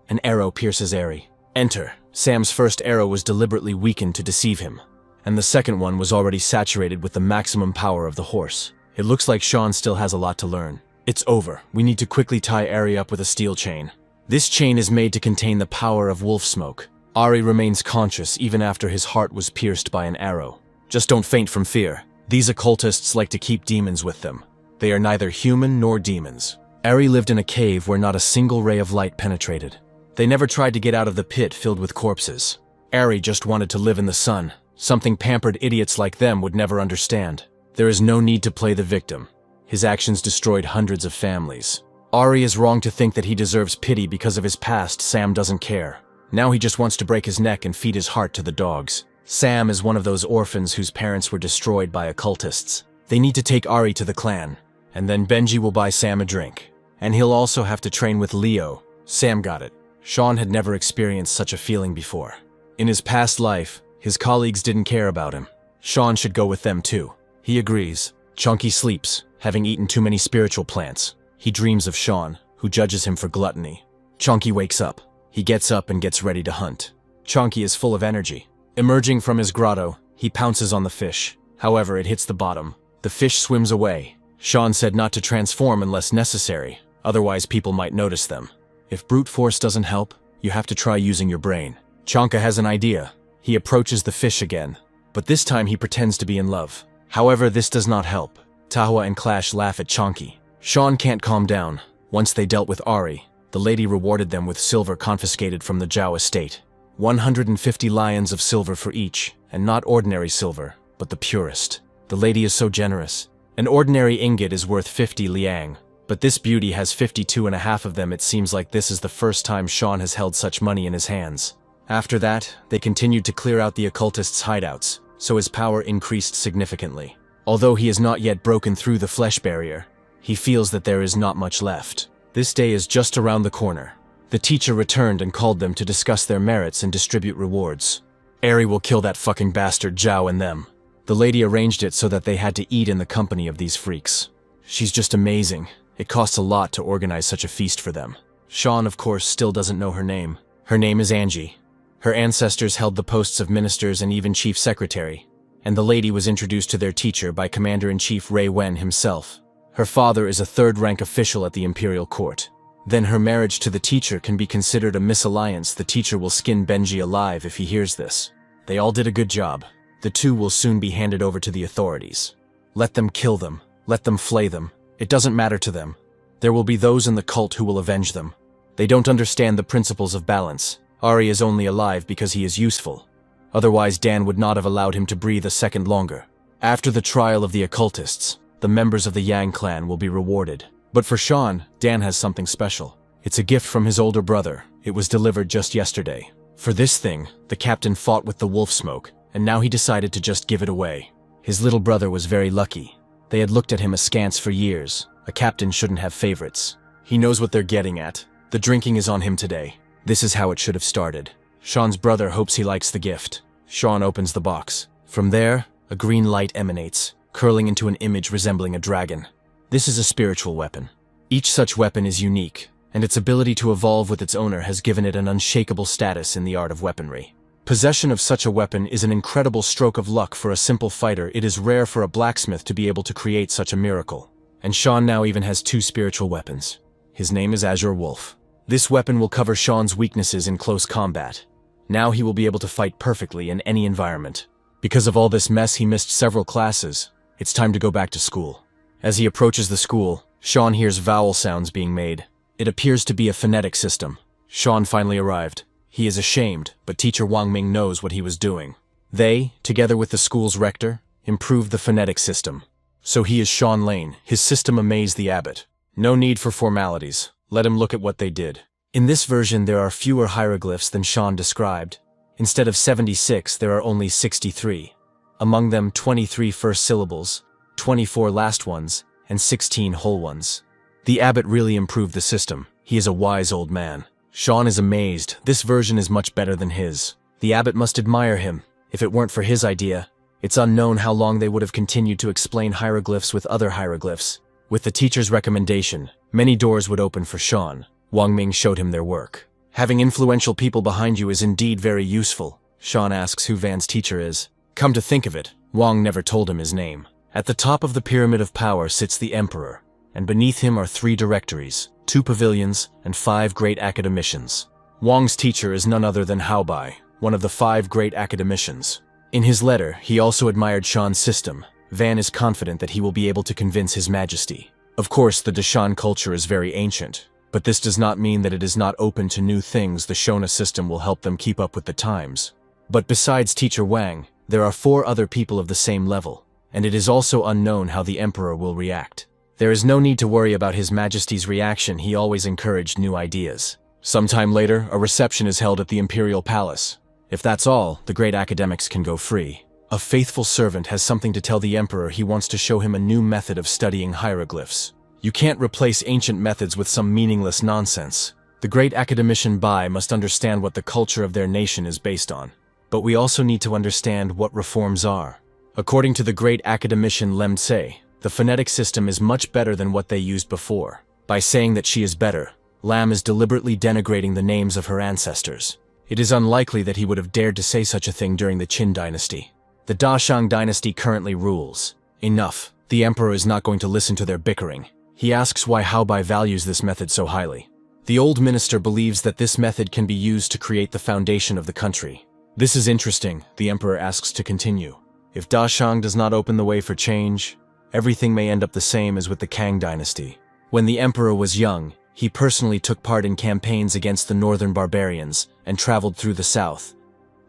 An arrow pierces Ari. Enter. Sam's first arrow was deliberately weakened to deceive him, and the second one was already saturated with the maximum power of the horse. It looks like Sean still has a lot to learn. It's over. We need to quickly tie Ari up with a steel chain. This chain is made to contain the power of wolf smoke. Ari remains conscious even after his heart was pierced by an arrow. Just don't faint from fear. These occultists like to keep demons with them. They are neither human nor demons. Ari lived in a cave where not a single ray of light penetrated. They never tried to get out of the pit filled with corpses. Ari just wanted to live in the sun, something pampered idiots like them would never understand. There is no need to play the victim. His actions destroyed hundreds of families. Ari is wrong to think that he deserves pity because of his past. Sam doesn't care. Now he just wants to break his neck and feed his heart to the dogs. Sam is one of those orphans whose parents were destroyed by occultists. They need to take Ari to the clan, and then Benji will buy Sam a drink. And he'll also have to train with Leo. Sam got it. Sean had never experienced such a feeling before. In his past life, his colleagues didn't care about him. Sean should go with them too. He agrees. Chunky sleeps, having eaten too many spiritual plants. He dreams of Sean, who judges him for gluttony. Chunky wakes up. He gets up and gets ready to hunt. Chunky is full of energy. Emerging from his grotto, he pounces on the fish. However, it hits the bottom. The fish swims away. Sean said not to transform unless necessary, otherwise people might notice them. If brute force doesn't help, you have to try using your brain. Chonka has an idea. He approaches the fish again, but this time he pretends to be in love. However, this does not help. Tahua and Clash laugh at Chonky. Sean can't calm down. Once they dealt with Ari, the lady rewarded them with silver confiscated from the Zhao estate. 150 lions of silver for each, and not ordinary silver, but the purest. The lady is so generous. An ordinary ingot is worth 50 liang, but this beauty has 52.5 of them. It seems like this is the first time Sean has held such money in his hands. After that, they continued to clear out the occultists' hideouts, so his power increased significantly. Although he has not yet broken through the flesh barrier, he feels that there is not much left. This day is just around the corner. The teacher returned and called them to discuss their merits and distribute rewards. Ari will kill that fucking bastard Zhao and them. The lady arranged it so that they had to eat in the company of these freaks. She's just amazing. It costs a lot to organize such a feast for them. Sean, of course, still doesn't know her name. Her name is Angie. Her ancestors held the posts of ministers and even chief secretary, and the lady was introduced to their teacher by Commander-in-Chief Ray Wen himself. Her father is a third-rank official at the imperial court. Then her marriage to the teacher can be considered a misalliance. The teacher will skin Benji alive if he hears this. They all did a good job. The two will soon be handed over to the authorities. Let them kill them. Let them flay them. It doesn't matter to them. There will be those in the cult who will avenge them. They don't understand the principles of balance. Ari is only alive because he is useful. Otherwise, Dan would not have allowed him to breathe a second longer. After the trial of the occultists, the members of the Yang clan will be rewarded. But for Sean, Dan has something special. It's a gift from his older brother. It was delivered just yesterday. For this thing, the captain fought with the wolf smoke, and now he decided to just give it away. His little brother was very lucky. They had looked at him askance for years. A captain shouldn't have favorites. He knows what they're getting at. The drinking is on him today. This is how it should have started. Sean's brother hopes he likes the gift. Sean opens the box. From there, a green light emanates, curling into an image resembling a dragon. This is a spiritual weapon. Each such weapon is unique, and its ability to evolve with its owner has given it an unshakable status in the art of weaponry. Possession of such a weapon is an incredible stroke of luck for a simple fighter. It is rare for a blacksmith to be able to create such a miracle. And Sean now even has 2 spiritual weapons. His name is Azure Wolf. This weapon will cover Sean's weaknesses in close combat. Now he will be able to fight perfectly in any environment. Because of all this mess, he missed several classes. It's time to go back to school. As he approaches the school, Sean hears vowel sounds being made. It appears to be a phonetic system. Sean finally arrived. He is ashamed, but teacher Wang Ming knows what he was doing. They, together with the school's rector, improved the phonetic system. So he is Sean Lane. His system amazed the abbot. No need for formalities. Let him look at what they did. In this version, there are fewer hieroglyphs than Sean described. Instead of 76, there are only 63. Among them, 23 first syllables, 24 last ones, and 16 whole ones. The abbot really improved the system. He is a wise old man. Sean is amazed. This version is much better than his. The abbot must admire him. If it weren't for his idea, it's unknown how long they would have continued to explain hieroglyphs with other hieroglyphs. With the teacher's recommendation, many doors would open for Sean. Wang Ming showed him their work. Having influential people behind you is indeed very useful. Sean asks who Van's teacher is. Come to think of it, Wang never told him his name. At the top of the pyramid of power sits the emperor, and beneath him are 3 directories, 2 pavilions, and 5 great academicians. Wang's teacher is none other than Hao Bai, one of the 5 great academicians. In his letter, he also admired Sean's system. Van is confident that he will be able to convince His Majesty. Of course, the Deshan culture is very ancient, but this does not mean that it is not open to new things. The Shona system will help them keep up with the times. But besides teacher Wang, there are 4 other people of the same level, and it is also unknown how the emperor will react. There is no need to worry about His Majesty's reaction. He always encouraged new ideas. Sometime later, a reception is held at the imperial palace. If that's all, the great academics can go free. A faithful servant has something to tell the emperor. He wants to show him a new method of studying hieroglyphs. You can't replace ancient methods with some meaningless nonsense. The great academician Bai must understand what the culture of their nation is based on. But we also need to understand what reforms are. According to the great academician Lem Tse, the phonetic system is much better than what they used before. By saying that she is better, Lam is deliberately denigrating the names of her ancestors. It is unlikely that he would have dared to say such a thing during the Qin dynasty. The Dashang dynasty currently rules. Enough. The emperor is not going to listen to their bickering. He asks why Hao Bai values this method so highly. The old minister believes that this method can be used to create the foundation of the country. This is interesting, the emperor asks to continue. If Dashang does not open the way for change, everything may end up the same as with the Kang dynasty. When the emperor was young, he personally took part in campaigns against the northern barbarians and traveled through the south,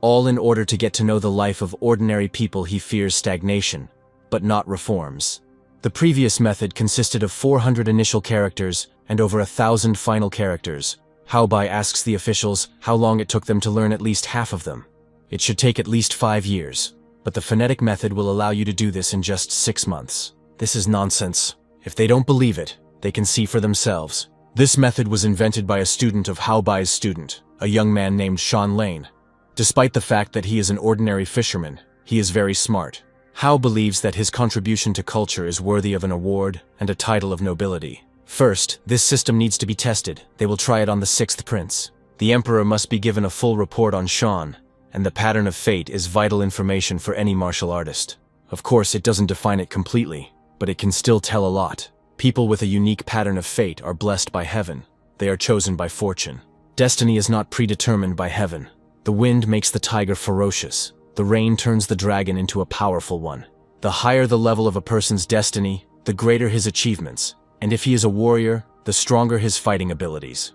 all in order to get to know the life of ordinary people. He fears stagnation, but not reforms. The previous method consisted of 400 initial characters and over 1,000 final characters. Hao Bai asks the officials how long it took them to learn at least half of them. It should take at least 5 years, but the phonetic method will allow you to do this in just 6 months. This is nonsense. If they don't believe it, they can see for themselves. This method was invented by a student of Hao Bai's student, a young man named Shan Lane. Despite the fact that he is an ordinary fisherman, he is very smart. Hao believes that his contribution to culture is worthy of an award and a title of nobility. First, this system needs to be tested. They will try it on the 6th prince. The emperor must be given a full report on Shan, and the pattern of fate is vital information for any martial artist. Of course, it doesn't define it completely, but it can still tell a lot. People with a unique pattern of fate are blessed by heaven. They are chosen by fortune. Destiny is not predetermined by heaven. The wind makes the tiger ferocious. The rain turns the dragon into a powerful one. The higher the level of a person's destiny, the greater his achievements. And if he is a warrior, the stronger his fighting abilities.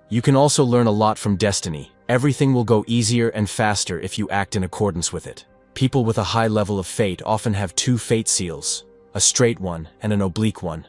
You can also learn a lot from destiny. Everything will go easier and faster if you act in accordance with it. People with a high level of fate often have 2 fate seals, a straight one and an oblique one.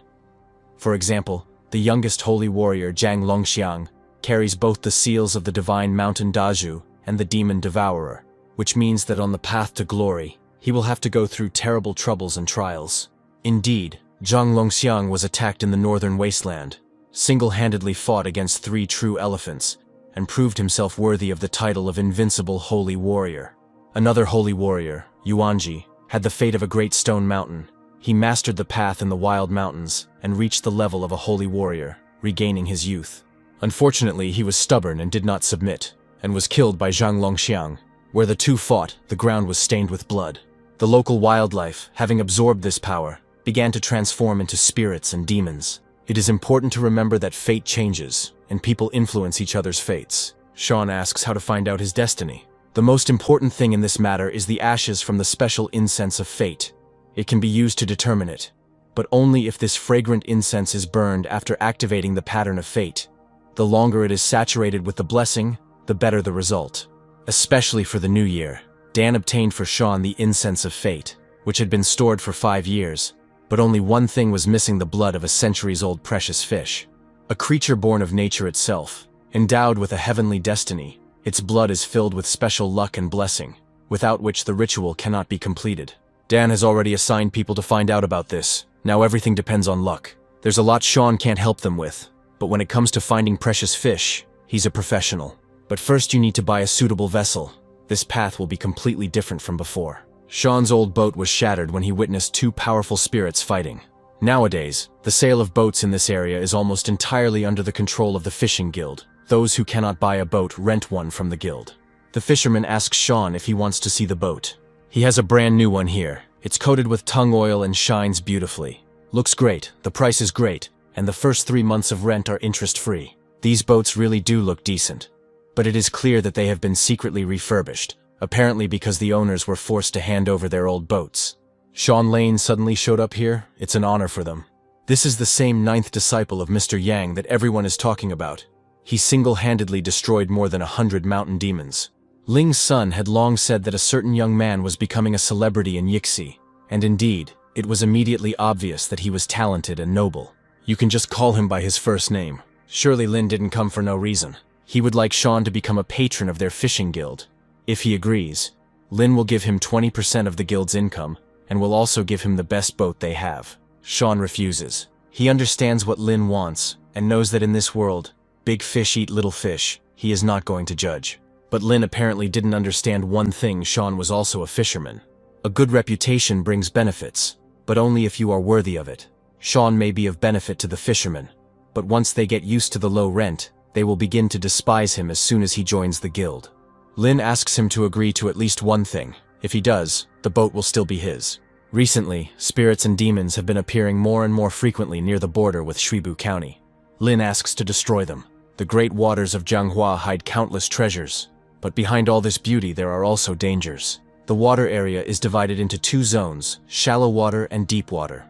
For example, the youngest holy warrior Zhang Longxiang carries both the seals of the divine mountain Dazhu and the demon devourer, which means that on the path to glory, he will have to go through terrible troubles and trials. Indeed, Zhang Longxiang was attacked in the northern wasteland, single-handedly fought against 3 true elephants, and proved himself worthy of the title of invincible holy warrior. Another holy warrior, Yuanji, had the fate of a great stone mountain. He mastered the path in the wild mountains and reached the level of a holy warrior, regaining his youth. Unfortunately, he was stubborn and did not submit, and was killed by Zhang Longxiang. Where the two fought, the ground was stained with blood. The local wildlife, having absorbed this power, began to transform into spirits and demons. It is important to remember that fate changes, and people influence each other's fates. Sean asks how to find out his destiny. The most important thing in this matter is the ashes from the special incense of fate. It can be used to determine it, but only if this fragrant incense is burned after activating the pattern of fate. The longer it is saturated with the blessing, the better the result. Especially for the new year, Dan obtained for Sean the incense of fate, which had been stored for 5 years, but only one thing was missing: the blood of a centuries-old precious fish. A creature born of nature itself, endowed with a heavenly destiny, its blood is filled with special luck and blessing, without which the ritual cannot be completed. Dan has already assigned people to find out about this. Now everything depends on luck. There's a lot Sean can't help them with, but when it comes to finding precious fish, he's a professional. But first you need to buy a suitable vessel. This path will be completely different from before. Sean's old boat was shattered when he witnessed 2 powerful spirits fighting. Nowadays, the sale of boats in this area is almost entirely under the control of the fishing guild. Those who cannot buy a boat rent one from the guild. The fisherman asks Sean if he wants to see the boat. He has a brand new one here. It's coated with tung oil and shines beautifully. Looks great, the price is great, and the first 3 months of rent are interest-free. These boats really do look decent. But it is clear that they have been secretly refurbished, apparently because the owners were forced to hand over their old boats. Sean Lane suddenly showed up here. It's an honor for them. This is the same 9th disciple of Mr. Yang that everyone is talking about. He single-handedly destroyed more than 100 mountain demons. Ling's son had long said that a certain young man was becoming a celebrity in Yixi, and indeed, it was immediately obvious that he was talented and noble. You can just call him by his first name. Surely Lin didn't come for no reason. He would like Sean to become a patron of their fishing guild. If he agrees, Lin will give him 20% of the guild's income, and will also give him the best boat they have. Sean refuses. He understands what Lin wants, and knows that in this world, big fish eat little fish. He is not going to judge. But Lin apparently didn't understand one thing: Sean was also a fisherman. A good reputation brings benefits, but only if you are worthy of it. Sean may be of benefit to the fishermen, but once they get used to the low rent, they will begin to despise him as soon as he joins the guild. Lin asks him to agree to at least one thing. If he does, the boat will still be his. Recently, spirits and demons have been appearing more and more frequently near the border with Shuibu County. Lin asks to destroy them. The great waters of Jianghua hide countless treasures, but behind all this beauty there are also dangers. The water area is divided into two zones: shallow water and deep water.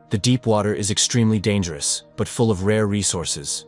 The deep water is extremely dangerous, but full of rare resources.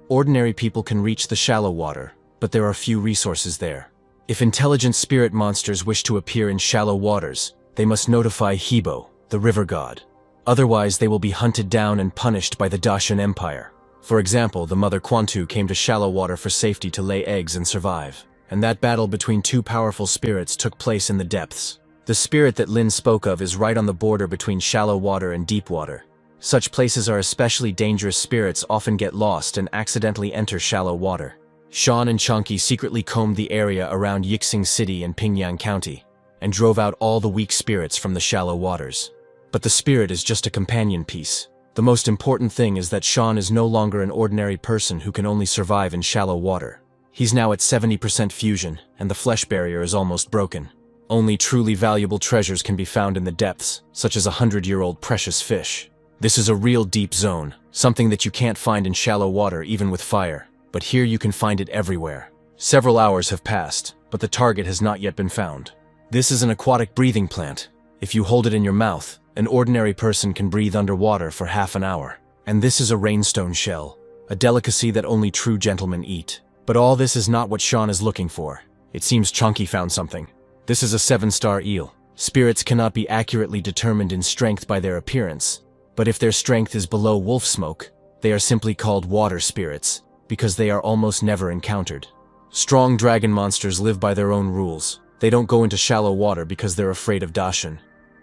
Ordinary people can reach the shallow water, but there are few resources there. If intelligent spirit monsters wish to appear in shallow waters, they must notify Hebo, the river god. Otherwise, they will be hunted down and punished by the Dacian Empire. For example, the mother Quantu came to shallow water for safety to lay eggs and survive. And that battle between two powerful spirits took place in the depths. The spirit that Lin spoke of is right on the border between shallow water and deep water. Such places are especially dangerous. Spirits often get lost and accidentally enter shallow water. Sean and Chunky secretly combed the area around Yixing City and Pingyang County, and drove out all the weak spirits from the shallow waters. But the spirit is just a companion piece. The most important thing is that Sean is no longer an ordinary person who can only survive in shallow water. He's now at 70% fusion, and the flesh barrier is almost broken. Only truly valuable treasures can be found in the depths, such as a 100-year-old precious fish. This is a real deep zone, something that you can't find in shallow water even with fire, but here you can find it everywhere. Several hours have passed, but the target has not yet been found. This is an aquatic breathing plant. If you hold it in your mouth, an ordinary person can breathe underwater for half an hour. And this is a rainstone shell, a delicacy that only true gentlemen eat. But all this is not what Sean is looking for. It seems Chunky found something. This is a 7-star eel. Spirits cannot be accurately determined in strength by their appearance, but if their strength is below wolf smoke, they are simply called water spirits, because they are almost never encountered. Strong dragon monsters live by their own rules. They don't go into shallow water because they're afraid of Dacian,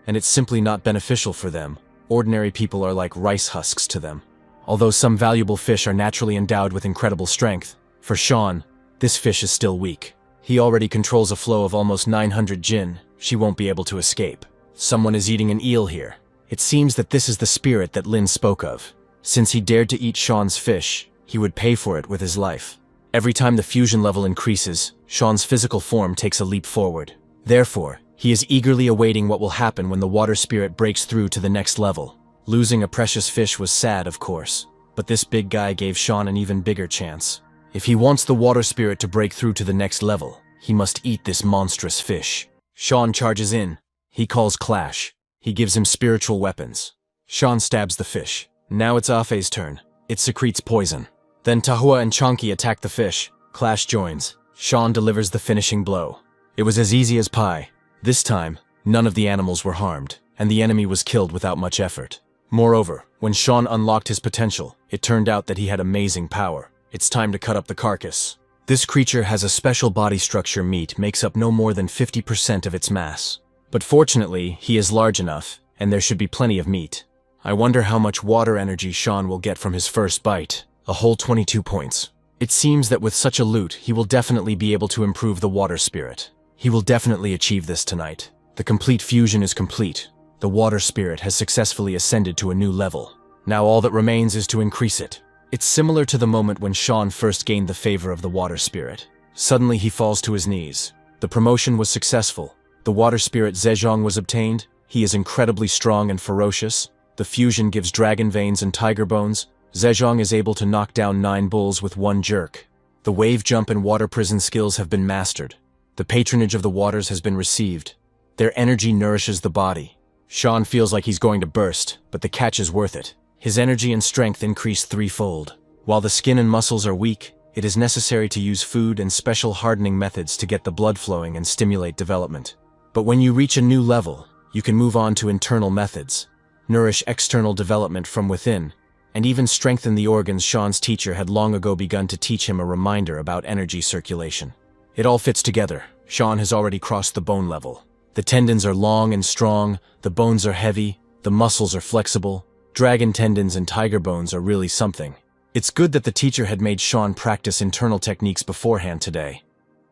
and it's simply not beneficial for them. Ordinary people are like rice husks to them. Although some valuable fish are naturally endowed with incredible strength, for Sean, this fish is still weak. He already controls a flow of almost 900 jin. She won't be able to escape. Someone is eating an eel here. It seems that this is the spirit that Lin spoke of. Since he dared to eat Sean's fish, he would pay for it with his life. Every time the fusion level increases, Sean's physical form takes a leap forward. Therefore, he is eagerly awaiting what will happen when the water spirit breaks through to the next level. Losing a precious fish was sad, of course, but this big guy gave Sean an even bigger chance. If he wants the water spirit to break through to the next level, he must eat this monstrous fish. Sean charges in. He calls Clash. He gives him spiritual weapons. Sean stabs the fish. Now it's Afe's turn. It secretes poison. Then Tahua and Chonky attack the fish. Clash joins. Sean delivers the finishing blow. It was as easy as pie. This time, none of the animals were harmed, and the enemy was killed without much effort. Moreover, when Sean unlocked his potential, it turned out that he had amazing power. It's time to cut up the carcass. This creature has a special body structure. Meat makes up no more than 50% of its mass. But fortunately, he is large enough, and there should be plenty of meat. I wonder how much water energy Sean will get from his first bite. A whole 22 points. It seems that with such a loot, he will definitely be able to improve the water spirit. He will definitely achieve this tonight. The complete fusion is complete. The water spirit has successfully ascended to a new level. Now all that remains is to increase it. It's similar to the moment when Sean first gained the favor of the water spirit. Suddenly he falls to his knees. The promotion was successful. The water spirit Zhejiang was obtained. He is incredibly strong and ferocious. The fusion gives dragon veins and tiger bones. Zhejiang is able to knock down 9 bulls with one jerk. The wave jump and water prison skills have been mastered. The patronage of the waters has been received. Their energy nourishes the body. Sean feels like he's going to burst, but the catch is worth it. His energy and strength increase 3-fold. While the skin and muscles are weak, it is necessary to use food and special hardening methods to get the blood flowing and stimulate development. But when you reach a new level, you can move on to internal methods, nourish external development from within, and even strengthen the organs. Sean's teacher had long ago begun to teach him a reminder about energy circulation. It all fits together. Sean has already crossed the bone level. The tendons are long and strong, the bones are heavy, the muscles are flexible. Dragon tendons and tiger bones are really something. It's good that the teacher had made Sean practice internal techniques beforehand today.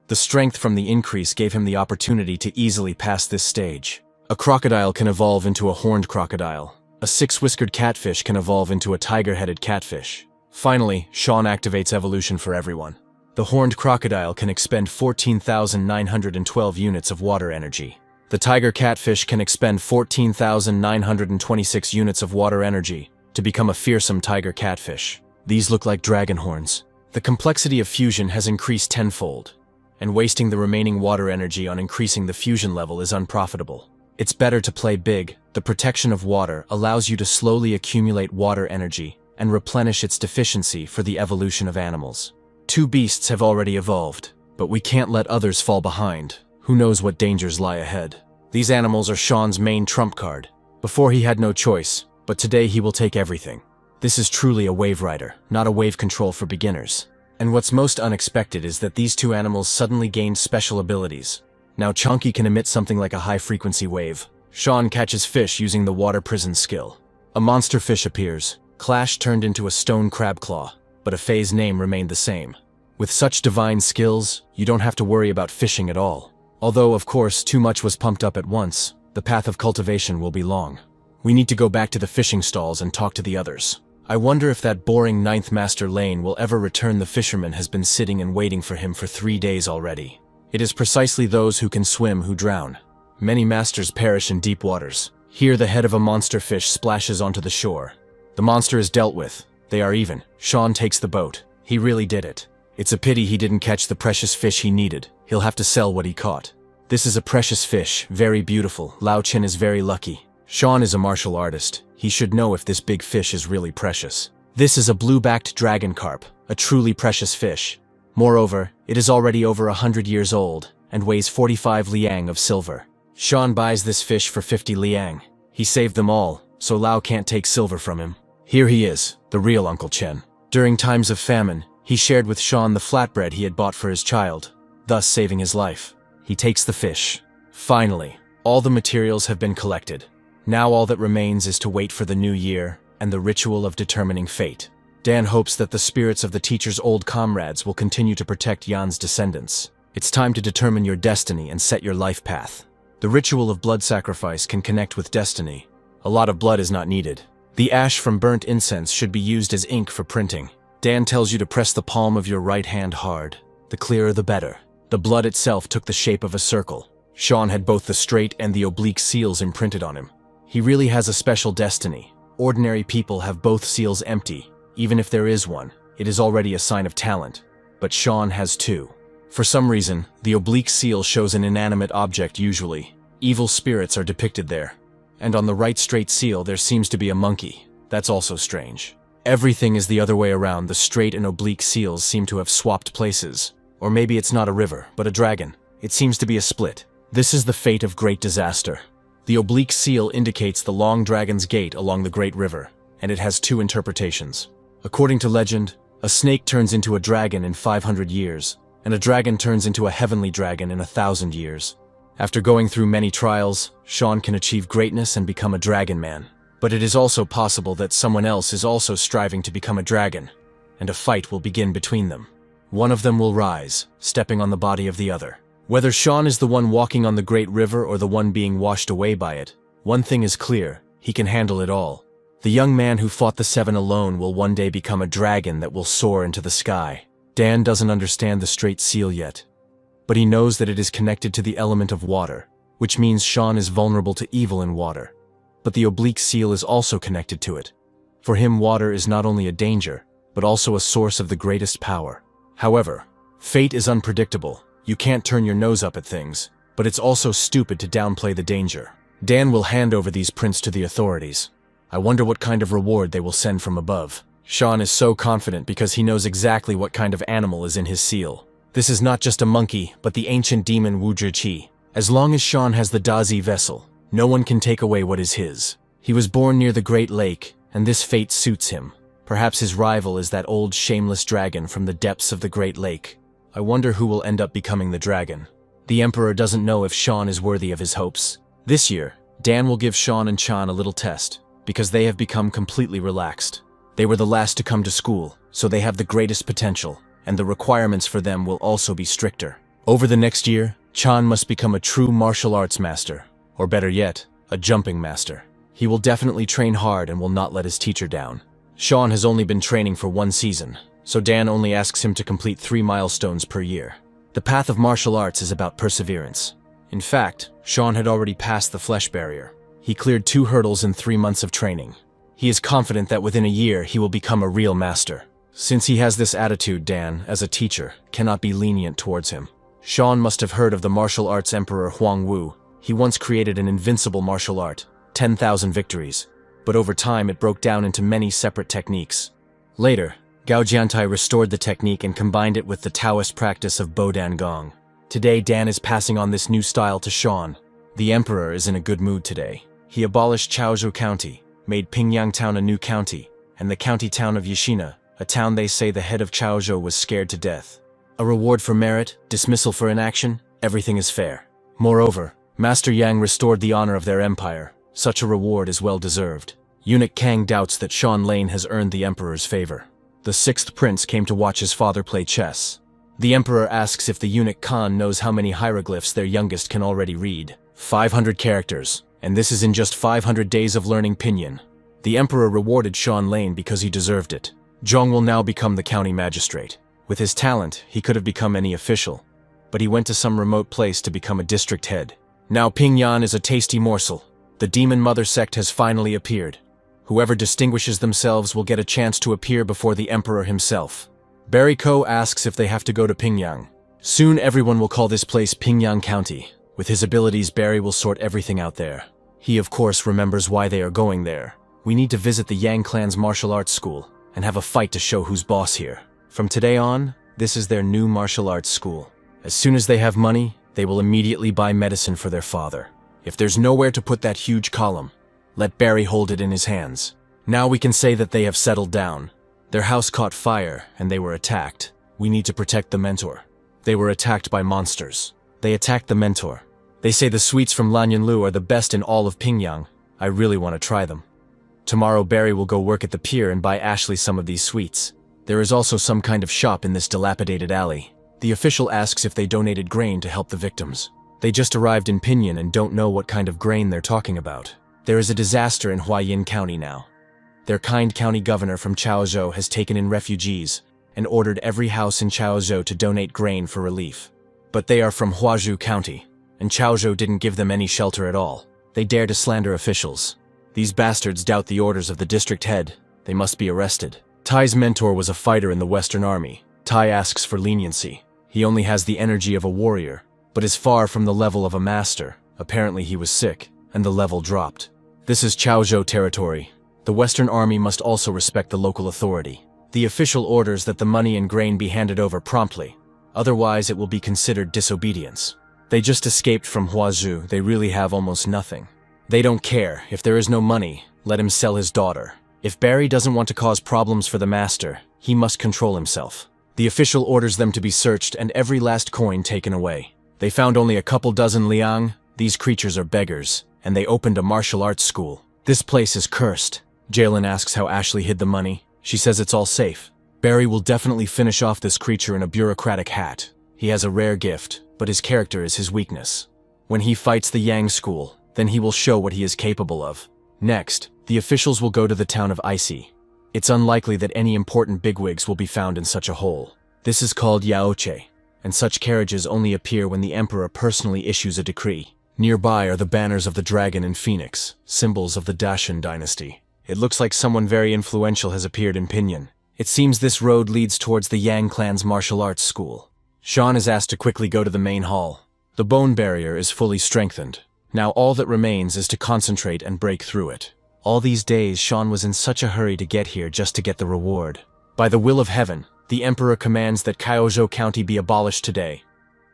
The strength from the increase gave him the opportunity to easily pass this stage. A crocodile can evolve into a horned crocodile. A six-whiskered catfish can evolve into a tiger-headed catfish. Finally, Sean activates evolution for everyone. The horned crocodile can expend 14,912 units of water energy. The tiger catfish can expend 14,926 units of water energy to become a fearsome tiger catfish. These look like dragon horns. The complexity of fusion has increased tenfold, and wasting the remaining water energy on increasing the fusion level is unprofitable. It's better to play big. The protection of water allows you to slowly accumulate water energy and replenish its deficiency for the evolution of animals. Two beasts have already evolved, but we can't let others fall behind. Who knows what dangers lie ahead? These animals are Sean's main trump card. Before he had no choice, but today he will take everything. This is truly a wave rider, not a wave control for beginners. And what's most unexpected is that these two animals suddenly gained special abilities. Now Chunky can emit something like a high-frequency wave. Sean catches fish using the water prison skill. A monster fish appears. Clash turned into a stone crab claw, but a Fae's name remained the same. With such divine skills, you don't have to worry about fishing at all. Although, of course, too much was pumped up at once, the path of cultivation will be long. We need to go back to the fishing stalls and talk to the others. I wonder if that boring ninth master Lane will ever return. The fisherman has been sitting and waiting for him for 3 days already. It is precisely those who can swim who drown. Many masters perish in deep waters. Here the head of a monster fish splashes onto the shore. The monster is dealt with. They are even. Sean takes the boat. He really did it. It's a pity he didn't catch the precious fish he needed. He'll have to sell what he caught. This is a precious fish, very beautiful. Lao Chin is very lucky. Sean is a martial artist. He should know if this big fish is really precious. This is a blue-backed dragon carp, a truly precious fish. Moreover, it is already over 100 years old and weighs 45 liang of silver. Sean buys this fish for 50 liang. He saved them all, so Lao can't take silver from him. Here he is, the real Uncle Chen. During times of famine, he shared with Sean the flatbread he had bought for his child, thus saving his life. He takes the fish. Finally, all the materials have been collected. Now all that remains is to wait for the new year and the ritual of determining fate. Dan hopes that the spirits of the teacher's old comrades will continue to protect Yan's descendants. It's time to determine your destiny and set your life path. The ritual of blood sacrifice can connect with destiny. A lot of blood is not needed. The ash from burnt incense should be used as ink for printing. Dan tells you to press the palm of your right hand hard. The clearer the better. The blood itself took the shape of a circle. Sean had both the straight and the oblique seals imprinted on him. He really has a special destiny. Ordinary people have both seals empty. Even if there is one, it is already a sign of talent. But Sean has two. For some reason, the oblique seal shows an inanimate object usually. Evil spirits are depicted there. And on the right straight seal there seems to be a monkey. That's also strange. Everything is the other way around. The straight and oblique seals seem to have swapped places. Or maybe it's not a river, but a dragon. It seems to be a split. This is the fate of great disaster. The oblique seal indicates the long dragon's gate along the great river, and it has two interpretations. According to legend, a snake turns into a dragon in 500 years, and a dragon turns into a heavenly dragon in 1,000 years. After going through many trials, Sean can achieve greatness and become a dragon man. But it is also possible that someone else is also striving to become a dragon, and a fight will begin between them. One of them will rise, stepping on the body of the other. Whether Sean is the one walking on the great river or the one being washed away by it, one thing is clear: he can handle it all. The young man who fought the seven alone will one day become a dragon that will soar into the sky. Dan doesn't understand the straight seal yet, but he knows that it is connected to the element of water, which means Sean is vulnerable to evil in water. But the oblique seal is also connected to it. For him, water is not only a danger, but also a source of the greatest power. However, fate is unpredictable. You can't turn your nose up at things, but it's also stupid to downplay the danger. Dan will hand over these prints to the authorities. I wonder what kind of reward they will send from above. Sean is so confident because he knows exactly what kind of animal is in his seal. This is not just a monkey, but the ancient demon Wu Zhiqi. As long as Sean has the Dazi vessel, no one can take away what is his. He was born near the Great Lake, and this fate suits him. Perhaps his rival is that old shameless dragon from the depths of the Great Lake. I wonder who will end up becoming the dragon. The Emperor doesn't know if Sean is worthy of his hopes. This year, Dan will give Sean and Chan a little test, because they have become completely relaxed. They were the last to come to school, so they have the greatest potential, and the requirements for them will also be stricter. Over the next year, Chan must become a true martial arts master, or better yet, a jumping master. He will definitely train hard and will not let his teacher down. Sean has only been training for 1 season, so Dan only asks him to complete 3 milestones per year. The path of martial arts is about perseverance. In fact, Sean had already passed the flesh barrier. He cleared 2 hurdles in 3 months of training. He is confident that within a year he will become a real master. Since he has this attitude, Dan, as a teacher, cannot be lenient towards him. Sean must have heard of the martial arts emperor Huang Wu. He once created an invincible martial art, 10,000 victories, but over time it broke down into many separate techniques. Later, Gao Jiantai restored the technique and combined it with the Taoist practice of Bodan Gong. Today, Dan is passing on this new style to Sean. The emperor is in a good mood today. He abolished Chaozhou County, made Pingyang Town a new county, and the county town of Yashina, a town they say the head of Chaozhou was scared to death. A reward for merit, dismissal for inaction, everything is fair. Moreover, Master Yang restored the honor of their empire. Such a reward is well deserved. Eunuch Kang doubts that Sean Lane has earned the emperor's favor. The 6th prince came to watch his father play chess. The emperor asks if the eunuch Khan knows how many hieroglyphs their youngest can already read. 500 characters, and this is in just 500 days of learning Pinyin. The emperor rewarded Sean Lane because he deserved it. Zhong will now become the county magistrate. With his talent, he could have become any official, but he went to some remote place to become a district head. Now Pingyan is a tasty morsel. The Demon Mother sect has finally appeared. Whoever distinguishes themselves will get a chance to appear before the emperor himself. Barry Ko asks if they have to go to Pingyang. Soon everyone will call this place Pingyang County. With his abilities, Barry will sort everything out there. He of course remembers why they are going there. We need to visit the Yang clan's martial arts school and have a fight to show who's boss here. From today on, this is their new martial arts school. As soon as they have money, they will immediately buy medicine for their father. If there's nowhere to put that huge column, let Barry hold it in his hands. Now we can say that they have settled down. Their house caught fire, and they were attacked. We need to protect the mentor. They were attacked by monsters. They attacked the mentor. They say the sweets from Lanyanlu are the best in all of Pingyang. I really want to try them. Tomorrow Barry will go work at the pier and buy Ashley some of these sweets. There is also some kind of shop in this dilapidated alley. The official asks if they donated grain to help the victims. They just arrived in Pinyin and don't know what kind of grain they're talking about. There is a disaster in Huayin County now. Their kind county governor from Chaozhou has taken in refugees and ordered every house in Chaozhou to donate grain for relief. But they are from Huazhou County, and Chaozhou didn't give them any shelter at all. They dare to slander officials. These bastards doubt the orders of the district head. They must be arrested. Tai's mentor was a fighter in the Western Army. Tai asks for leniency. He only has the energy of a warrior, but is far from the level of a master. Apparently he was sick, and the level dropped. This is Chaozhou territory. The Western Army must also respect the local authority. The official orders that the money and grain be handed over promptly. Otherwise it will be considered disobedience. They just escaped from Huazhou. They really have almost nothing. They don't care. If there is no money, let him sell his daughter. If Barry doesn't want to cause problems for the master, he must control himself. The official orders them to be searched and every last coin taken away. They found only a couple dozen liang. These creatures are beggars, and they opened a martial arts school. This place is cursed. Jalen asks how Ashley hid the money. She says it's all safe. Barry will definitely finish off this creature in a bureaucratic hat. He has a rare gift, but his character is his weakness. When he fights the Yang school, then he will show what he is capable of. Next, the officials will go to the town of Icy. It's unlikely that any important bigwigs will be found in such a hole. This is called Yaoche, and such carriages only appear when the emperor personally issues a decree. Nearby are the banners of the dragon and phoenix, symbols of the Dacian dynasty. It looks like someone very influential has appeared in Pinyin. It seems this road leads towards the Yang clan's martial arts school. Sean is asked to quickly go to the main hall. The bone barrier is fully strengthened. Now all that remains is to concentrate and break through it. All these days Sean was in such a hurry to get here just to get the reward. By the will of heaven, the emperor commands that Chaozhou County be abolished today.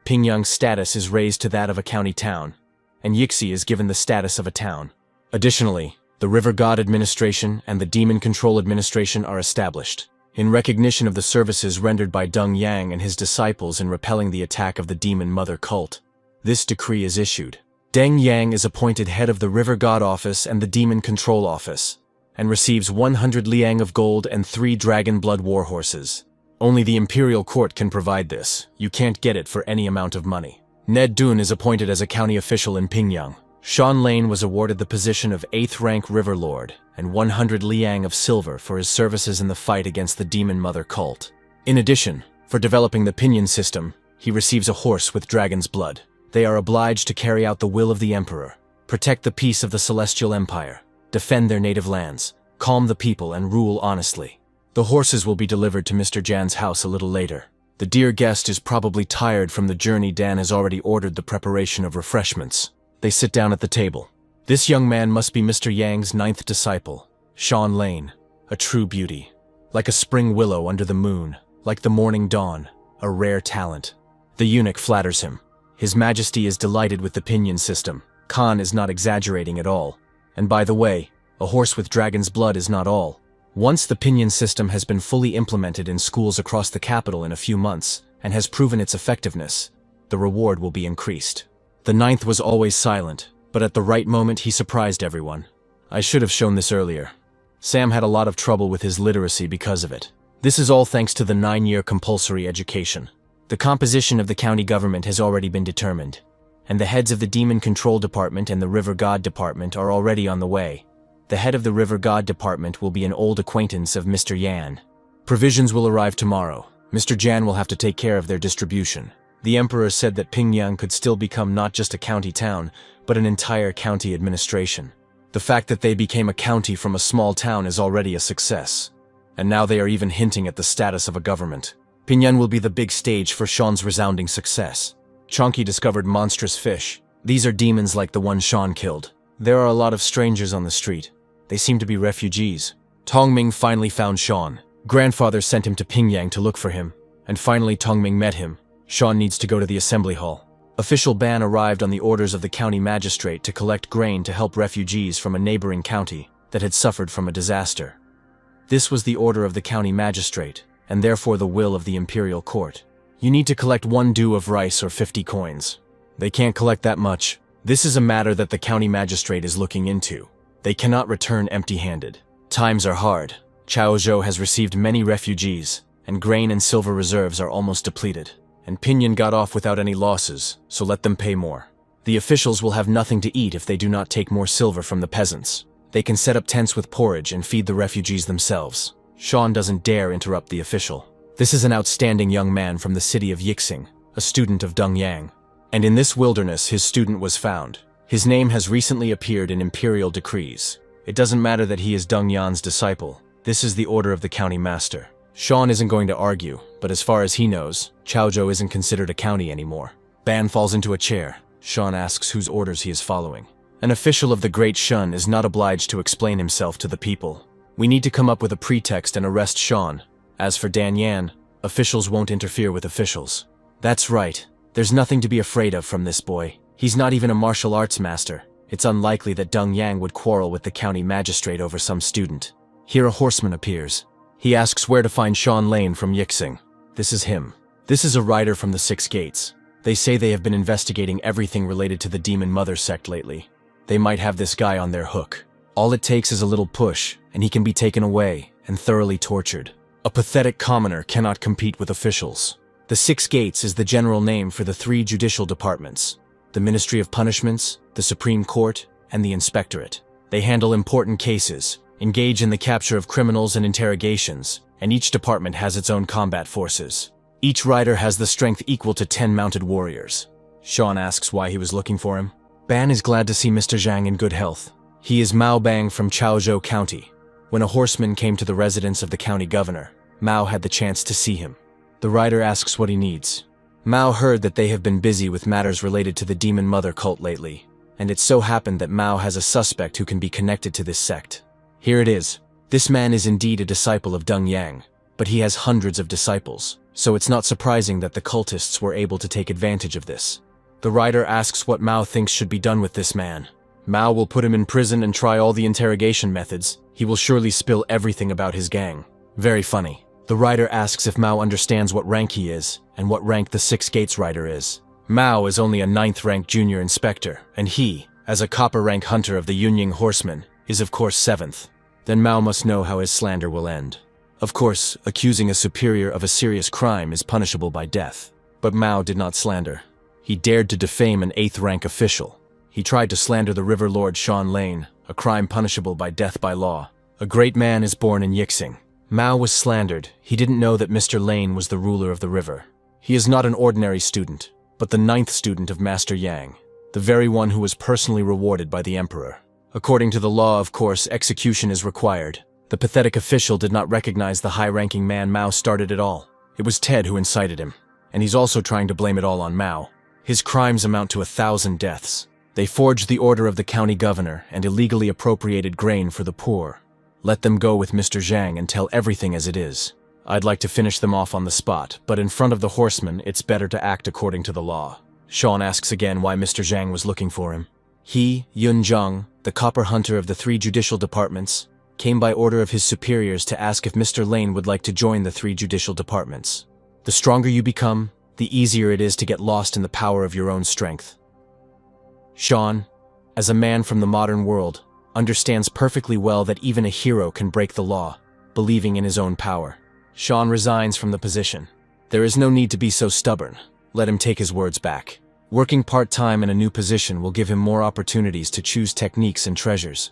Pingyang's status is raised to that of a county town, and Yixi is given the status of a town. Additionally, the River God Administration and the Demon Control Administration are established, in recognition of the services rendered by Deng Yang and his disciples in repelling the attack of the Demon Mother cult. This decree is issued. Deng Yang is appointed head of the River God Office and the Demon Control Office, and receives 100 liang of gold and 3 dragon blood warhorses. Only the Imperial Court can provide this. You can't get it for any amount of money. Ned Dun is appointed as a county official in Pingyang. Sean Lane was awarded the position of 8th rank River Lord and 100 liang of silver for his services in the fight against the Demon Mother cult. In addition, for developing the Pinyin system, he receives a horse with dragon's blood. They are obliged to carry out the will of the Emperor, protect the peace of the Celestial Empire, defend their native lands, calm the people, and rule honestly. The horses will be delivered to Mr. Jan's house a little later. The dear guest is probably tired from the journey. Dan has already ordered the preparation of refreshments. They sit down at the table. This young man must be Mr. Yang's 9th disciple, Sean Lane, a true beauty. Like a spring willow under the moon, like the morning dawn, a rare talent. The eunuch flatters him. His Majesty is delighted with the Pinyin system. Khan is not exaggerating at all. And by the way, a horse with dragon's blood is not all. Once the Pinyin system has been fully implemented in schools across the capital in a few months, and has proven its effectiveness, the reward will be increased. The 9th was always silent, but at the right moment he surprised everyone. I should have shown this earlier. Sam had a lot of trouble with his literacy because of it. This is all thanks to the 9-year compulsory education. The composition of the county government has already been determined, and the heads of the Demon Control Department and the River God Department are already on the way. The head of the River God Department will be an old acquaintance of Mr. Yan. Provisions will arrive tomorrow. Mr. Jan will have to take care of their distribution. The Emperor said that Pingyang could still become not just a county town, but an entire county administration. The fact that they became a county from a small town is already a success. And now they are even hinting at the status of a government. Pingyang will be the big stage for Sean's resounding success. Chonky discovered monstrous fish. These are demons like the one Sean killed. There are a lot of strangers on the street. They seem to be refugees. Tongming finally found Sean. Grandfather sent him to Pingyang to look for him. And finally Tongming met him. Sean needs to go to the assembly hall. Official Ban arrived on the orders of the county magistrate to collect grain to help refugees from a neighboring county that had suffered from a disaster. This was the order of the county magistrate, and therefore the will of the imperial court. You need to collect 1 due of rice or 50 coins. They can't collect that much. This is a matter that the county magistrate is looking into. They cannot return empty-handed. Times are hard. Chaozhou has received many refugees, and grain and silver reserves are almost depleted. And Pinyin got off without any losses, so let them pay more. The officials will have nothing to eat if they do not take more silver from the peasants. They can set up tents with porridge and feed the refugees themselves. Sean doesn't dare interrupt the official. This is an outstanding young man from the city of Yixing, a student of Dongyang. And in this wilderness his student was found. His name has recently appeared in imperial decrees. It doesn't matter that he is Deng Yan's disciple. This is the order of the county master. Sean isn't going to argue, but as far as he knows, Chaozhou isn't considered a county anymore. Ban falls into a chair. Sean asks whose orders he is following. An official of the Great Shun is not obliged to explain himself to the people. We need to come up with a pretext and arrest Sean. As for Dan Yan, officials won't interfere with officials. That's right. There's nothing to be afraid of from this boy. He's not even a martial arts master. It's unlikely that Deng Yang would quarrel with the county magistrate over some student. Here a horseman appears. He asks where to find Sean Lane from Yixing. This is him. This is a rider from the 6 Gates. They say they have been investigating everything related to the Demon Mother sect lately. They might have this guy on their hook. All it takes is a little push, and he can be taken away and thoroughly tortured. A pathetic commoner cannot compete with officials. The 6 Gates is the general name for the 3 judicial departments: the Ministry of Punishments, the Supreme Court, and the Inspectorate. They handle important cases, engage in the capture of criminals and interrogations, and each department has its own combat forces. Each rider has the strength equal to 10 mounted warriors. Sean asks why he was looking for him. Ban is glad to see Mr. Zhang in good health. He is Mao Bang from Chaozhou County. When a horseman came to the residence of the county governor, Mao had the chance to see him. The rider asks what he needs. Mao heard that they have been busy with matters related to the Demon Mother cult lately, and it so happened that Mao has a suspect who can be connected to this sect. Here it is. This man is indeed a disciple of Deng Yang, but he has hundreds of disciples, so it's not surprising that the cultists were able to take advantage of this. The rider asks what Mao thinks should be done with this man. Mao will put him in prison and try all the interrogation methods. He will surely spill everything about his gang. Very funny. The rider asks if Mao understands what rank he is, and what rank the 6 Gates rider is. Mao is only a 9th-rank junior inspector, and he, as a copper-rank hunter of the Yunying horsemen, is of course 7th. Then Mao must know how his slander will end. Of course, accusing a superior of a serious crime is punishable by death. But Mao did not slander. He dared to defame an 8th-rank official. He tried to slander the River Lord Shan Lane, a crime punishable by death by law. A great man is born in Yixing. Mao was slandered. He didn't know that Mr. Lane was the ruler of the river. He is not an ordinary student, but the 9th student of Master Yang, the very one who was personally rewarded by the Emperor. According to the law, of course, execution is required. The pathetic official did not recognize the high-ranking man Mao started it all. It was Ted who incited him, and he's also trying to blame it all on Mao. His crimes amount to 1,000 deaths. They forged the order of the county governor and illegally appropriated grain for the poor. Let them go with Mr. Zhang and tell everything as it is. I'd like to finish them off on the spot, but in front of the horsemen, it's better to act according to the law. Sean asks again why Mr. Zhang was looking for him. He, Yun Zhang, the copper hunter of the 3 judicial departments, came by order of his superiors to ask if Mr. Lane would like to join the 3 judicial departments. The stronger you become, the easier it is to get lost in the power of your own strength. Sean, as a man from the modern world, understands perfectly well that even a hero can break the law, believing in his own power. Sean resigns from the position. There is no need to be so stubborn. Let him take his words back. Working part-time in a new position will give him more opportunities to choose techniques and treasures.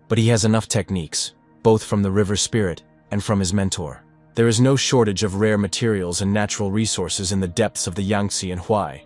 But he has enough techniques, both from the river spirit and from his mentor. There is no shortage of rare materials and natural resources in the depths of the Yangtze and Huai,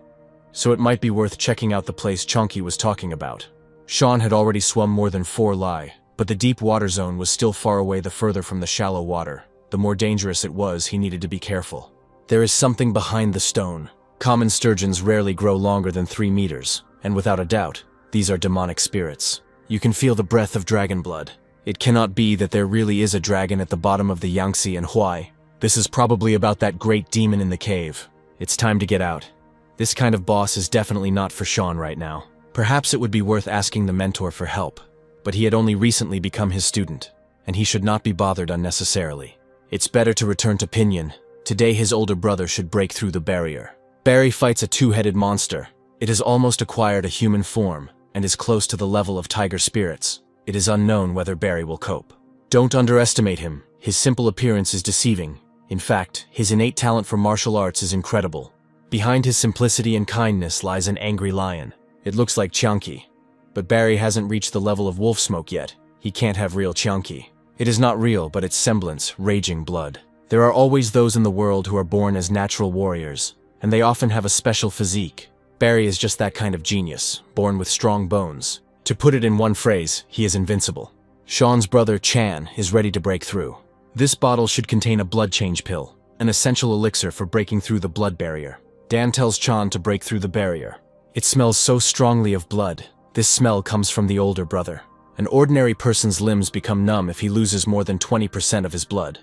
so it might be worth checking out the place Chunky was talking about. Sean had already swum more than 4 li, but the deep water zone was still far away the further from the shallow water. The more dangerous it was, he needed to be careful. There is something behind the stone. Common sturgeons rarely grow longer than 3 meters, and without a doubt, these are demonic spirits. You can feel the breath of dragon blood. It cannot be that there really is a dragon at the bottom of the Yangtze and Huai. This is probably about that great demon in the cave. It's time to get out. This kind of boss is definitely not for Sean right now. Perhaps it would be worth asking the mentor for help, but he had only recently become his student, and he should not be bothered unnecessarily. It's better to return to Pinyin. Today his older brother should break through the barrier. Barry fights a 2-headed monster. It has almost acquired a human form, and is close to the level of tiger spirits. It is unknown whether Barry will cope. Don't underestimate him. His simple appearance is deceiving. In fact, his innate talent for martial arts is incredible. Behind his simplicity and kindness lies an angry lion. It looks like Chunky. But Barry hasn't reached the level of wolf smoke yet. He can't have real Chunky. It is not real, but its semblance, raging blood. There are always those in the world who are born as natural warriors, and they often have a special physique. Barry is just that kind of genius, born with strong bones. To put it in one phrase, he is invincible. Sean's brother, Chan, is ready to break through. This bottle should contain a blood change pill, an essential elixir for breaking through the blood barrier. Dan tells Chan to break through the barrier. It smells so strongly of blood. This smell comes from the older brother. An ordinary person's limbs become numb if he loses more than 20% of his blood,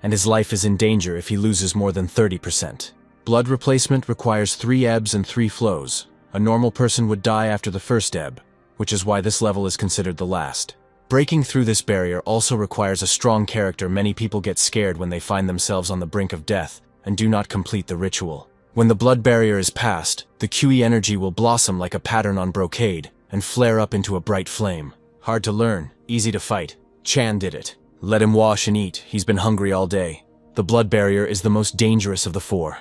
and his life is in danger if he loses more than 30%. Blood replacement requires 3 ebbs and 3 flows. A normal person would die after the first ebb, which is why this level is considered the last. Breaking through this barrier also requires a strong character. Many people get scared when they find themselves on the brink of death and do not complete the ritual. When the blood barrier is passed, the QE energy will blossom like a pattern on brocade and flare up into a bright flame. Hard to learn, easy to fight. Chan did it. Let him wash and eat. He's been hungry all day. The blood barrier is the most dangerous of the 4.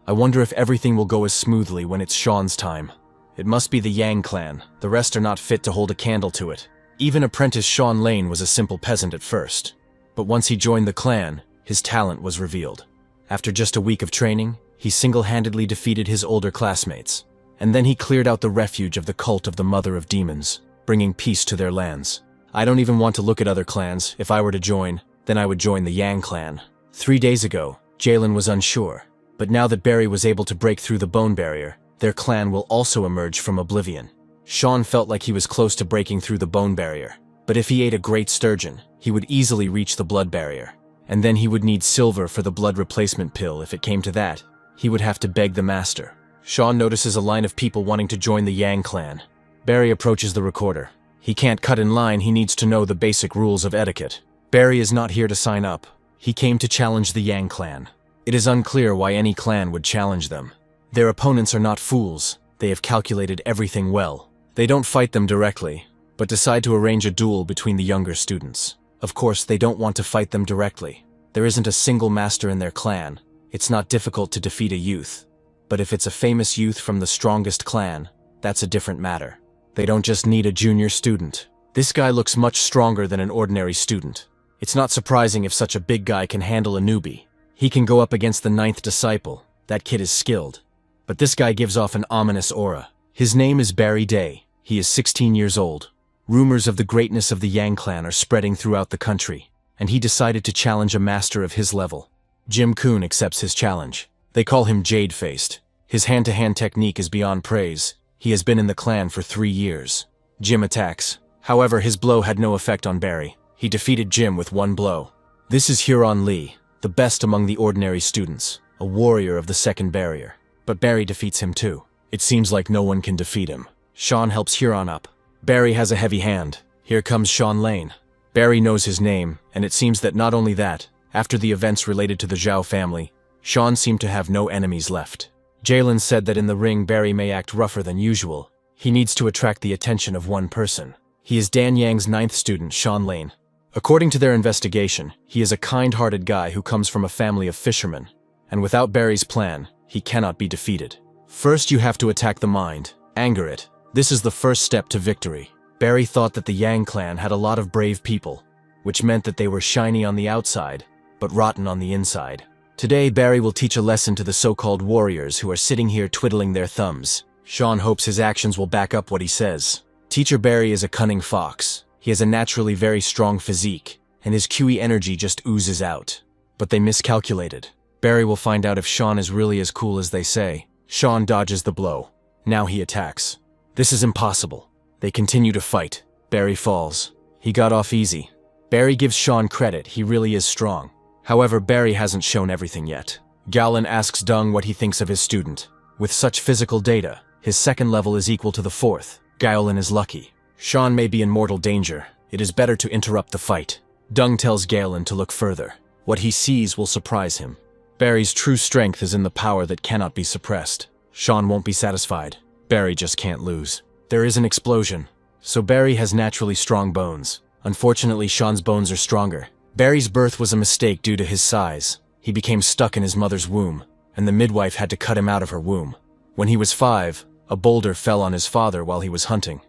I wonder if everything will go as smoothly when it's Sean's time. It must be the Yang clan. The rest are not fit to hold a candle to it. Even apprentice Sean Lane was a simple peasant at first. But once he joined the clan, his talent was revealed. After just a week of training, he single-handedly defeated his older classmates. And then he cleared out the refuge of the cult of the Mother of Demons, bringing peace to their lands. I don't even want to look at other clans. If I were to join, then I would join the Yang clan. 3 days ago, Jalen was unsure. But now that Barry was able to break through the bone barrier, their clan will also emerge from oblivion. Sean felt like he was close to breaking through the bone barrier. But if he ate a great sturgeon, he would easily reach the blood barrier. And then he would need silver for the blood replacement pill. If it came to that, he would have to beg the master. Sean notices a line of people wanting to join the Yang clan. Barry approaches the recorder. He can't cut in line. He needs to know the basic rules of etiquette. Barry is not here to sign up. He came to challenge the Yang clan. It is unclear why any clan would challenge them. Their opponents are not fools. They have calculated everything well. They don't fight them directly, but decide to arrange a duel between the younger students. Of course, they don't want to fight them directly. There isn't a single master in their clan. It's not difficult to defeat a youth. But if it's a famous youth from the strongest clan, that's a different matter. They don't just need a junior student. This guy looks much stronger than an ordinary student. It's not surprising if such a big guy can handle a newbie. He can go up against the 9th disciple. That kid is skilled. But this guy gives off an ominous aura. His name is Barry Day. He is 16 years old. Rumors of the greatness of the Yang clan are spreading throughout the country, and he decided to challenge a master of his level. Jim Kuhn accepts his challenge. They call him Jade-Faced. His hand-to-hand technique is beyond praise. He has been in the clan for 3 years. Jim attacks. However, his blow had no effect on Barry. He defeated Jim with 1 blow. This is Huron Lee, the best among the ordinary students, a warrior of the 2nd barrier. But Barry defeats him too. It seems like no one can defeat him. Sean helps Huron up. Barry has a heavy hand. Here comes Sean Lane. Barry knows his name, and it seems that not only that, after the events related to the Zhao family, Sean seemed to have no enemies left. Jalen said that in the ring Barry may act rougher than usual. He needs to attract the attention of one person. He is Dan Yang's 9th student, Sean Lane. According to their investigation, he is a kind-hearted guy who comes from a family of fishermen, and without Barry's plan, he cannot be defeated. First, you have to attack the mind, anger it. This is the first step to victory. Barry thought that the Yang clan had a lot of brave people, which meant that they were shiny on the outside, but rotten on the inside. Today, Barry will teach a lesson to the so-called warriors who are sitting here twiddling their thumbs. Sean hopes his actions will back up what he says. Teacher Barry is a cunning fox. He has a naturally very strong physique, and his QE energy just oozes out. But they miscalculated. Barry will find out if Sean is really as cool as they say. Sean dodges the blow. Now he attacks. This is impossible. They continue to fight. Barry falls. He got off easy. Barry gives Sean credit, he really is strong. However, Barry hasn't shown everything yet. Galen asks Dung what he thinks of his student. With such physical data, his 2nd level is equal to the 4th. Galen is lucky. Sean may be in mortal danger. It is better to interrupt the fight. Dung tells Galen to look further. What he sees will surprise him. Barry's true strength is in the power that cannot be suppressed. Sean won't be satisfied. Barry just can't lose. There is an explosion. So Barry has naturally strong bones. Unfortunately, Sean's bones are stronger. Barry's birth was a mistake due to his size. He became stuck in his mother's womb, and the midwife had to cut him out of her womb. When he was 5, a boulder fell on his father while he was hunting.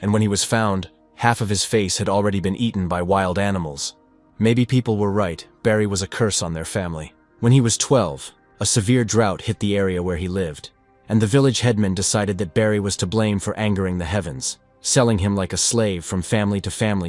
And when he was found, half of his face had already been eaten by wild animals. Maybe people were right. Barry was a curse on their family. When he was 12, a severe drought hit the area where he lived, and the village headman decided that Barry was to blame for angering the heavens, selling him like a slave from family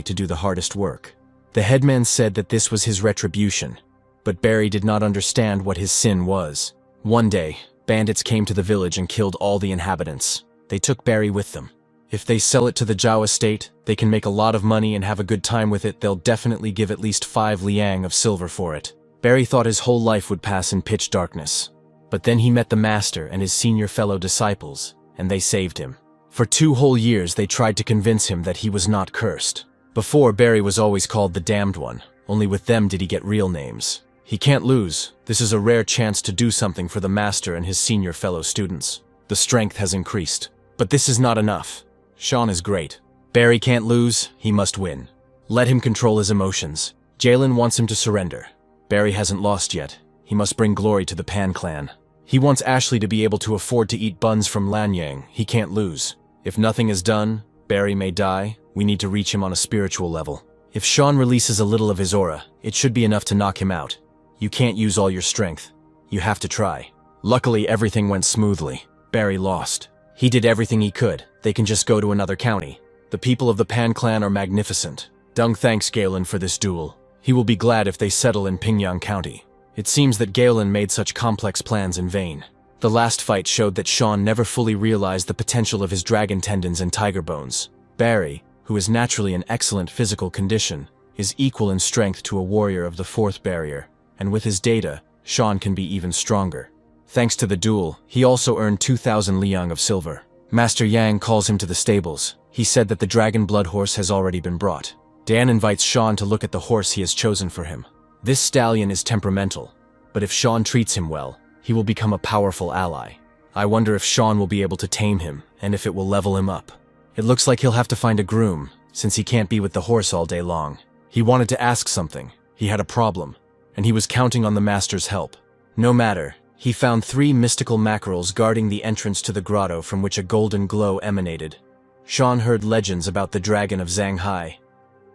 to do the hardest work. The headman said that this was his retribution, but Barry did not understand what his sin was. One day, bandits came to the village and killed all the inhabitants. They took Barry with them. If they sell it to the Zhao estate, they can make a lot of money and have a good time with it. They'll definitely give at least 5 liang of silver for it. Barry thought his whole life would pass in pitch darkness. But then he met the master and his senior fellow disciples, and they saved him. For 2 whole years they tried to convince him that he was not cursed. Before, Barry was always called the Damned One. Only with them did he get real names. He can't lose. This is a rare chance to do something for the master and his senior fellow students. The strength has increased. But this is not enough. Sean is great. Barry can't lose, he must win. Let him control his emotions. Jalen wants him to surrender. Barry hasn't lost yet. He must bring glory to the Pan clan. He wants Ashley to be able to afford to eat buns from Lanyang. He can't lose. If nothing is done, Barry may die. We need to reach him on a spiritual level. If Sean releases a little of his aura, it should be enough to knock him out. You can't use all your strength. You have to try. Luckily, everything went smoothly. Barry lost. He did everything he could. They can just go to another county. The people of the Pan clan are magnificent. Dung thanks Galen for this duel. He will be glad if they settle in Pingyang County. It seems that Galen made such complex plans in vain. The last fight showed that Sean never fully realized the potential of his dragon tendons and tiger bones. Barry, who is naturally in excellent physical condition, is equal in strength to a warrior of the 4th barrier, and with his data, Sean can be even stronger. Thanks to the duel, he also earned 2,000 liang of silver. Master Yang calls him to the stables. He said that the dragon blood horse has already been brought. Dan invites Sean to look at the horse he has chosen for him. This stallion is temperamental, but if Sean treats him well, he will become a powerful ally. I wonder if Sean will be able to tame him, and if it will level him up. It looks like he'll have to find a groom, since he can't be with the horse all day long. He wanted to ask something. He had a problem, and he was counting on the master's help. No matter, he found 3 mystical mackerels guarding the entrance to the grotto from which a golden glow emanated. Sean heard legends about the dragon of Zhanghai.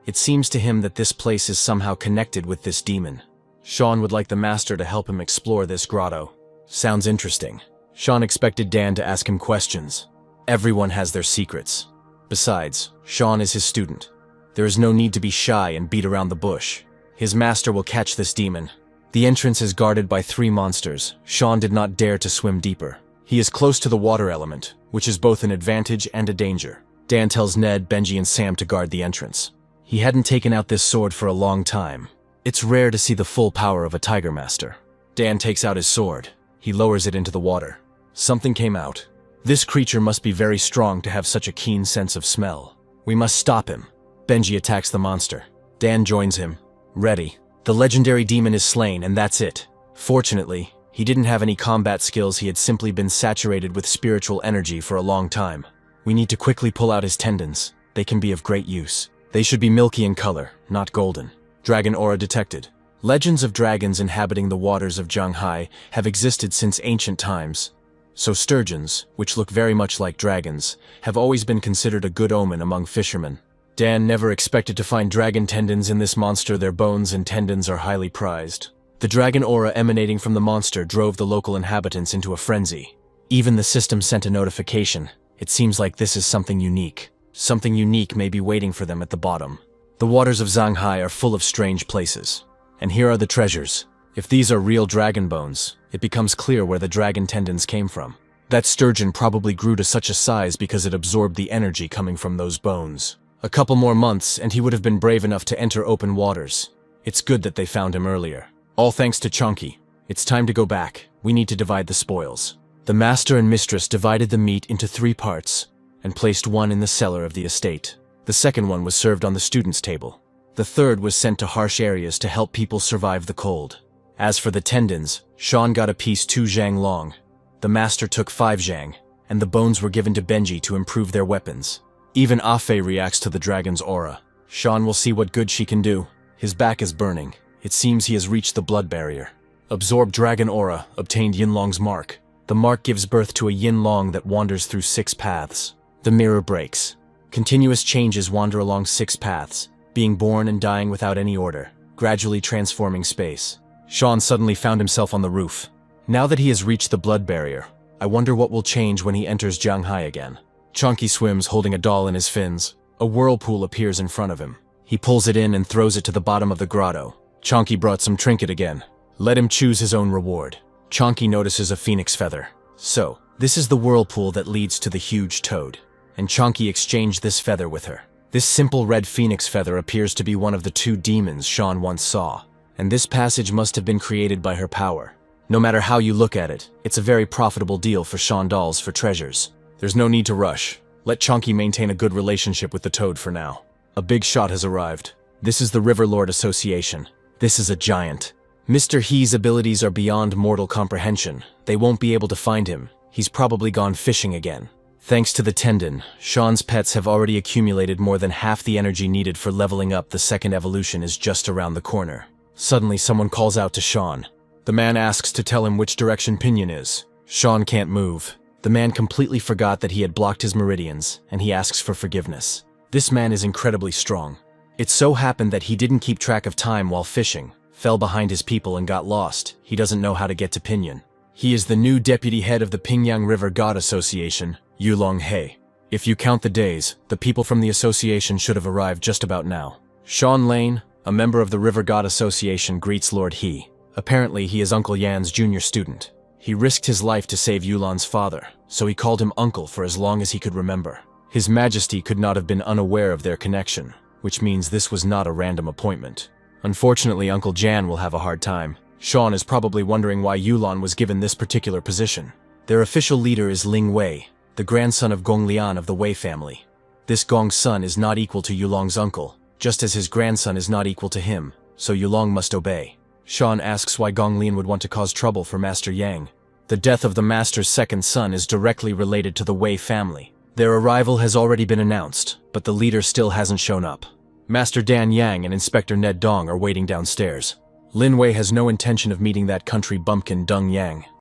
It seems to him that this place is somehow connected with this demon. Sean would like the master to help him explore this grotto. Sounds interesting. Sean expected Dan to ask him questions. Everyone has their secrets. Besides, Sean is his student. There is no need to be shy and beat around the bush. His master will catch this demon. The entrance is guarded by 3 monsters. Sean did not dare to swim deeper. He is close to the water element, which is both an advantage and a danger. Dan tells Ned, Benji, and Sam to guard the entrance. He hadn't taken out this sword for a long time. It's rare to see the full power of a tiger master. Dan takes out his sword. He lowers it into the water. Something came out. This creature must be very strong to have such a keen sense of smell. We must stop him. Benji attacks the monster. Dan joins him. Ready. The legendary demon is slain, and that's it. Fortunately, he didn't have any combat skills. He had simply been saturated with spiritual energy for a long time. We need to quickly pull out his tendons. They can be of great use. They should be milky in color, not golden. Dragon aura detected. Legends of dragons inhabiting the waters of Zhanghai have existed since ancient times. So sturgeons, which look very much like dragons, have always been considered a good omen among fishermen. Dan never expected to find dragon tendons in this monster. Their bones and tendons are highly prized. The dragon aura emanating from the monster drove the local inhabitants into a frenzy. Even the system sent a notification. It seems like this is something unique. Something unique may be waiting for them at the bottom. The waters of Zhanghai are full of strange places. And here are the treasures. If these are real dragon bones, it becomes clear where the dragon tendons came from. That sturgeon probably grew to such a size because it absorbed the energy coming from those bones. A couple more months, and he would have been brave enough to enter open waters. It's good that they found him earlier. All thanks to Chunky. It's time to go back. We need to divide the spoils. The master and mistress divided the meat into 3 parts, and placed one in the cellar of the estate. The second one was served on the students' table. The third was sent to harsh areas to help people survive the cold. As for the tendons, Sean got a piece 2 zhang long. The master took 5 zhang, and the bones were given to Benji to improve their weapons. Even Afe reacts to the dragon's aura. Sean will see what good she can do. His back is burning. It seems he has reached the blood barrier. Absorbed dragon aura, obtained Yinlong's mark. The mark gives birth to a Yinlong that wanders through 6 paths. The mirror breaks. Continuous changes wander along 6 paths, being born and dying without any order, gradually transforming space. Sean suddenly found himself on the roof. Now that he has reached the blood barrier, I wonder what will change when he enters Zhanghai again. Chunky swims holding a doll in his fins. A whirlpool appears in front of him. He pulls it in and throws it to the bottom of the grotto. Chunky brought some trinket again. Let him choose his own reward. Chunky notices a phoenix feather. So, this is the whirlpool that leads to the huge toad. And Chunky exchanged this feather with her. This simple red phoenix feather appears to be one of the 2 demons Sean once saw. And this passage must have been created by her power. No matter how you look at it, it's a very profitable deal for Sean dolls for treasures. There's no need to rush. Let Chunky maintain a good relationship with the toad for now. A big shot has arrived. This is the River Lord Association. This is a giant. Mr. He's abilities are beyond mortal comprehension. They won't be able to find him. He's probably gone fishing again. Thanks to the tendon, Sean's pets have already accumulated more than half the energy needed for leveling up. The second evolution is just around the corner. Suddenly, someone calls out to Sean. The man asks to tell him which direction Pinion is. Sean can't move. The man completely forgot that he had blocked his meridians, and he asks for forgiveness. This man is incredibly strong. It so happened that he didn't keep track of time while fishing, fell behind his people and got lost. He doesn't know how to get to Pinion. He is the new deputy head of the Pingyang River God Association, Yulong He. If you count the days, the people from the association should have arrived just about now. Sean Lane, a member of the River God Association, greets Lord He. Apparently, he is Uncle Yan's junior student. He risked his life to save Yulan's father, so he called him Uncle for as long as he could remember. His Majesty could not have been unaware of their connection, which means this was not a random appointment. Unfortunately, Uncle Jan will have a hard time. Sean is probably wondering why Yulan was given this particular position. Their official leader is Ling Wei, the grandson of Gong Lian of the Wei family. This Gong's son is not equal to Yulong's uncle, just as his grandson is not equal to him, so Yulong must obey. Sean asks why Gong Lian would want to cause trouble for Master Yang. The death of the master's second son is directly related to the Wei family. Their arrival has already been announced, but the leader still hasn't shown up. Master Dan Yang and Inspector Ned Dong are waiting downstairs. Lin Wei has no intention of meeting that country bumpkin Deng Yang.